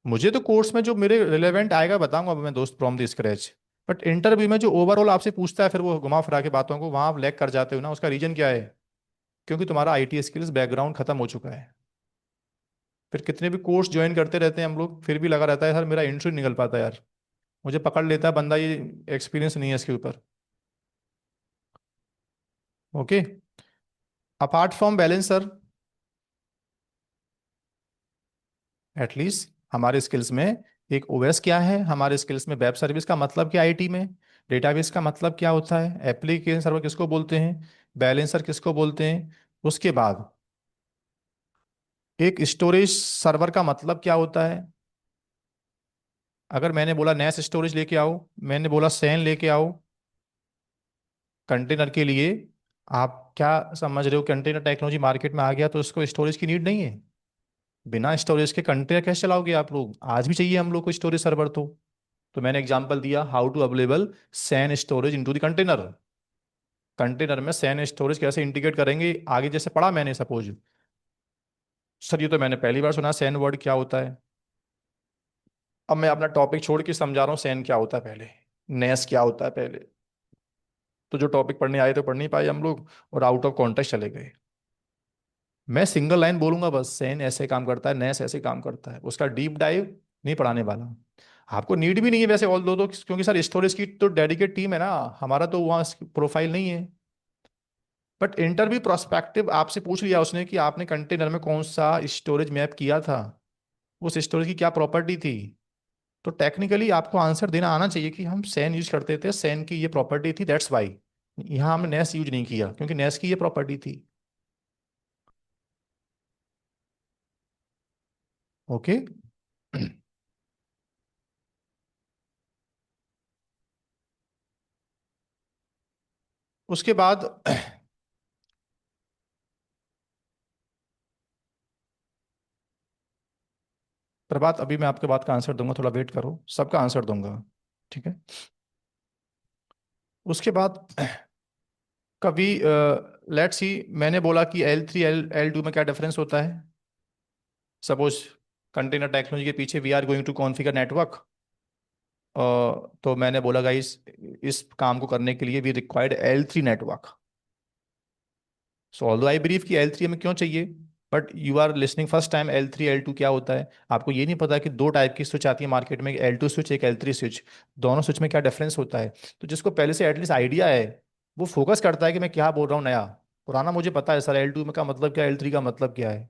मुझे तो कोर्स में जो मेरे रिलेवेंट आएगा बताऊंगा अब मैं दोस्त, from the scratch. But interview में जो ओवरऑल आपसे पूछता है फिर वो घुमा फिरा के बातों को, वहां आप लैग कर जाते हो ना, उसका रीजन क्या है, क्योंकि तुम्हारा IT स्किल्स बैकग्राउंड खत्म हो चुका है। फिर कितने भी कोर्स ज्वाइन करते रहते हैं हम लोग, फिर भी लगा रहता है सर मेरा इंटरव्यू निकल पाता है यार, मुझे पकड़ लेता है बंदा ये एक्सपीरियंस नहीं है इसके ऊपर। Okay. Apart from balance sir, at least हमारे स्किल्स में एक OS क्या है, हमारे स्किल्स में वेब सर्विस का मतलब क्या IT में, डेटाबेस का मतलब क्या होता है, एप्लीकेशन सर्वर किसको बोलते हैं, बैलेंसर किसको बोलते हैं, उसके बाद एक स्टोरेज सर्वर का मतलब क्या होता है। अगर मैंने बोला नेस स्टोरेज लेके आओ, मैंने बोला सैन लेके आओ कंटेनर के लिए, आप क्या समझ रहे हो, कंटेनर टेक्नोलॉजी मार्केट में आ गया तो उसको स्टोरेज की नीड नहीं है। बिना स्टोरेज के कंटेनर कैसे चलाओगे आप लोग, आज भी चाहिए हम लोग को स्टोरेज सर्वर तो मैंने एग्जांपल दिया how to available SAN storage into the container, container में सैन स्टोरेज कैसे इंटीग्रेट करेंगे आगे, जैसे पढ़ा मैंने सपोज। सर ये तो मैंने पहली बार सुना सैन वर्ड क्या होता है। अब मैं अपना टॉपिक छोड़ के समझा रहा हूँ सैन क्या होता है पहले, नेस क्या होता है पहले, तो जो टॉपिक पढ़ने आए तो पढ़ नहीं पाए हम लोग, और आउट ऑफ कॉन्टेक्स्ट चले गए। मैं सिंगल लाइन बोलूंगा बस, सैन ऐसे काम करता है, नेस ऐसे काम करता है, उसका डीप डाइव नहीं पढ़ाने वाला। आपको नीड भी नहीं है वैसे ऑल दो तो, क्योंकि सर स्टोरेज की तो डेडिकेट टीम है ना, हमारा तो वहाँ प्रोफाइल नहीं है। बट इंटरव्यू प्रोस्पेक्टिव आपसे पूछ लिया उसने कि आपने कंटेनर में कौन सा स्टोरेज मैप किया था, उस स्टोरेज की क्या प्रॉपर्टी थी, तो टेक्निकली आपको आंसर देना आना चाहिए कि हम सैन यूज करते थे, सैन की ये प्रॉपर्टी थी, दैट्स वाई। यहाँ हमने नेस यूज नहीं किया क्योंकि नेस की ये प्रॉपर्टी थी। ओके। उसके बाद प्रभात, अभी मैं आपके बात का आंसर दूंगा, थोड़ा वेट करो, सबका आंसर दूंगा, ठीक है। उसके बाद कभी लेट्स सी, मैंने बोला कि L3 L2 में क्या डिफरेंस होता है, सपोज कंटेनर टेक्नोलॉजी के पीछे we are going to configure network, तो मैंने बोला गाइस इस काम को करने के लिए we required L3 network. So although I believe कि L3 हमें क्यों चाहिए, but you are listening first time L3 L2 क्या होता है, आपको ये नहीं पता कि दो टाइप की स्विच आती है मार्केट में, एक L2 स्विच एक L3 स्विच। दोनों स्विच में क्या डिफरेंस होता है। तो जिसको पहले से एटलीस्ट आइडिया है वो फोकस करता है कि मैं क्या बोल रहा हूँ नया। पुराना मुझे पता है सर L2 में का मतलब क्या है, L3 का मतलब क्या है,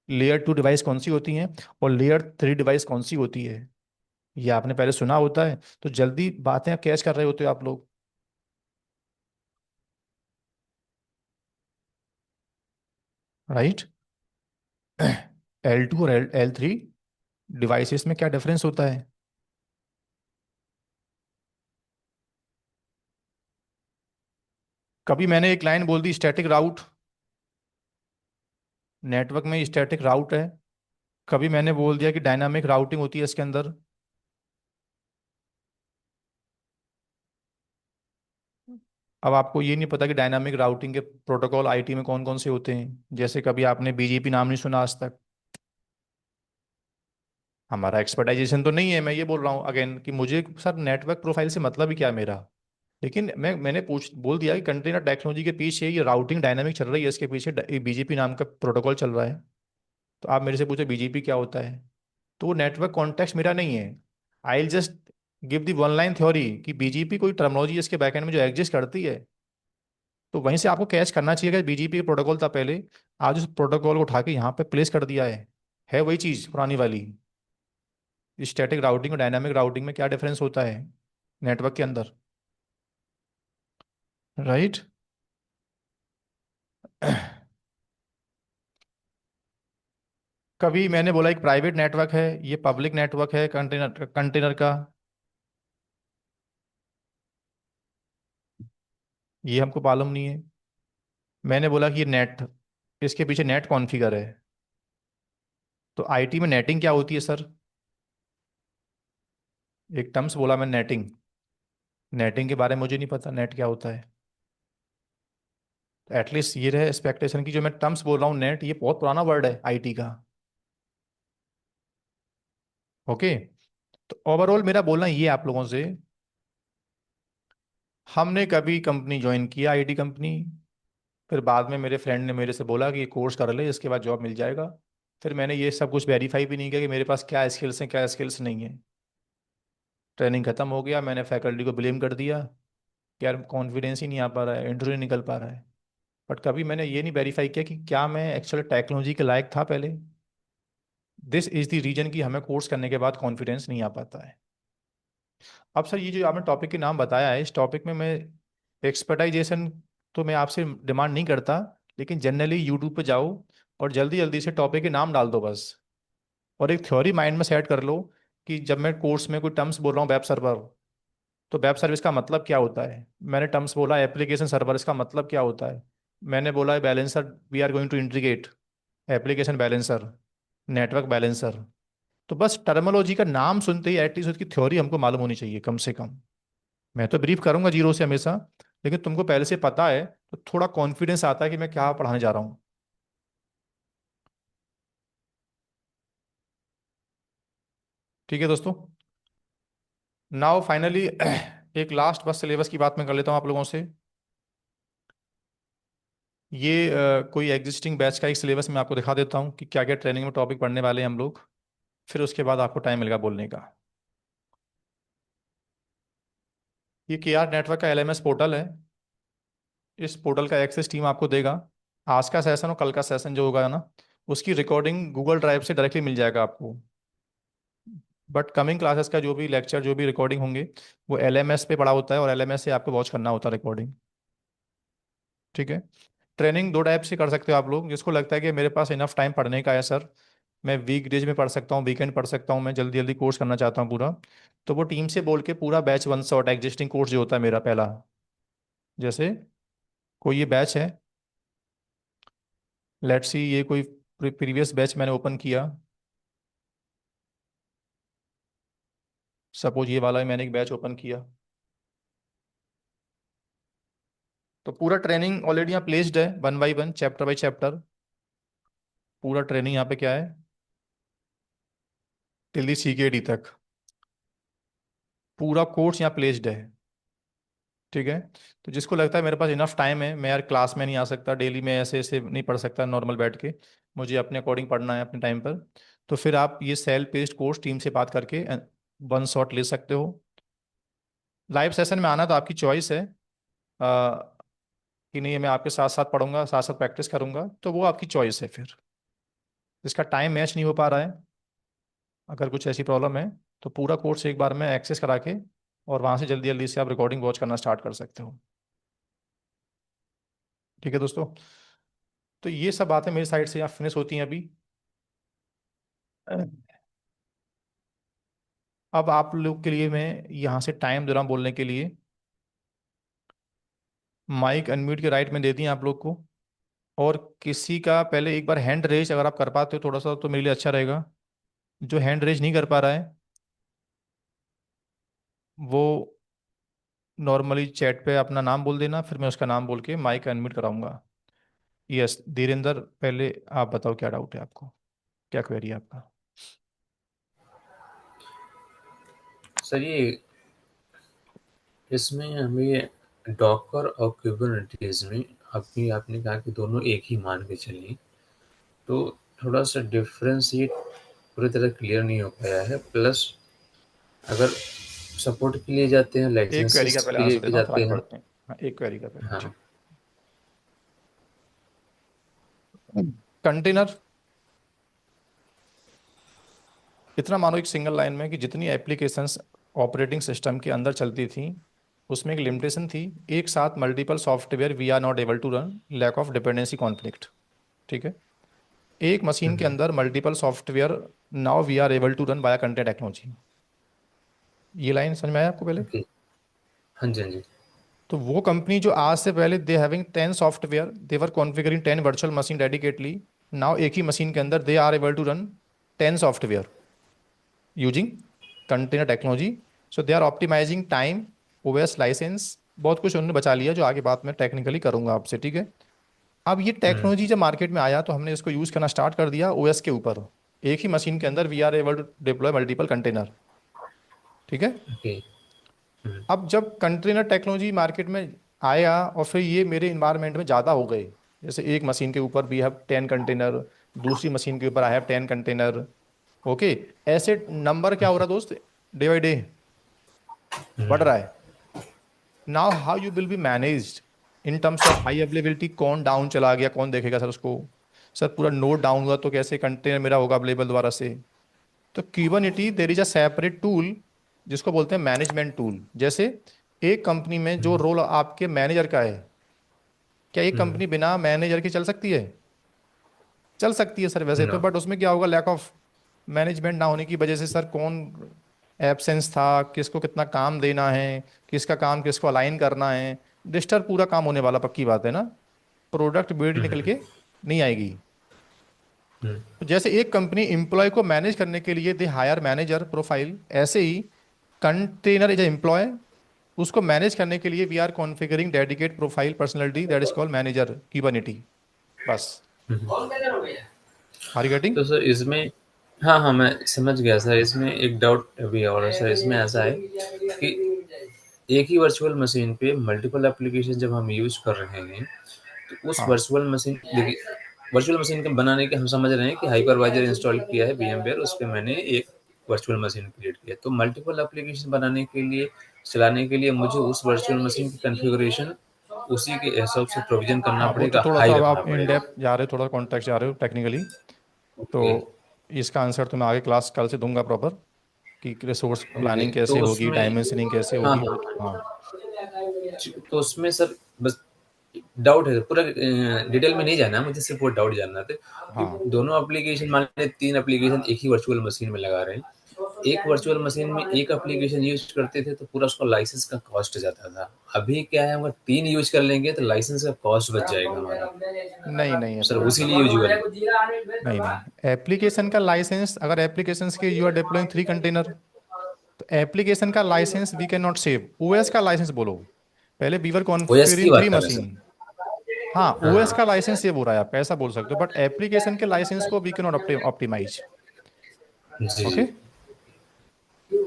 लेयर 2 डिवाइस कौन सी होती हैं और लेयर 3 डिवाइस कौन सी होती है, ये आपने पहले सुना होता है। तो जल्दी बातें कैच कर रहे होते हो आप लोग, राइट। L2 और L3 डिवाइसेस में क्या डिफरेंस होता है। कभी मैंने एक लाइन बोल दी स्टैटिक राउट, नेटवर्क में स्टैटिक राउट है। कभी मैंने बोल दिया कि डायनामिक राउटिंग होती है इसके अंदर। अब आपको ये नहीं पता कि डायनामिक राउटिंग के प्रोटोकॉल आईटी में कौन कौन से होते हैं, जैसे कभी आपने BGP नाम नहीं सुना आज तक। हमारा एक्सपर्टाइजेशन तो नहीं है, मैं ये बोल रहा हूँ अगेन कि मुझे सर नेटवर्क प्रोफाइल से मतलब ही क्या है मेरा। लेकिन मैंने पूछ बोल दिया कि कंटेनर टेक्नोलॉजी के पीछे ये राउटिंग डायनामिक चल रही है, इसके पीछे BGP नाम का प्रोटोकॉल चल रहा है। तो आप मेरे से पूछे BGP क्या होता है, तो वो नेटवर्क कॉन्टेक्स्ट मेरा नहीं है। I will just give the one line theory कि BGP कोई टर्मिनोलॉजी इसके बैकएंड में जो एग्जिस्ट करती है। तो वहीं से आपको कैच करना चाहिए कि BGP का प्रोटोकॉल था पहले, आज उस प्रोटोकॉल को उठा के यहाँ पे प्लेस कर दिया है वही चीज़ पुरानी वाली। स्टैटिक राउटिंग और डायनामिक राउटिंग में क्या डिफरेंस होता है नेटवर्क के अंदर, राइट। कभी मैंने बोला एक प्राइवेट नेटवर्क है, ये पब्लिक नेटवर्क है कंटेनर कंटेनर का, ये हमको मालूम नहीं है। मैंने बोला कि ये नेट, इसके पीछे नेट कॉन्फ़िगर है। तो आईटी में नेटिंग क्या होती है सर, एक टर्म्स बोला मैं नेटिंग, नेटिंग के बारे में मुझे नहीं पता नेट क्या होता है। तो एटलीस्ट ये रहे एक्सपेक्टेशन की जो मैं टर्म्स बोल रहा हूँ नेट, ये बहुत पुराना वर्ड है आईटी का। ओके। तो ओवरऑल मेरा बोलना ये है आप लोगों से, हमने कभी कंपनी ज्वाइन किया आईटी कंपनी, फिर बाद में मेरे फ्रेंड ने मेरे से बोला कि ये कोर्स कर ले इसके बाद जॉब मिल जाएगा। फिर मैंने ये सब कुछ वेरीफाई भी नहीं किया कि मेरे पास क्या स्किल्स हैं क्या स्किल्स नहीं है। ट्रेनिंग खत्म हो गया, मैंने फैकल्टी को ब्लेम कर दिया कि यार कॉन्फिडेंस ही नहीं आ पा रहा है, इंटरव्यू निकल पा रहा है। बट कभी मैंने ये नहीं वेरीफाई किया कि क्या मैं एक्चुअल टेक्नोलॉजी के लायक था पहले। दिस इज द रीजन कि हमें कोर्स करने के बाद कॉन्फिडेंस नहीं आ पाता है। अब सर ये जो आपने टॉपिक के नाम बताया है, इस टॉपिक में मैं एक्सपर्टाइजेशन तो मैं आपसे डिमांड नहीं करता, लेकिन जनरली यूट्यूब पे जाओ और जल्दी जल्दी से टॉपिक के नाम डाल दो बस, और एक थ्योरी माइंड में सेट कर लो कि जब मैं कोर्स में कोई टर्म्स बोल रहा हूँ वेब सर्वर, तो वेब सर्विस का मतलब क्या होता है। मैंने टर्म्स बोला एप्लीकेशन सर्वर, इसका मतलब क्या होता है। मैंने बोला है balancer, we are going to integrate application balancer, network balancer. तो बस टर्मिनोलॉजी का नाम सुनते ही एटलीस्ट उसकी थ्योरी हमको मालूम होनी चाहिए कम से कम। मैं तो ब्रीफ करूंगा जीरो से हमेशा, लेकिन तुमको पहले से पता है तो थोड़ा कॉन्फिडेंस आता है कि मैं क्या पढ़ाने जा रहा हूँ। ठीक है दोस्तों। नाउ फाइनली एक लास्ट बस सिलेबस की बात मैं कर लेता हूँ आप लोगों से। ये कोई एग्जिस्टिंग बैच का एक सिलेबस मैं आपको दिखा देता हूँ कि क्या क्या ट्रेनिंग में टॉपिक पढ़ने वाले हैं हम लोग, फिर उसके बाद आपको टाइम मिलेगा बोलने का। ये KR नेटवर्क का LMS पोर्टल है। इस पोर्टल का एक्सेस टीम आपको देगा। आज का सेशन और कल का सेशन जो होगा ना, उसकी रिकॉर्डिंग गूगल ड्राइव से डायरेक्टली मिल जाएगा आपको। बट कमिंग क्लासेस का जो भी लेक्चर जो भी रिकॉर्डिंग होंगे वो LMS पे पड़ा होता है, और LMS से आपको वॉच करना होता है रिकॉर्डिंग। ठीक है। ट्रेनिंग दो टाइप से कर सकते हो आप लोग, जिसको लगता है कि मेरे पास इनफ टाइम पढ़ने का है सर, मैं वीक डेज में पढ़ सकता हूँ, वीकेंड पढ़ सकता हूँ, मैं जल्दी जल्दी कोर्स करना चाहता हूँ पूरा, तो वो टीम से बोल के पूरा batch one shot existing course जो होता है मेरा पहला, जैसे कोई ये बैच है, लेट्स सी ये कोई प्रीवियस बैच मैंने ओपन किया, सपोज ये वाला ही मैंने एक बैच ओपन किया, तो पूरा ट्रेनिंग ऑलरेडी यहाँ प्लेस्ड है one by one chapter by chapter. पूरा ट्रेनिंग यहाँ पे क्या है, टिल दी CKD तक पूरा कोर्स यहाँ प्लेस्ड है। ठीक है। तो जिसको लगता है मेरे पास इनफ टाइम है, मैं यार क्लास में नहीं आ सकता डेली, मैं ऐसे ऐसे नहीं पढ़ सकता नॉर्मल बैठ के, मुझे अपने अकॉर्डिंग पढ़ना है अपने टाइम पर, तो फिर आप ये सेल्फ पेस्ड कोर्स टीम से बात करके वन शॉट ले सकते हो। लाइव सेशन में आना तो आपकी चॉइस है, कि नहीं मैं आपके साथ साथ पढ़ूंगा साथ साथ प्रैक्टिस करूंगा, तो वो आपकी चॉइस है। फिर इसका टाइम मैच नहीं हो पा रहा है, अगर कुछ ऐसी प्रॉब्लम है, तो पूरा कोर्स एक बार में एक्सेस करा के और वहाँ से जल्दी जल्दी से आप रिकॉर्डिंग वॉच करना स्टार्ट कर सकते हो। ठीक है दोस्तों, तो ये सब बातें मेरी साइड से यहाँ फिनिश होती हैं अभी। अब आप लोग के लिए मैं यहाँ से टाइम दे रहा हूँ बोलने के लिए। माइक अनम्यूट के राइट में दे दिए आप लोग को, और किसी का पहले एक बार हैंड रेज अगर आप कर पाते हो थोड़ा सा तो मेरे लिए अच्छा रहेगा। जो हैंड रेज नहीं कर पा रहा है वो नॉर्मली चैट पे अपना नाम बोल देना, फिर मैं उसका नाम बोल के माइक अनम्यूट कराऊंगा। यस धीरेंद्र, पहले आप बताओ क्या डाउट है आपको, क्या क्वेरी है आपका। सर ये इसमें हमें डॉकर और कुबरनेटिस में अभी आपने कहा कि दोनों एक ही मान के चलिए, तो थोड़ा सा डिफरेंस ये पूरी तरह क्लियर नहीं हो पाया है। प्लस अगर सपोर्ट के लिए जाते हैं, एक क्वेरी लाइसेंसेस का पहले के आंसर लिए देता हूँ फिर जाते आगे हैं। बढ़ते हैं। हाँ एक क्वेरी का पहले, हाँ। ठीक। कंटेनर, इतना मानो एक सिंगल लाइन में कि जितनी एप्लीकेशंस ऑपरेटिंग सिस्टम के अंदर चलती थी उसमें एक लिमिटेशन थी, एक साथ multiple software we are not able to run, lack of dependency conflict. ठीक है, एक मशीन के हम्म, अंदर multiple software, now we are able to run by content technology. ये लाइन समझ में आया आपको पहले। ओके। हाँ जी, हाँ जी। तो वो कंपनी जो आज से पहले they having 10 software, they were configuring 10 virtual machine dedicatedly, now एक ही मशीन के अंदर they are able to run 10 software using container technology. So they are optimizing time, OS license, बहुत कुछ उन्होंने बचा लिया जो आगे बात में टेक्निकली करूंगा आपसे। ठीक है, अब ये हुँ, टेक्नोलॉजी जब मार्केट में आया तो हमने इसको यूज करना स्टार्ट कर दिया ओएस के ऊपर। एक ही मशीन के अंदर we are able to deploy multiple container. ठीक है, ओके। हुँ, अब जब कंटेनर टेक्नोलॉजी मार्केट में आया और फिर ये मेरे इन्वायरमेंट में ज़्यादा हो गए, जैसे एक मशीन के ऊपर वी हैव 10 कंटेनर, दूसरी मशीन के ऊपर आई हैव 10 कंटेनर। ओके, ऐसे नंबर क्या हो रहा है दोस्त, डे बाई डे बढ़ हुँ, रहा है। Now how you will be managed in terms of high availability, कौन डाउन चला गया कौन देखेगा सर उसको, सर पूरा नोड डाउन हुआ तो कैसे कंटेनर मेरा होगा अवेलेबल दोबारा से। तो Kubernetes there is a separate tool जिसको बोलते हैं मैनेजमेंट टूल। जैसे एक कंपनी में जो हुँ, रोल आपके मैनेजर का है, क्या एक हुँ, कंपनी बिना मैनेजर के चल सकती है? चल सकती है सर वैसे तो, नो। बट उसमें क्या होगा, लैक ऑफ मैनेजमेंट ना होने की वजह से सर कौन एब्सेंस था, किसको कितना काम देना है, किसका काम किसको अलाइन करना है, डिस्टर्ब पूरा काम होने वाला, पक्की बात है ना, प्रोडक्ट बिल्ड हुँ, निकल हुँ, के नहीं आएगी। हुँ, तो जैसे एक कंपनी एम्प्लॉय को मैनेज करने के लिए दे हायर मैनेजर प्रोफाइल, ऐसे ही कंटेनर इज एम्प्लॉय, उसको मैनेज करने के लिए we are configuring dedicate profile personality that is called manager Kubernetes. बस, हुँ। Are you getting. तो सर इसमें, हाँ, हाँ, मैं समझ गया सर। इसमें एक डाउट अभी और है सर। इसमें ऐसा है कि एक ही वर्चुअल मशीन पे मल्टीपल एप्लीकेशन जब हम यूज़ कर रहे हैं, तो उस हाँ वर्चुअल मशीन, देखिए, वर्चुअल मशीन के बनाने के हम समझ रहे हैं कि हाइपरवाइजर इंस्टॉल किया है वीएमवेयर, उस पे मैंने एक वर्चुअल मशीन क्रिएट किया। तो मल्टीपल एप्लीकेशन बनाने के लिए, चलाने के लिए मुझे उस वर्चुअल मशीन की कॉन्फ़िगरेशन उसी के हिसाब से प्रोविज़न करना हाँ, वो तो पड़ेगा, थोड़ा हाई सा अब रखना आप इन पड़ेगा। डेप्थ जा रहे हो, थोड़ा कॉन्टेक्स्ट जा रहे हो टेक्निकली, तो ओके, इसका आंसर तो मैं आगे क्लास कल से दूंगा प्रॉपर, कि रिसोर्स ओके। प्लानिंग कैसे तो होगी, उसमें, डायमेंशनिंग कैसे हाँ, होगी, हाँ। वो तो हाँ। तो उसमें सर बस डाउट है, पूरा डिटेल में नहीं जानना है मुझे, सिर्फ वो डाउट जानना था कि हाँ दोनों एप्लीकेशन, मान लें 3 एप्लीकेशन एक ही वर्चुअल मशीन में लगा रहे हैं। एक वर्चुअल मशीन में एक एप्लीकेशन यूज़ करते थे तो पूरा उसका लाइसेंस का कॉस्ट जाता था। अभी क्या है, अगर 3 यूज़ कर लेंगे तो लाइसेंस का कॉस्ट बच जाएगा हमारा। नहीं नहीं सर ऐसा नहीं उसी है, लिए यूज़ कर। नहीं नहीं, एप्लीकेशन का लाइसेंस अगर एप्लीकेशंस के यू आर डिप्लॉइंग 3 कंटेनर, तो एप्लीकेशन का license we can not save, OS का लाइसेंस बोलो, पहले वी वर ओएस की कॉन्फ़िगरिंग बात थ्री कर रहे हैं मशीन। सर। हाँ हाँ, ओएस का हाँ। लाइसेंस सेव हो रहा है, आप ऐसा बोल सकते हो, बट एप्लीकेशन के लाइसेंस को वी कैन नॉट ऑप्टिमाइज। जी, ओके, जी।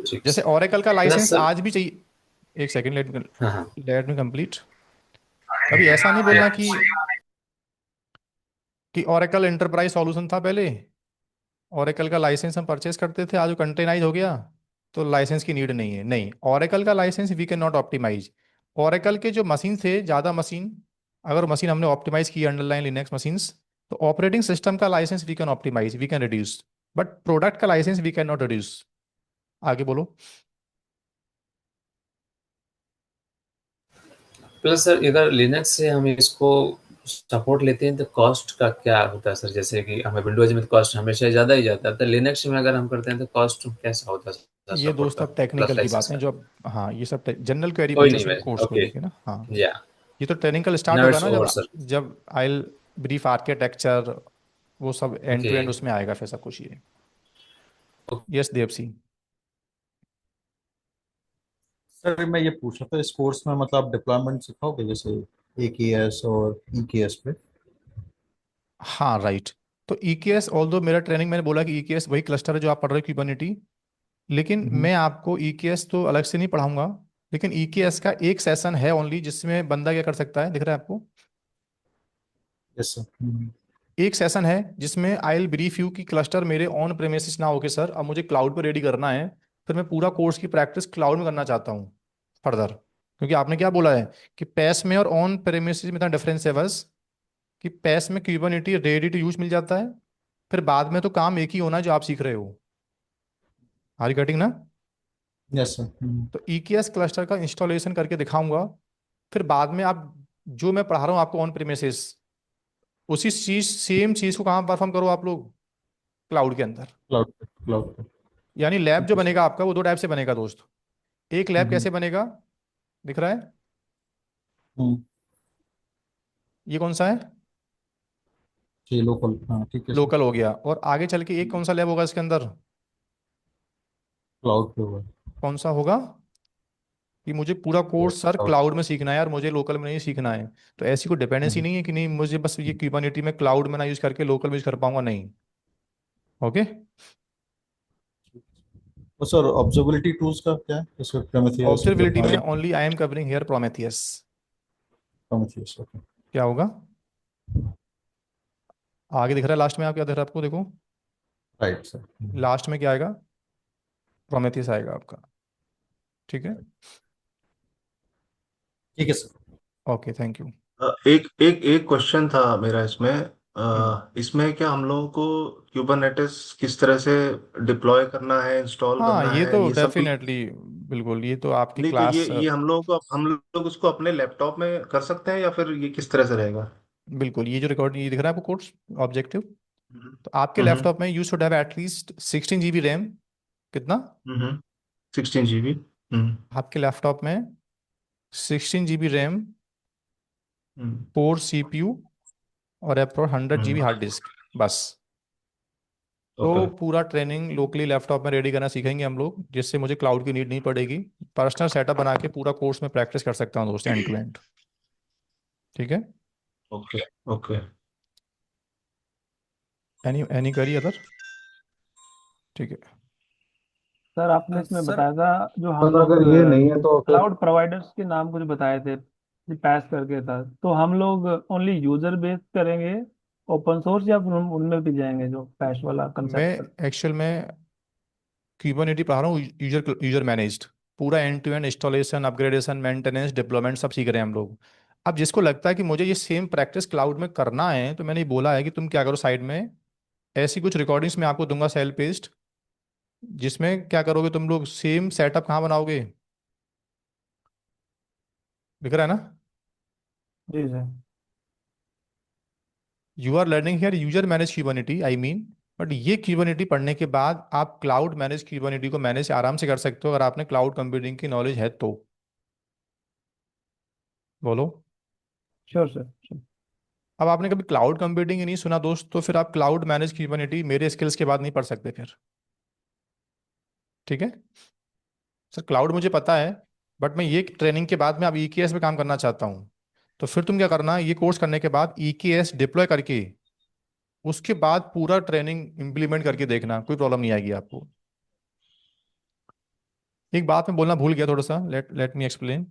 ठीक जैसे सर। ओरेकल का प्लस लाइसेंस सर, आज भी चाहिए। एक सेकंड, हाँ, हाँ। Let me complete. कभी ऐसा नहीं बोलना कि कि ओरेकल एंटरप्राइज सॉल्यूशन था पहले, ओरेकल का लाइसेंस हम परचेस करते थे, आज वो कंटेनाइज हो गया तो लाइसेंस की नीड नहीं है। नहीं, ओरेकल का license we can not optimize. Oracle के जो मशीन थे, ज़्यादा मशीन, अगर मशीन हमने ऑप्टिमाइज की अंडरलाइन लिनक्स मशीन्स, तो ऑपरेटिंग सिस्टम का license we can optimise, we can reduce, but product का license we can not reduce. आगे बोलो। प्लस सर इधर लिनक्स से हम इसको सपोर्ट लेते हैं तो कॉस्ट का क्या होता है सर? जैसे कि हमें विंडोज में तो कॉस्ट हमेशा ज़्यादा ही जाता है, तो लिनक्स में अगर हम करते हैं तो कॉस्ट कैसा होता है सर ये सपोर्ट दोस्त का, अब प्लस टेक्निकल की लाइसेंस बातें का? जो हाँ, ये सब जनरल क्वेरी कोई पूछो नहीं सिर्फ मैं, कोर्स को ओके, लेके ना। हाँ, या ये तो ट्रेनिंग स्टार्ट नाउ होगा इट्स ना, ओवर जब सर। जब आई ब्रीफ आर्किटेक्चर, वो सब एंड ओके। टू एंड उसमें आएगा फिर सब कुछ ये। यस देव सिंह। सर मैं ये पूछ रहा था, इस कोर्स में मतलब आप डिप्लॉयमेंट सिखाओगे जैसे AKS और EKS पे? हाँ राइट। तो EKS, ऑल दो मेरा ट्रेनिंग, मैंने बोला कि EKS वही क्लस्टर है जो आप पढ़ रहे हो क्यूबरनेटी, लेकिन हम्म। मैं आपको EKS तो अलग से नहीं पढ़ाऊंगा। लेकिन EKS का एक सेशन है ओनली जिसमें बंदा क्या कर सकता है, दिख रहा है आपको? Yes sir. एक सेशन है जिसमें आई विल ब्रीफ यू कि क्लस्टर मेरे ऑन प्रेमिसेस ना होके सर, अब मुझे क्लाउड पर रेडी करना है। फिर मैं पूरा कोर्स की प्रैक्टिस क्लाउड में करना चाहता हूँ फर्दर, क्योंकि आपने क्या बोला है कि पैस में और ऑन प्रेमिसेस में इतना डिफरेंस है बस, कि पैस में क्यूबरनेटी रेडी टू यूज मिल जाता है, फिर बाद में तो काम एक ही होना है जो आप सीख रहे हो। आर यू गेटिंग ना? Yes sir. तो EKS क्लस्टर का इंस्टॉलेशन करके दिखाऊंगा, फिर बाद में आप जो मैं पढ़ा रहा हूँ आपको ऑन प्रेमिसेस, उसी चीज सेम चीज को कहाँ परफॉर्म करो आप लोग, क्लाउड के अंदर। क्लाउड पे, क्लाउड पे। यानी लैब ठीक जो है सर। बनेगा आपका वो दो टाइप से बनेगा दोस्त। एक लैब हम्म। कैसे बनेगा, दिख रहा है? हम्म। ये कौन सा है? जी लोकल, हाँ ठीक है सर। लोकल हो गया। और आगे चल के एक कौन सा लैब होगा इसके अंदर? क्लाउड पे हुआ। कौन सा होगा? कि मुझे पूरा कोर्स सर क्लाउड। क्लाउड में सीखना है और मुझे लोकल में नहीं सीखना है। तो ऐसी कोई डिपेंडेंसी नहीं है कि नहीं मुझे बस ये क्यूबरनेटी में क्लाउड में ना यूज करके लोकल में यूज कर पाऊंगा, नहीं। ओके। और सर ऑब्जर्वेबिलिटी टूल्स का क्या है, जैसे प्रोमेथियस, ऑब्जर्वेबिलिटी में Grafana? Only I am covering here Prometheus. Prometheus, okay. क्या होगा आगे, दिख रहा है लास्ट में? आप क्या दिख रहा है आपको, देखो राइट सर। लास्ट में क्या आएगा, प्रोमेथियस आएगा आपका। ठीक है। ठीक है सर। Okay, thank you. एक एक एक क्वेश्चन था मेरा इसमें। हम्म। इसमें क्या हम लोगों को क्यूबरनेटिस किस तरह से डिप्लॉय करना है, इंस्टॉल हाँ, करना ये है, तो ये सब भी? डेफिनेटली, बिल्कुल, ये तो आपकी नहीं तो ये क्लास, ये हम लोग उसको अपने लैपटॉप में कर सकते हैं या फिर ये किस तरह से रहेगा? बिल्कुल, ये जो रिकॉर्ड ये दिख रहा है आपको कोर्स ऑब्जेक्टिव, हम्म। तो आपके हम्म। लैपटॉप में you should have at least 16 GB RAM. कितना? 16 GB। हम्म। आपके लैपटॉप में 16 GB रैम, हम्म। 4 CPU, और अप्रोक्स 100 GB हम्म। हार्ड डिस्क, बस। ओके। तो पूरा ट्रेनिंग लोकली लैपटॉप में रेडी करना सीखेंगे हम लोग, जिससे मुझे क्लाउड की नीड नहीं पड़ेगी। पर्सनल सेटअप बना के पूरा कोर्स में प्रैक्टिस कर सकता हूँ दोस्त, एंड टू एंड। ठीक है। Okay. Okay. Any query other? ठीक है। सर आपने इसमें सर, बताया था जो हम सर लोग अगर ये नहीं है तो फिर? क्लाउड प्रोवाइडर्स के नाम कुछ बताए थे, पैस करके था, तो हम लोग ओनली यूजर बेस करेंगे ओपन सोर्स, या फिर उनमें भी जाएंगे जो पैश वाला मैं कंसेप्ट? एक्चुअल में क्यूबरनेटी पढ़ा रहा हूँ, यूजर यूजर मैनेज्ड, पूरा end to end installation, upgradation, maintenance, deployment सब सीख रहे हैं हम लोग। अब जिसको लगता है कि मुझे ये सेम प्रैक्टिस क्लाउड में करना है, तो मैंने ये बोला है कि तुम क्या करो साइड में, ऐसी कुछ रिकॉर्डिंग्स मैं आपको दूंगा सेल पेस्ट, जिसमें क्या करोगे तुम लोग, सेम सेटअप कहाँ बनाओगे, दिख रहा है ना? जी sir. You are learning here user manage Kubernetes, I mean, but ये क्यूबरनेटी पढ़ने के बाद आप क्लाउड मैनेज क्यूबरनेटी को मैनेज आराम से कर सकते हो, अगर आपने क्लाउड कंप्यूटिंग की नॉलेज है तो। बोलो। Sure sir, sure। अब आपने कभी क्लाउड कंप्यूटिंग ही नहीं सुना दोस्त, तो फिर आप क्लाउड मैनेज क्यूबरनेटी मेरे स्किल्स के बाद नहीं पढ़ सकते फिर। ठीक है। सर क्लाउड मुझे पता है, बट मैं ये ट्रेनिंग के बाद में अब EKS पे काम करना चाहता हूँ। तो फिर तुम क्या करना, ये कोर्स करने के बाद EKS डिप्लॉय करके उसके बाद पूरा ट्रेनिंग इंप्लीमेंट करके देखना, कोई प्रॉब्लम नहीं आएगी आपको। एक बात मैं बोलना भूल गया थोड़ा सा, let let me explain.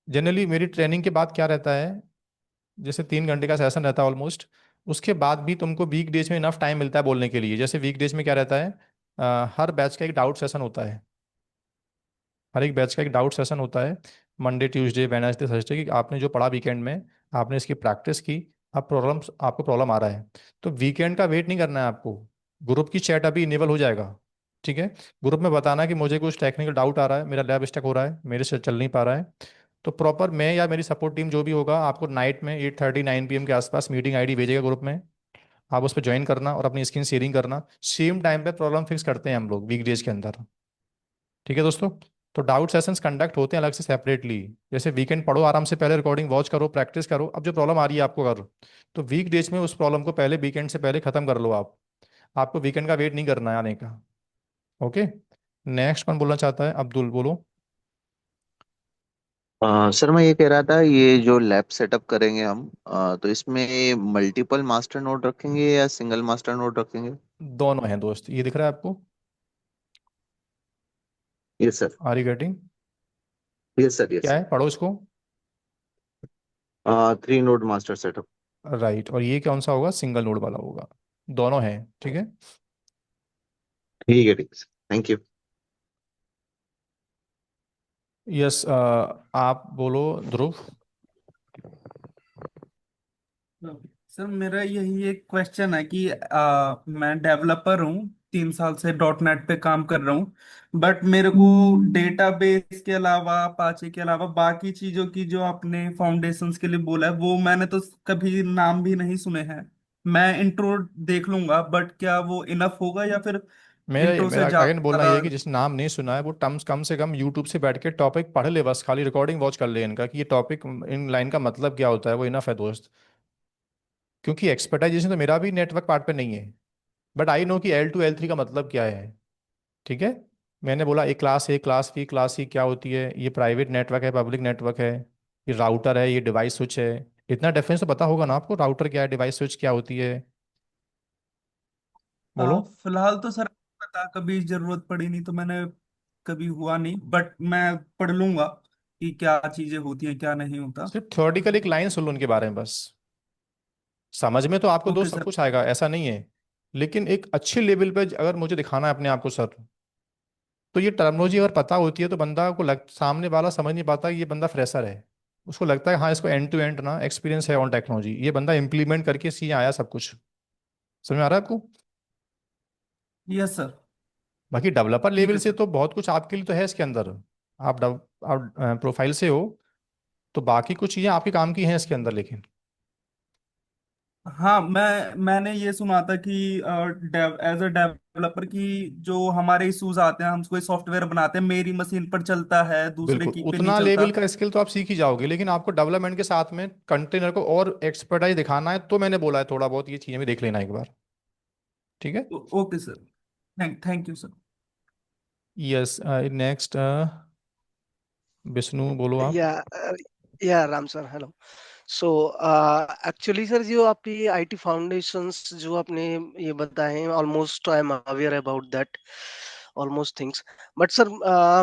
Generally मेरी ट्रेनिंग के बाद क्या रहता है, जैसे 3 घंटे का सेशन रहता है ऑलमोस्ट, उसके बाद भी तुमको वीक डेज में इनफ टाइम मिलता है बोलने के लिए। जैसे वीक डेज में क्या रहता है, हर बैच का एक डाउट सेशन होता है। हर एक बैच का एक डाउट सेशन होता है, मंडे ट्यूसडे वेडनेसडे थर्सडे, कि आपने जो पढ़ा वीकेंड में, आपने इसकी प्रैक्टिस की, अब प्रॉब्लम, आपको प्रॉब्लम आ रहा है, तो वीकेंड का वेट नहीं करना है आपको। ग्रुप की चैट अभी इनेबल हो जाएगा, ठीक है। ग्रुप में बताना कि मुझे कुछ टेक्निकल डाउट आ रहा है, मेरा लैब स्टक हो रहा है, मेरे से चल नहीं पा रहा है, तो प्रॉपर मैं या मेरी सपोर्ट टीम जो भी होगा आपको नाइट में 8:30 9 PM के आसपास मीटिंग आईडी भेजेगा ग्रुप में। आप उस पर ज्वाइन करना और अपनी स्क्रीन शेयरिंग करना। सेम टाइम पे प्रॉब्लम फिक्स करते हैं हम लोग वीकडेज के अंदर, ठीक है दोस्तों। तो डाउट सेशंस कंडक्ट होते हैं अलग से सेपरेटली। जैसे वीकेंड पढ़ो आराम से, पहले रिकॉर्डिंग वॉच करो, प्रैक्टिस करो, अब जो प्रॉब्लम आ रही है आपको अगर, तो वीक डेज में उस प्रॉब्लम को पहले वीकेंड से पहले खत्म कर लो आप। आपको वीकेंड का वेट नहीं करना है आने का। ओके। नेक्स्ट कौन बोलना चाहता है? अब्दुल बोलो। सर मैं ये कह रहा था, ये जो लैब सेटअप करेंगे हम, तो इसमें मल्टीपल मास्टर नोड रखेंगे या सिंगल मास्टर नोड रखेंगे? दोनों हैं दोस्त, ये दिख रहा है आपको? Yes sir. Are you getting? Yes sir, yes क्या सर। है, पढ़ो इसको। 3 नोड मास्टर सेटअप। राइट, और ये कौन सा होगा? सिंगल नोड वाला होगा। दोनों हैं, ठीक है। ठीक है, ठीक है सर, थैंक यू। यस, आप बोलो ध्रुव। सर मेरा यही एक क्वेश्चन है कि मैं डेवलपर हूँ, 3 साल से डॉट नेट पे काम कर रहा हूँ। बट मेरे को डेटाबेस के अलावा, अपाचे के अलावा बाकी चीजों की जो आपने फाउंडेशंस के लिए बोला है वो मैंने तो कभी नाम भी नहीं सुने हैं। मैं इंट्रो देख लूंगा, बट क्या वो इनफ होगा या फिर मेरा इंट्रो से मेरा अगेन बोलना ज्यादा? ये है कि जिसने नाम नहीं सुना है वो टर्म्स कम से कम यूट्यूब से बैठ के टॉपिक पढ़ ले, बस खाली रिकॉर्डिंग वॉच कर ले इनका, कि ये टॉपिक, इन लाइन का मतलब क्या होता है, वो इनफ है दोस्त। क्योंकि एक्सपर्टाइजेशन तो मेरा भी नेटवर्क पार्ट पे नहीं है, बट आई नो कि L2 L3 का मतलब क्या है, ठीक है। मैंने बोला एक class A, class B, class C क्या होती है, ये प्राइवेट नेटवर्क है, पब्लिक नेटवर्क है, ये राउटर है, ये डिवाइस स्विच है। इतना डिफरेंस तो पता होगा ना आपको, राउटर क्या है, डिवाइस स्विच क्या होती है, बोलो। फिलहाल तो सर पता, कभी जरूरत पड़ी नहीं तो मैंने कभी हुआ नहीं, बट मैं पढ़ लूंगा कि क्या चीजें होती हैं क्या नहीं होता। सिर्फ थ्योरेटिकल एक लाइन सुन लो उनके बारे में बस। समझ में तो आपको ओके दोस्त सब सर। कुछ आएगा, ऐसा नहीं है, लेकिन एक अच्छे लेवल पे अगर मुझे दिखाना है अपने आप को सर, तो ये टर्मिनोलॉजी अगर पता होती है तो बंदा को सामने वाला समझ नहीं पाता कि ये बंदा फ्रेशर है। उसको लगता है हाँ इसको एंड टू एंड ना एक्सपीरियंस है ऑन टेक्नोलॉजी, ये बंदा इम्प्लीमेंट करके सी आया सब कुछ। समझ में आ रहा है आपको? Yes sir. बाकी डेवलपर ठीक लेवल है से सर। तो बहुत कुछ आपके लिए तो है इसके अंदर। आप प्रोफाइल से हो, तो बाकी कुछ चीज़ें आपके काम की हैं इसके अंदर, लेकिन हाँ, मैंने ये सुना था कि एज अ डेवलपर की जो हमारे इश्यूज आते हैं, हम कोई सॉफ्टवेयर बनाते हैं, मेरी मशीन पर चलता है, दूसरे बिल्कुल की पे नहीं उतना चलता। लेवल का स्किल तो आप सीख ही जाओगे, लेकिन आपको डेवलपमेंट के साथ में कंटेनर को और एक्सपर्टाइज दिखाना है, तो मैंने बोला है थोड़ा बहुत ये चीज़ें भी देख लेना एक बार, ठीक है। Okay sir. Thank you sir. Yes, next Vishnu बोलो आप। या या Ram sir, hello. So actually sir, जो आपकी आईटी फाउंडेशंस जो आपने ये बताए हैं, almost I am aware about that, almost things. But sir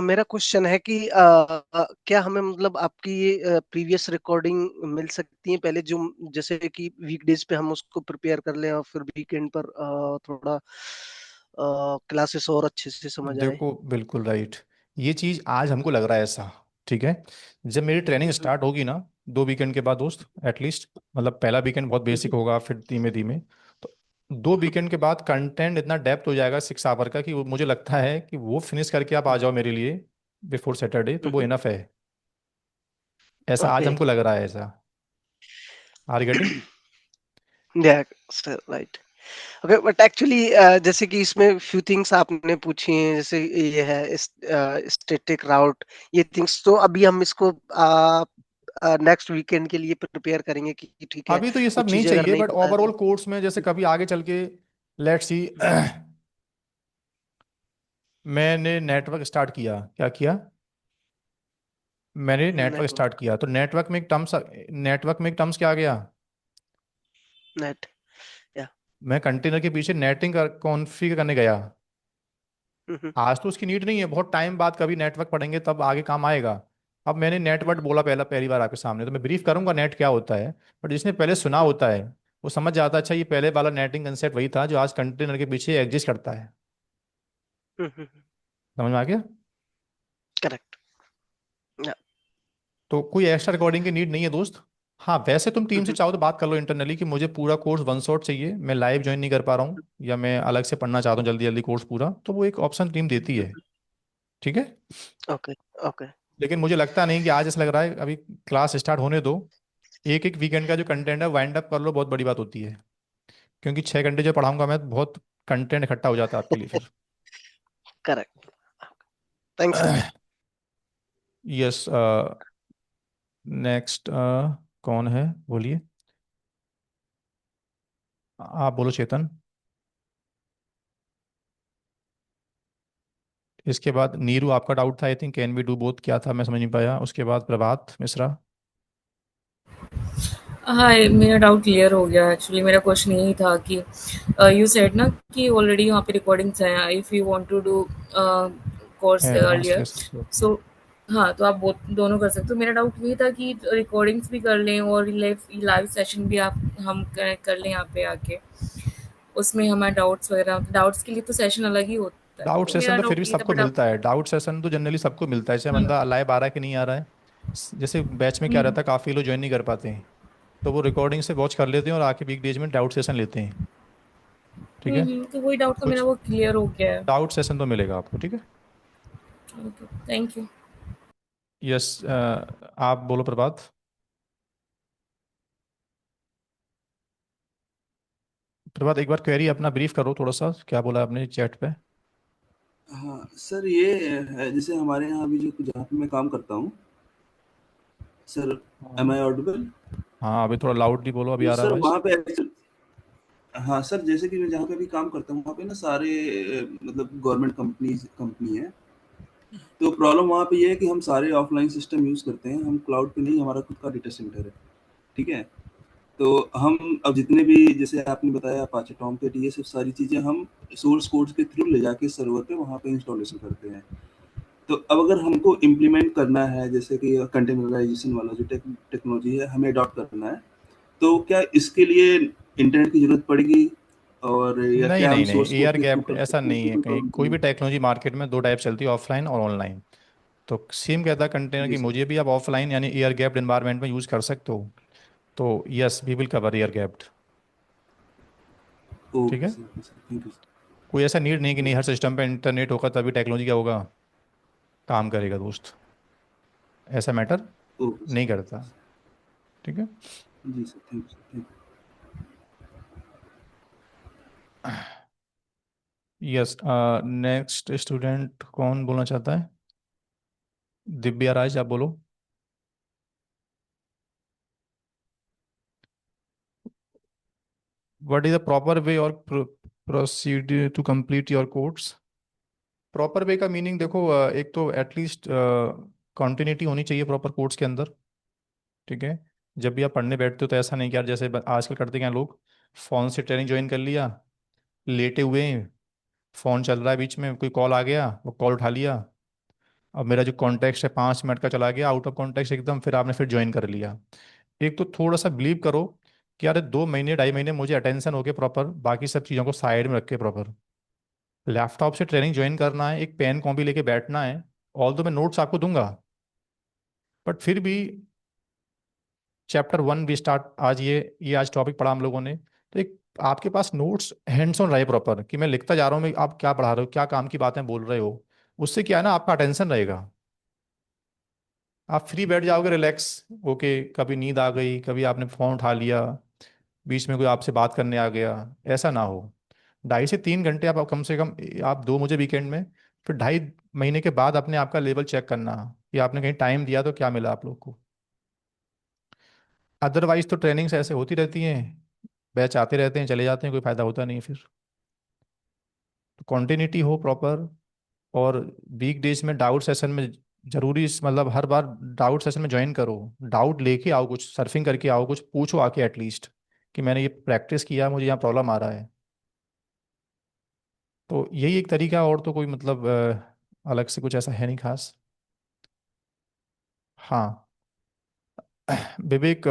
मेरा क्वेश्चन है कि क्या हमें मतलब आपकी ये प्रीवियस रिकॉर्डिंग मिल सकती है पहले, जो जैसे कि वीकडेज पे हम उसको प्रिपेयर कर लें और फिर वीकेंड पर थोड़ा क्लासेस और अच्छे से समझ आए? देखो बिल्कुल राइट, ये चीज़ आज हमको लग रहा है ऐसा, ठीक है। जब मेरी ट्रेनिंग हम्म, स्टार्ट होगी ना, 2 वीकेंड के बाद दोस्त एटलीस्ट, मतलब पहला वीकेंड बहुत बेसिक हम्म, होगा, फिर धीमे धीमे, तो 2 वीकेंड के बाद कंटेंट इतना डेप्थ हो जाएगा 6 आवर का, कि मुझे लगता है कि वो फिनिश करके आप आ जाओ मेरे लिए बिफोर सैटरडे, तो वो हम्म, इनफ है। ऐसा आज ओके। हमको लग रहा है ऐसा। Are getting? Yeah sir, right. Okay, but actually जैसे कि इसमें फ्यू थिंग्स आपने पूछी हैं, जैसे ये है स्टैटिक राउट, ये थिंग्स तो अभी हम इसको नेक्स्ट वीकेंड के लिए प्रिपेयर करेंगे कि ठीक है, अभी तो ये सब कुछ नहीं चीजें अगर चाहिए, नहीं बट पता है ओवरऑल तो। कोर्स में जैसे कभी आगे चल के, लेट्स सी, मैंने नेटवर्क स्टार्ट किया, क्या किया, मैंने नेटवर्क नेटवर्क, स्टार्ट किया, तो नेटवर्क में एक टर्म्स क्या आ गया, नेट, या। मैं कंटेनर के पीछे नेटिंग कॉन्फ़िगर करने गया। हम्म, आज तो उसकी नीड नहीं है, बहुत टाइम बाद कभी नेटवर्क पढ़ेंगे तब आगे काम आएगा। अब मैंने नेटवर्क हम्म, बोला पहली बार आपके सामने, तो मैं ब्रीफ करूंगा नेट क्या होता है, बट जिसने पहले सुना हम्म, होता है वो समझ जाता है अच्छा ये पहले वाला नेटिंग कंसेप्ट वही था जो आज कंटेनर के पीछे एग्जिस्ट करता है। समझ में आ गया? करेक्ट। तो कोई एक्स्ट्रा रिकॉर्डिंग की नीड नहीं है दोस्त। हाँ वैसे तुम टीम से चाहो तो बात कर लो इंटरनली कि मुझे पूरा कोर्स वन शॉट चाहिए, मैं लाइव ज्वाइन नहीं कर पा रहा हूँ या मैं अलग से पढ़ना चाहता हूँ जल्दी जल्दी कोर्स पूरा, तो वो एक ऑप्शन टीम देती है। ठीक है। Okay okay. लेकिन मुझे लगता नहीं कि आज ऐसा लग रहा है, अभी क्लास स्टार्ट होने दो, एक एक वीकेंड का जो कंटेंट है वाइंड अप कर लो, बहुत बड़ी बात होती है। क्योंकि 6 घंटे जो पढ़ाऊंगा मैं बहुत कंटेंट इकट्ठा हो जाता है आपके लिए फिर। Correct. Thanks sir. Yes. Next कौन है बोलिए, आप बोलो चेतन। इसके बाद नीरू, आपका डाउट था I think, can we do both, क्या था मैं समझ नहीं पाया। उसके बाद प्रभात मिश्रा। हाँ, मेरा डाउट क्लियर हो गया। एक्चुअली मेरा क्वेश्चन यही था कि यू सेड ना कि ऑलरेडी वहाँ पे रिकॉर्डिंग्स हैं, if you want to do course advance earlier, classes. So हाँ, तो आप दोनों कर सकते हो। मेरा डाउट ये था कि रिकॉर्डिंग्स भी कर लें और लाइव सेशन भी आप हम कर लें यहाँ पे आके, उसमें हमारे डाउट्स के लिए तो सेशन अलग ही होता है। डाउट तो सेशन मेरा तो फिर भी डाउट ये था, सबको बट आप मिलता है, डाउट सेशन तो जनरली सबको मिलता है, चाहे हम्म, बंदा लाइव आ रहा है कि नहीं आ रहा है। जैसे बैच में क्या रहता है, काफ़ी लोग ज्वाइन नहीं कर पाते हैं, तो वो रिकॉर्डिंग से वॉच कर लेते हैं और आके वीक डेज में डाउट सेशन लेते हैं। ठीक है। तो वही डाउट था मेरा, कुछ वो क्लियर हो गया है। डाउट सेशन तो मिलेगा आपको। ठीक है। Okay, thank you. यस। आप बोलो प्रभात। प्रभात एक बार क्वेरी अपना ब्रीफ करो थोड़ा सा, क्या बोला आपने चैट पे। हाँ सर, ये है जैसे हमारे यहाँ अभी जो जहाँ पे मैं काम करता हूँ सर, एम आई ऑडिबल? हाँ अभी थोड़ा लाउडली बोलो, अभी तो आ रहा है सर वॉइस। वहाँ पे हाँ सर, जैसे कि मैं जहाँ पे भी काम करता हूँ वहाँ पे ना सारे मतलब गवर्नमेंट कंपनी है। तो प्रॉब्लम वहाँ पे ये है कि हम सारे ऑफलाइन सिस्टम यूज़ करते हैं, हम क्लाउड पे नहीं, हमारा खुद का डेटा सेंटर है। ठीक है। तो हम अब जितने भी जैसे आपने बताया अपाचे टॉमकैट, ये सब सारी चीज़ें हम सोर्स कोड्स के थ्रू ले जाके सर्वर पे वहाँ पे इंस्टॉलेशन करते हैं। तो अब अगर हमको इम्प्लीमेंट करना है जैसे कि कंटेनराइजेशन वाला जो टेक्नोलॉजी है हमें अडॉप्ट करना है, तो क्या इसके लिए इंटरनेट की ज़रूरत पड़ेगी? और या नहीं क्या हम नहीं नहीं, सोर्स कोड एयर के थ्रू गैप कर ऐसा सकते हैं, नहीं इसमें है कोई कहीं, प्रॉब्लम तो कोई नहीं? भी टेक्नोलॉजी मार्केट में दो टाइप चलती है, ऑफलाइन और ऑनलाइन। तो सेम कहता है कंटेनर जी की सर। मुझे भी आप ऑफलाइन यानी एयर गैप्ड एनवायरनमेंट में यूज़ कर सकते हो। तो yes we will cover air gapped. ठीक ओके है। Sir, okay sir, thank you sir. कोई ऐसा नीड नहीं कि नहीं हर ओके सर। सिस्टम पे इंटरनेट होगा तभी टेक्नोलॉजी क्या होगा, काम करेगा दोस्त। ऐसा मैटर ओके नहीं सर। करता। ठीक है। जी sir, thank you sir, thank yes. Next student कौन बोलना चाहता है? दिव्या राज आप बोलो। What is the proper way or proceed to complete your course? Proper way का मीनिंग देखो, एक तो एटलीस्ट कंटिन्यूटी होनी चाहिए प्रॉपर कोर्स के अंदर। ठीक है। जब भी आप पढ़ने बैठते हो तो ऐसा नहीं कि यार जैसे आजकल करते हैं लोग, फ़ोन से ट्रेनिंग ज्वाइन कर लिया, लेटे हुए हैं, फ़ोन चल रहा है, बीच में कोई कॉल आ गया वो कॉल उठा लिया, अब मेरा जो कॉन्टेक्स्ट है 5 मिनट का चला गया आउट ऑफ कॉन्टेक्स्ट एकदम, फिर आपने फिर ज्वाइन कर लिया। एक तो थोड़ा सा बिलीव करो कि यार 2 महीने 2.5 महीने मुझे अटेंशन हो गया प्रॉपर, बाकी सब चीज़ों को साइड में रख के प्रॉपर लैपटॉप से ट्रेनिंग ज्वाइन करना है, एक पेन कॉपी लेके बैठना है। ऑल तो मैं नोट्स आपको दूंगा, बट फिर भी चैप्टर 1 भी स्टार्ट आज, ये आज टॉपिक पढ़ा हम लोगों ने, तो एक आपके पास नोट्स हैंड्स ऑन रहे प्रॉपर कि मैं लिखता जा रहा हूँ, मैं आप क्या पढ़ा रहे हो, क्या काम की बातें बोल रहे हो। उससे क्या है ना, आपका अटेंशन रहेगा। आप फ्री बैठ जाओगे रिलैक्स ओके, कभी नींद आ गई, कभी आपने फ़ोन उठा लिया, बीच में कोई आपसे बात करने आ गया, ऐसा ना हो। 2.5 से 3 घंटे आप कम से कम आप दो मुझे वीकेंड में, फिर 2.5 महीने के बाद अपने आप का लेवल चेक करना कि आपने कहीं टाइम दिया तो क्या मिला आप लोग को। अदरवाइज तो ट्रेनिंग्स ऐसे होती रहती हैं, बैच आते रहते हैं चले जाते हैं, कोई फायदा होता नहीं है फिर। तो कॉन्टिन्यूटी हो प्रॉपर, और वीक डेज में डाउट सेशन में जरूरी मतलब हर बार डाउट सेशन में ज्वाइन करो, डाउट लेके आओ, कुछ सर्फिंग करके आओ, कुछ पूछो आके एटलीस्ट कि मैंने ये प्रैक्टिस किया, मुझे यहाँ प्रॉब्लम आ रहा है। तो यही एक तरीका, और तो कोई मतलब अलग से कुछ ऐसा है नहीं खास। हाँ। विवेक,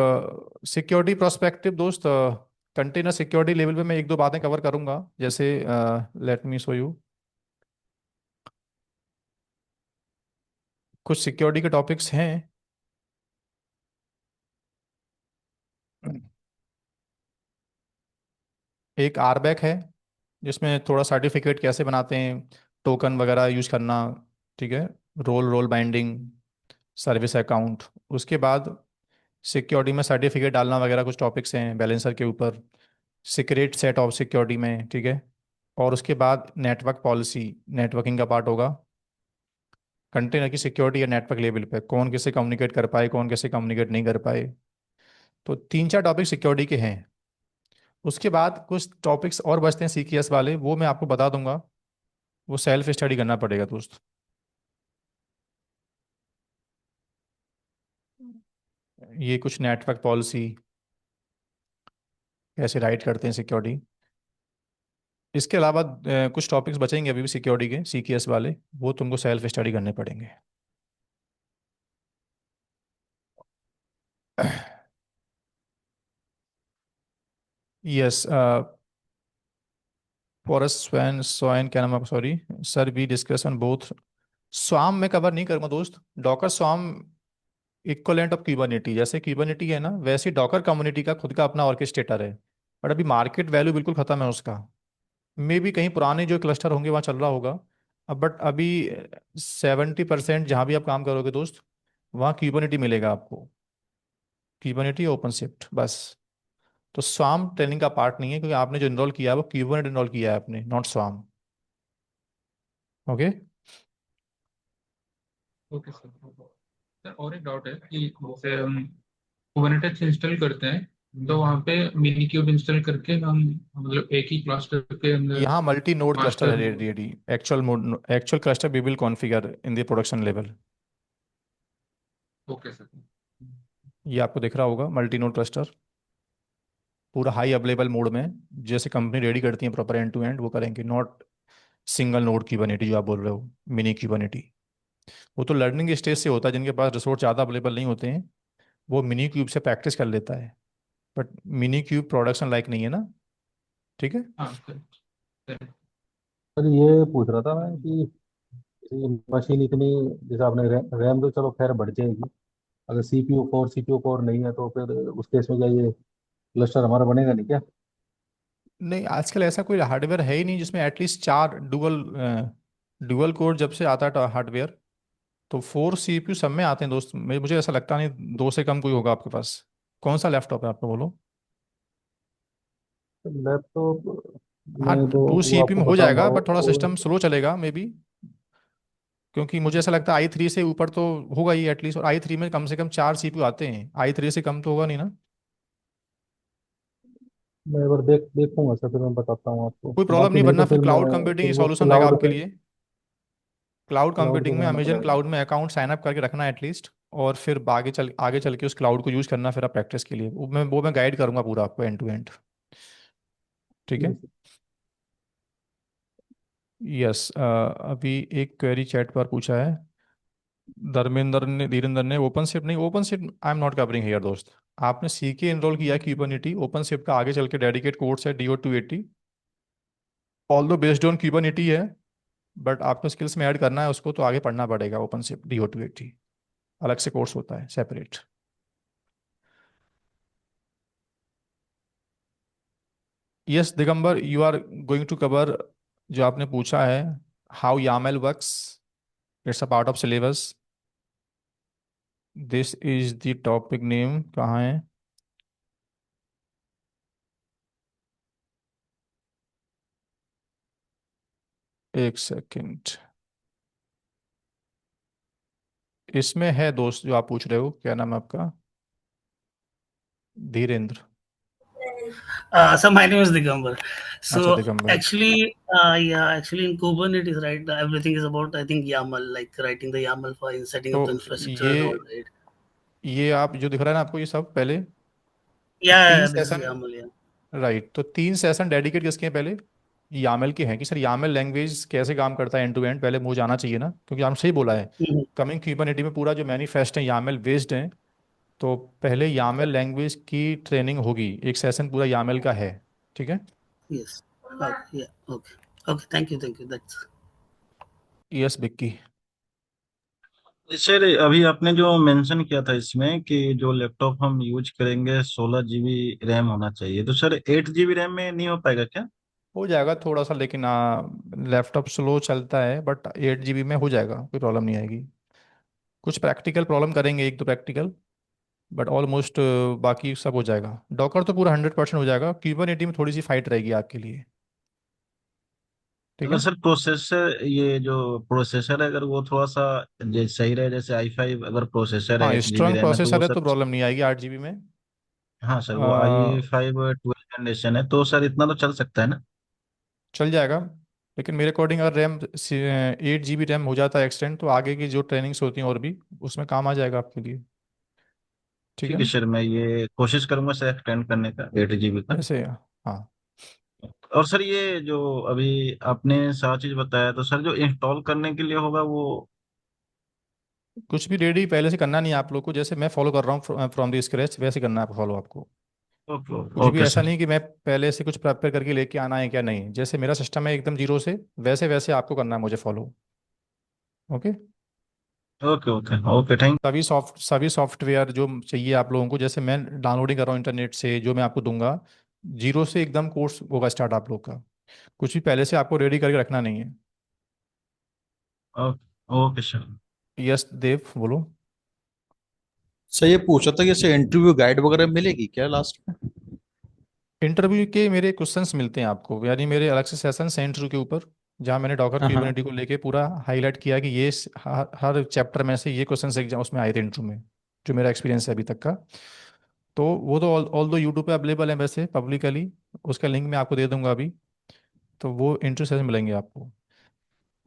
सिक्योरिटी प्रोस्पेक्टिव दोस्त, कंटेनर सिक्योरिटी लेवल पे मैं एक दो बातें कवर करूंगा, जैसे लेट मी शो यू कुछ सिक्योरिटी के टॉपिक्स हैं। एक आरबैक है, जिसमें थोड़ा सर्टिफिकेट कैसे बनाते हैं, टोकन वगैरह यूज करना, ठीक है, role role binding, service account. उसके बाद सिक्योरिटी में सर्टिफिकेट डालना वगैरह कुछ टॉपिक्स हैं बैलेंसर के ऊपर, सीक्रेट सेट ऑफ सिक्योरिटी में, ठीक है। और उसके बाद नेटवर्क पॉलिसी, नेटवर्किंग का पार्ट होगा। कंटेनर की सिक्योरिटी या नेटवर्क लेवल पे कौन कैसे कम्युनिकेट कर पाए, कौन कैसे कम्युनिकेट नहीं कर पाए। तो तीन चार टॉपिक सिक्योरिटी के हैं। उसके बाद कुछ टॉपिक्स और बचते हैं सीकेएस वाले, वो मैं आपको बता दूंगा, वो सेल्फ स्टडी करना पड़ेगा दोस्त। ये कुछ नेटवर्क पॉलिसी कैसे राइट करते हैं सिक्योरिटी। इसके अलावा कुछ टॉपिक्स बचेंगे अभी भी सिक्योरिटी के सीकेएस वाले, वो तुमको सेल्फ स्टडी करने पड़ेंगे। यस, फॉरेस्ट स्वैन सोइन, क्या नाम है, sorry sir, we discuss on both. Swarm में कवर नहीं करूंगा दोस्त। डॉकर स्वाम इक्वलेंट ऑफ क्यूबरनेटी, जैसे क्यूबरनेटी है ना, वैसे डॉकर कम्युनिटी का खुद का अपना ऑर्केस्ट्रेटर है, बट अभी मार्केट वैल्यू बिल्कुल खत्म है उसका। मे भी कहीं पुराने जो क्लस्टर होंगे वहाँ चल रहा होगा अब, बट अभी 70% जहाँ भी आप काम करोगे दोस्त, वहाँ क्यूबरनेटी मिलेगा आपको, क्यूबरनेटी ओपन शिफ्ट बस। तो स्वाम ट्रेनिंग का पार्ट नहीं है, क्योंकि आपने जो इनरोल किया है वो क्यूबरनेट इनरोल किया है आपने, नॉट स्वाम। ओके। Okay sir. सर और एक डाउट है कि जैसे हम कुबरनेटिस इंस्टॉल करते हैं तो वहाँ पे मिनी क्यूब इंस्टॉल करके हम मतलब एक ही क्लस्टर के अंदर यहाँ मल्टी नोड क्लस्टर मास्टर। है ready, actual cluster we will configure in the production level. Okay sir. ये आपको दिख रहा होगा मल्टी नोड क्लस्टर, पूरा हाई अवेलेबल मोड में, जैसे कंपनी रेडी करती है प्रॉपर एंड टू एंड वो करेंगे, नॉट सिंगल नोड क्यूबरनेटी जो आप बोल रहे हो, मिनी क्यूबरनेटी। वो तो लर्निंग स्टेज से होता है, जिनके पास रिसोर्स ज़्यादा अवेलेबल नहीं होते हैं वो मिनी क्यूब से प्रैक्टिस कर लेता है, बट मिनी क्यूब प्रोडक्शन लायक नहीं है ना, ठीक है। हाँ सर। सर ये पूछ रहा था मैं कि ये मशीन इतनी, जैसे आपने रैम तो चलो खैर बढ़ जाएगी, अगर सीपीयू कोर नहीं है तो फिर उस केस में क्या ये क्लस्टर हमारा बनेगा नहीं क्या? नहीं, आजकल ऐसा कोई हार्डवेयर है ही नहीं जिसमें एटलीस्ट चार डुअल डुअल कोर, जब से आता है हार्डवेयर तो 4 CPU सब में आते हैं दोस्त। मुझे ऐसा लगता नहीं दो से कम कोई होगा आपके पास। कौन सा लैपटॉप है आपका, बोलो। लैपटॉप हाँ, में तो टू वो सीपीयू आपको में हो बताऊंगा जाएगा, बट थोड़ा और सिस्टम स्लो चलेगा मे बी, क्योंकि मुझे ऐसा लगता है i3 से ऊपर तो होगा ही एटलीस्ट, और आई3 में कम से कम 4 CPU आते हैं, i3 से कम तो होगा नहीं ना। मैं एक बार देखूंगा सर, फिर मैं बताता हूँ आपको। कोई प्रॉब्लम बाकी नहीं, नहीं तो बनना फिर फिर मैं क्लाउड कंप्यूटिंग फिर वो सॉल्यूशन रहेगा क्लाउड आपके पे लिए। क्लाउड क्लाउड पे कंप्यूटिंग में बनाना अमेजन पड़ेगा। क्लाउड में अकाउंट साइन अप करके रखना एटलीस्ट, और फिर आगे चल के उस क्लाउड को यूज करना फिर आप प्रैक्टिस के लिए, वो मैं गाइड करूंगा पूरा आपको एंड टू एंड, ठीक है। ठीक है। यस, अभी एक क्वेरी चैट पर पूछा है धीरेंद्र ने, ओपन शिफ्ट नहीं, open shift I am not covering here दोस्त। आपने सी के इनरोल किया है क्यूबरनेटी, ओपन शिफ्ट का आगे चल के डेडिकेट कोर्स है DO280, ऑल दो बेस्ड ऑन क्यूबरनेटी है, बट आपको स्किल्स में ऐड करना है उसको तो आगे पढ़ना पड़ेगा। ओपन शिफ्ट DO280 अलग से कोर्स होता है, separate. Yes Digambar, you are going to cover जो आपने पूछा है, how YAML works, it's a part of syllabus. This is the topic name, कहाँ है, एक सेकेंड, इसमें है दोस्त जो आप पूछ रहे हो, क्या नाम है आपका, Dhirendra. So my name is Digambar. अच्छा So Digambar, actually, yeah, actually in Kubernetes, right, everything is about, I think, YAML, like writing the YAML for setting तो up the infrastructure ये and all, right? ये आप जो दिख रहा है ना आपको, ये सब पहले तो Yeah, तीन yeah, this is session, YAML, yeah. Right, तो 3 सेशन डेडिकेट किसके हैं, पहले यामल के हैं कि सर यामल लैंग्वेज कैसे काम करता है एंड टू एंड, पहले मुझे जाना चाहिए ना, क्योंकि आपने सही बोला है Mhm. कमिंग क्यूबरनेटी में पूरा जो मैनिफेस्ट है यामल बेस्ड है, तो पहले यामेल लैंग्वेज की ट्रेनिंग होगी, एक सेशन पूरा यामेल का है, ठीक है। Yes. Okay. Yeah. Okay. Okay. Thank you. Thank you. That's yes Bikki. Sir अभी आपने जो मेंशन किया था इसमें कि जो लैपटॉप हम यूज करेंगे 16 GB रैम होना चाहिए, तो सर 8 GB रैम में नहीं हो पाएगा क्या? हो जाएगा थोड़ा सा, लेकिन लैपटॉप स्लो चलता है, बट 8 GB में हो जाएगा, कोई प्रॉब्लम नहीं आएगी। कुछ प्रैक्टिकल प्रॉब्लम करेंगे, एक दो प्रैक्टिकल, बट ऑलमोस्ट बाकी सब हो जाएगा। डॉकर तो पूरा 100% हो जाएगा, क्यूबरनेटी में थोड़ी सी फाइट रहेगी आपके लिए, ठीक अगर है। सर प्रोसेसर, ये जो प्रोसेसर है अगर वो थोड़ा सा सही रहे, जैसे i5 अगर प्रोसेसर है हाँ 8 GB स्ट्रांग रैम है तो वो प्रोसेसर है सर। तो प्रॉब्लम नहीं आएगी 8 GB में। हाँ सर, वो अ, i5 12 जनरेशन है तो सर इतना तो चल सकता है ना? चल जाएगा, लेकिन मेरे अकॉर्डिंग अगर रैम 8 GB रैम हो जाता है एक्सटेंड, तो आगे की जो ट्रेनिंग्स होती हैं और भी उसमें काम आ जाएगा आपके लिए, ठीक है ठीक है ना। सर, मैं ये कोशिश करूंगा सर एक्सटेंड करने का 8 GB का। जैसे हाँ, और सर ये जो अभी आपने सारा चीज बताया, तो सर जो इंस्टॉल करने के लिए होगा वो। कुछ भी रेडी पहले से करना नहीं है आप लोग को, जैसे मैं फॉलो कर रहा हूँ फ्रॉम द स्क्रैच, वैसे करना है फॉलो आपको। ओके कुछ भी ओके ऐसा सर। नहीं कि मैं पहले से कुछ प्रिपेयर करके लेके आना है क्या, नहीं, जैसे मेरा सिस्टम है एकदम जीरो से, वैसे वैसे आपको करना है मुझे follow. Okay. Okay okay okay thank. सभी सॉफ्टवेयर जो चाहिए आप लोगों को, जैसे मैं डाउनलोडिंग कर रहा हूँ इंटरनेट से, जो मैं आपको दूंगा, जीरो से एकदम कोर्स होगा स्टार्ट आप लोग का। कुछ भी पहले से आपको रेडी करके रखना नहीं है। Okay sir. यस देव बोलो। सर ये पूछा था कि जैसे इंटरव्यू गाइड वगैरह मिलेगी क्या लास्ट में? इंटरव्यू के मेरे क्वेश्चंस मिलते हैं आपको, यानी मेरे अलग से सेशंस हैं इंटरव्यू के ऊपर, जहाँ मैंने डॉकर हाँ हाँ। क्यूबरनेटी को लेके पूरा हाईलाइट किया कि ये हर चैप्टर में से ये क्वेश्चंस एग्जाम उसमें आए थे इंटरव्यू में, जो मेरा एक्सपीरियंस है अभी तक का। तो वो तो ऑल दो यूट्यूब पे अवेलेबल है वैसे पब्लिकली, उसका लिंक मैं आपको दे दूंगा अभी। तो वो इंटरव्यू सेशन मिलेंगे आपको।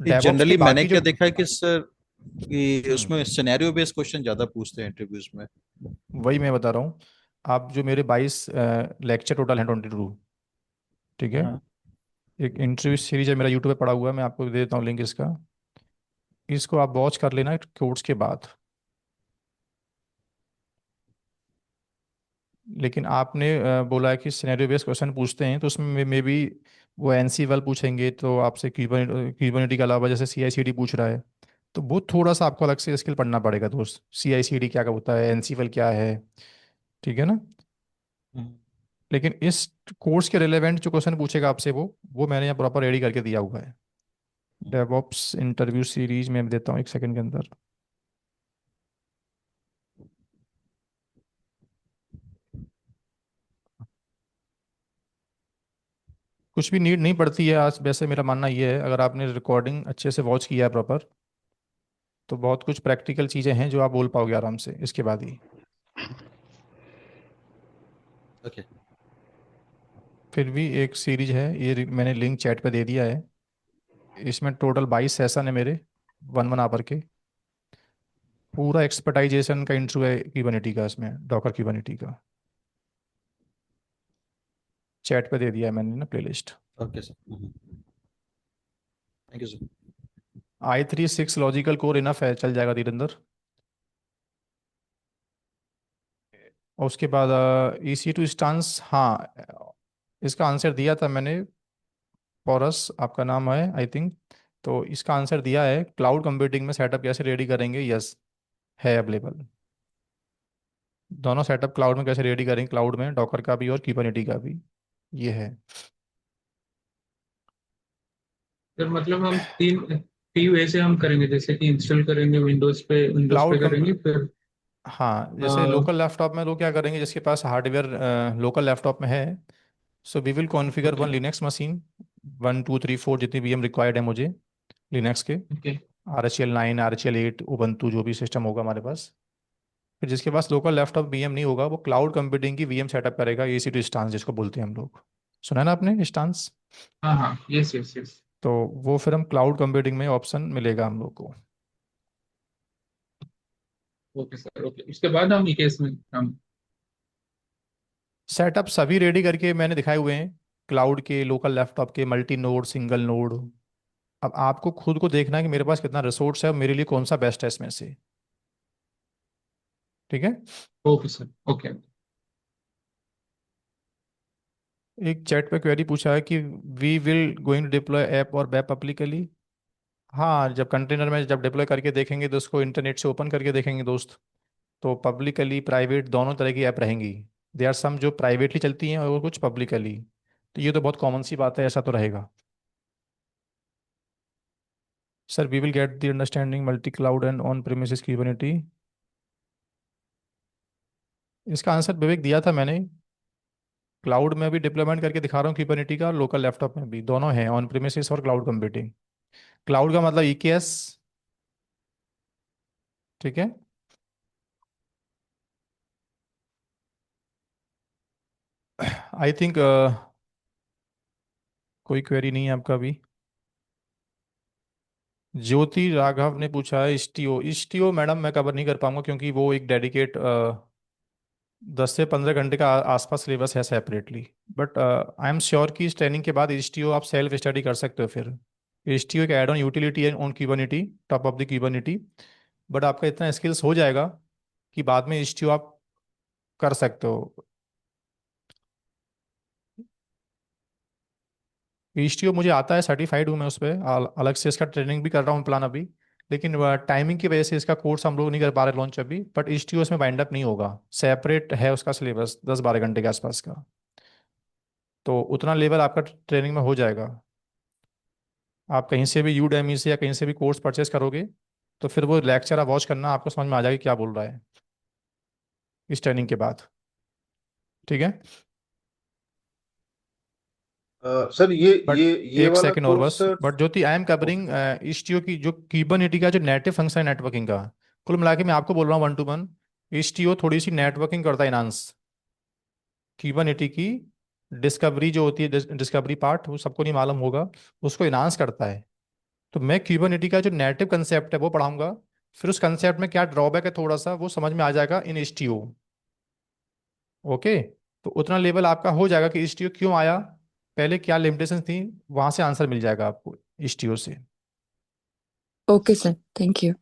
डेवऑप्स के जनरली मैंने बाकी जो क्या देखा है कि सर कि हम्म उसमें सिनेरियो बेस्ड क्वेश्चन ज्यादा पूछते हैं इंटरव्यूज में। वही मैं बता रहा हूँ। आप जो मेरे 22 लेक्चर टोटल हैं 22, ठीक है। हाँ। एक इंटरव्यू सीरीज है मेरा यूट्यूब पे पड़ा हुआ है, मैं आपको दे देता हूँ लिंक इसका। इसको आप वॉच कर लेना कोर्स के बाद। लेकिन आपने बोला है कि सिनेरियो बेस्ड क्वेश्चन पूछते हैं, तो उसमें मे बी वो एनसी वाल पूछेंगे, तो आपसे क्यूबरनेटी के अलावा जैसे सी आई सी डी पूछ रहा है, तो वो थोड़ा सा आपको अलग से स्किल पढ़ना पड़ेगा दोस्त। सी आई सी डी क्या होता है, एनसी वाल क्या है, ठीक है ना। हम्म। लेकिन इस कोर्स के रिलेवेंट जो क्वेश्चन पूछेगा आपसे, वो मैंने यहाँ प्रॉपर रेडी करके दिया हुआ है। डेवऑप्स इंटरव्यू सीरीज में देता हूँ एक सेकंड के अंदर। कुछ भी नीड नहीं पड़ती है आज, वैसे मेरा मानना ये है, अगर आपने रिकॉर्डिंग अच्छे से वॉच किया है प्रॉपर, तो बहुत कुछ प्रैक्टिकल चीज़ें हैं जो आप बोल पाओगे आराम से इसके बाद ही। ओके। फिर भी एक सीरीज है ये, मैंने लिंक चैट पे दे दिया है। इसमें टोटल 22 सेशन है मेरे, 1 1 आवर के। पूरा एक्सपर्टाइजेशन का इंटरव्यू है क्यूबरनेटी का, इसमें डॉकर क्यूबरनेटी का। चैट पे दे दिया है मैंने ना playlist. Okay sir. Thank you sir. i3 6 logical core enough है, चल जाएगा धीरेंद्र। और उसके बाद EC2 स्टांस, हाँ इसका आंसर दिया था मैंने। पॉरस आपका नाम है आई थिंक। तो इसका आंसर दिया है, क्लाउड कंप्यूटिंग में सेटअप कैसे रेडी करेंगे, यस है अवेलेबल। दोनों सेटअप क्लाउड में कैसे रेडी करेंगे, क्लाउड में डॉकर का भी और कुबरनेटी का भी, ये है। फिर मतलब हम तीन वे से हम करेंगे, जैसे कि इंस्टॉल करेंगे विंडोज पे क्लाउड कम करेंगे फिर। हाँ, जैसे आ, लोकल लैपटॉप में लोग क्या करेंगे, जिसके पास हार्डवेयर लोकल लैपटॉप में है, so we will configure one okay Linux machine, 1 2 3 4 जितनी VM रिक्वायर्ड है मुझे लिनक्स के, ओके RHL 9 RHL 8 उबंटू जो भी सिस्टम होगा हमारे पास। फिर जिसके पास लोकल लैपटॉप VM नहीं होगा, वो क्लाउड कंप्यूटिंग की VM सेटअप करेगा, EC2 स्टांस जिसको बोलते हैं हम लोग। सुना है ना आपने स्टांस। हाँ हाँ यस यस यस। तो वो फिर हम क्लाउड कंप्यूटिंग में ऑप्शन मिलेगा हम लोग को। ओके सर ओके, उसके बाद हम केस में हम। सेटअप सभी रेडी करके मैंने दिखाए हुए हैं, क्लाउड के, लोकल लैपटॉप के, मल्टी नोड, सिंगल नोड। अब आपको खुद को देखना है कि मेरे पास कितना रिसोर्स है और मेरे लिए कौन सा बेस्ट है इसमें से। ठीक है। Okay sir, okay. एक चैट पे क्वेरी पूछा है कि we will going to deploy app और वेब पब्लिकली। हाँ, जब कंटेनर में जब डिप्लॉय करके देखेंगे तो उसको इंटरनेट से ओपन करके देखेंगे दोस्त, तो पब्लिकली प्राइवेट दोनों तरह की ऐप रहेंगी। दे आर सम जो प्राइवेटली चलती हैं और कुछ पब्लिकली। तो ये तो बहुत कॉमन सी बात है, ऐसा तो रहेगा। Sir we will get the understanding multi cloud and on premises Kubernetes. इसका आंसर विवेक दिया था मैंने। क्लाउड में भी डिप्लॉयमेंट करके दिखा रहा हूँ क्यूबरनेटी का, लोकल लैपटॉप में भी, दोनों हैं, ऑन प्रीमिसेस और क्लाउड कंप्यूटिंग। क्लाउड का मतलब EKS। ठीक है। आई थिंक कोई क्वेरी नहीं है आपका भी। ज्योति राघव ने पूछा है इस्टीओ मैडम मैं कवर नहीं कर पाऊंगा, क्योंकि वो एक डेडिकेट 10 से 15 घंटे का आसपास सिलेबस है separately. But I am sure कि इस ट्रेनिंग के बाद इस्टीओ आप सेल्फ स्टडी कर सकते हो फिर। इस्टीओ एक एड ऑन यूटिलिटी है on Kubernetes, top of the Kubernetes. But आपका इतना स्किल्स हो जाएगा कि बाद में इस्टीओ आप कर सकते हो। इस्टीओ मुझे आता है, सर्टिफाइड हूँ मैं उस पर, अलग से इसका ट्रेनिंग भी कर रहा हूँ प्लान अभी। लेकिन टाइमिंग की वजह से इसका कोर्स हम लोग नहीं कर पा रहे लॉन्च अभी। बट इस्टीओ इसमें बाइंड अप नहीं होगा, सेपरेट है उसका सिलेबस 10-12 घंटे के आसपास का। तो उतना लेवल आपका ट्रेनिंग में हो जाएगा। आप कहीं से भी यूडेमी से या कहीं से भी कोर्स परचेस करोगे तो फिर वो लेक्चर आप वॉच करना, आपको समझ में आ जाएगी क्या बोल रहा है इस ट्रेनिंग के बाद। ठीक है। सर ये बट ये एक वाला सेकंड और कोर्स। बस, but Jyoti I am covering Istio की जो क्यूबरनेटी का जो नेटिव फंक्शन है नेटवर्किंग का। कुल मिला के मैं आपको बोल रहा हूँ 1 to 1, इस्टीओ थोड़ी सी नेटवर्किंग करता है इनहांस। क्यूबरनेटी की डिस्कवरी जो होती है, डिस्कवरी पार्ट, वो सबको नहीं मालूम होगा, उसको इनहांस करता है। तो मैं क्यूबरनेटी का जो नेटिव कंसेप्ट है वो पढ़ाऊंगा। फिर उस कंसेप्ट में क्या ड्रॉबैक है थोड़ा सा वो समझ में आ जाएगा इन इस्टीओ। ओके। तो उतना लेवल आपका हो जाएगा कि इस्टीओ क्यों आया, पहले क्या लिमिटेशन थी, वहां से आंसर मिल जाएगा आपको इस्टीओ से। Okay sir, thank you.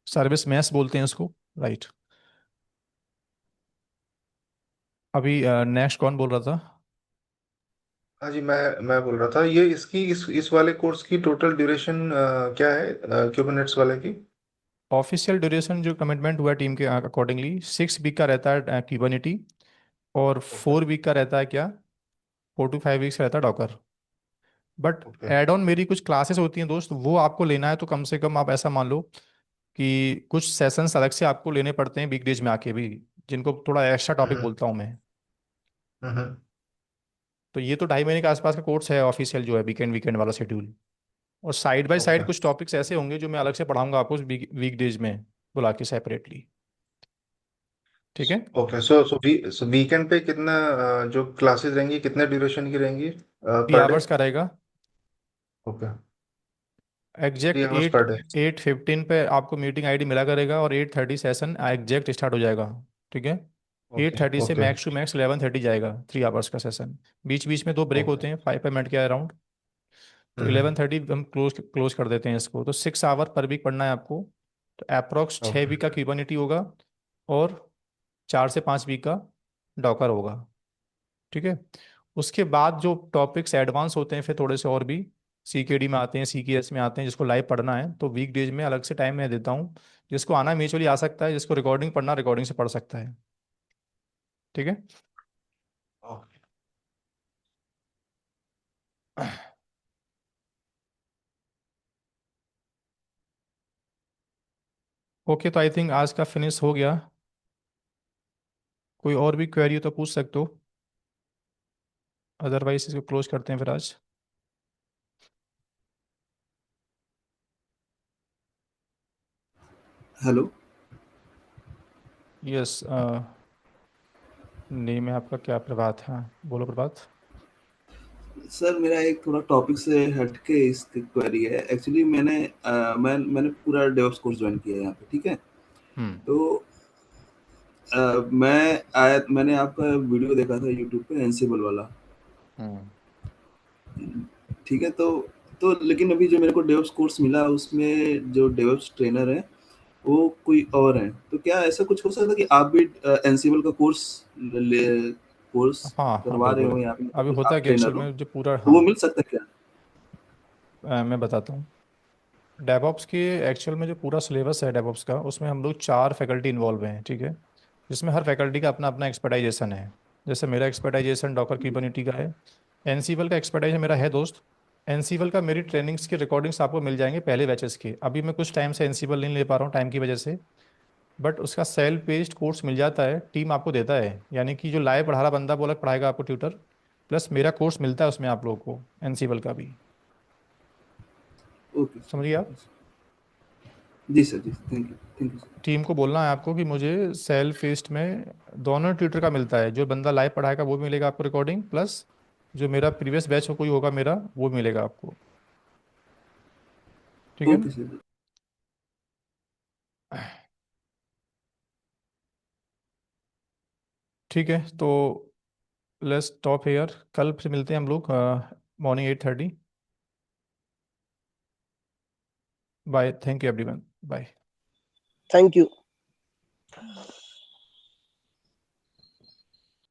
Service mesh बोलते हैं उसको, राइट। अभी नेक्स्ट कौन बोल रहा था? हाँ जी, मैं बोल रहा था, ये इसकी इस वाले कोर्स की टोटल ड्यूरेशन क्या है क्यूबरनेट्स वाले की? ऑफिशियल ड्यूरेशन जो कमिटमेंट हुआ टीम के अकॉर्डिंगली 6 वीक का रहता है क्यूबरनेटी, और ओके 4 वीक का रहता है क्या, 4 to 5 वीक्स रहता है Docker. But okay. Add on मेरी कुछ क्लासेस होती हैं दोस्त, वो आपको लेना है तो कम से कम आप ऐसा मान लो कि कुछ सेशंस अलग से आपको लेने पड़ते हैं वीकडेज में आके भी, जिनको थोड़ा एक्स्ट्रा टॉपिक हम्म बोलता हूँ मैं। हम्म। तो ये तो 2.5 महीने के आसपास का कोर्स है ऑफिशियल जो है, वीकेंड वीकेंड वाला शेड्यूल। और साइड बाय साइड ओके कुछ टॉपिक्स ऐसे होंगे जो मैं अलग से पढ़ाऊंगा आपको वीकडेज में बुला के सेपरेटली। ठीक है। ओके। सो वीकेंड पे कितना जो क्लासेस रहेंगी कितने ड्यूरेशन की रहेंगी 3 आवर्स पर डे? का रहेगा। ओके, three exact hours at per day. 8:15 पे आपको मीटिंग आईडी मिला करेगा, और 8:30 सेशन एग्जैक्ट स्टार्ट हो जाएगा। ठीक है। एट ओके थर्टी से ओके मैक्स टू मैक्स 11:30 जाएगा, 3 आवर्स का सेशन। बीच बीच में 2 ब्रेक ओके। होते हैं 5 5 मिनट के अराउंड। तो हम्म। 11:30 हम क्लोज कर देते हैं इसको, तो 6 आवर पर वीक पढ़ना है आपको। तो अप्रोक्स 6 वीक का ओके क्यूबरनेटी होगा, और 4 से 5 वीक का डॉकर होगा। ठीक है। उसके बाद जो टॉपिक्स एडवांस होते हैं फिर थोड़े से और भी, CKD में आते हैं, CKS में आते हैं, जिसको लाइव पढ़ना है तो वीक डेज में अलग से टाइम मैं देता हूँ। जिसको आना म्यूचुअली आ सकता है, जिसको रिकॉर्डिंग पढ़ना रिकॉर्डिंग से पढ़ सकता है। ठीक है। ओके। ओके, तो आई थिंक आज का फिनिश हो गया। कोई और भी क्वेरी हो तो पूछ सकते हो, अदरवाइज इसको क्लोज करते हैं फिर आज। हेलो। यस। नेम है आपका क्या? प्रभात, हाँ बोलो प्रभात। सर मेरा एक थोड़ा टॉपिक से हटके इसकी क्वेरी है। एक्चुअली मैंने पूरा डेवऑप्स कोर्स ज्वाइन किया है यहाँ पे, ठीक है। हम्म। तो मैंने आपका वीडियो देखा था यूट्यूब पे एनसेबल वाला, हम्म। ठीक है। तो लेकिन अभी जो मेरे को डेवऑप्स कोर्स मिला उसमें जो डेवऑप्स ट्रेनर है वो कोई और है, तो क्या ऐसा कुछ हो सकता है कि आप भी एनसीएल का कोर्स हाँ करवा रहे हो, बिल्कुल। या फिर अभी मतलब होता है आप कि ट्रेनर एक्चुअल हो, में जो पूरा, तो वो हाँ मिल सकता है क्या? मैं बताता हूँ। डेवऑप्स के एक्चुअल में जो पूरा सिलेबस है डेवऑप्स का, उसमें हम लोग 4 फैकल्टी इन्वॉल्व हैं, ठीक है, जिसमें हर फैकल्टी का अपना अपना एक्सपर्टाइजेशन है। जैसे मेरा एक्सपर्टाइजेशन डॉकर कुबरनेटी का है, एनसीवल का एक्सपर्टाइज मेरा है दोस्त। एनसीवल का मेरी ट्रेनिंग्स की रिकॉर्डिंग्स आपको मिल जाएंगे पहले बैचेस के। अभी मैं कुछ टाइम से एनसीवल नहीं ले पा रहा हूँ टाइम की वजह से, बट उसका सेल्फ पेस्ड कोर्स मिल जाता है, टीम आपको देता है, यानी कि जो लाइव पढ़ा रहा बंदा वो अलग पढ़ाएगा आपको ट्यूटर, प्लस मेरा कोर्स मिलता है उसमें आप लोगों को एनसीवल का भी। ओके समझिए आप। जी सर, जी थैंक यू सर। टीम को बोलना है आपको कि मुझे सेल्फ फेस्ट में दोनों ट्यूटर का मिलता है, जो बंदा लाइव पढ़ाएगा वो भी मिलेगा आपको रिकॉर्डिंग, प्लस जो मेरा प्रीवियस बैच हो कोई होगा मेरा वो भी मिलेगा आपको, ठीक है ओके ना। सर। ठीक है, तो लेट्स स्टॉप हेयर, कल फिर मिलते हैं हम लोग morning 8:30। Bye, thank you everyone, bye. Thank you.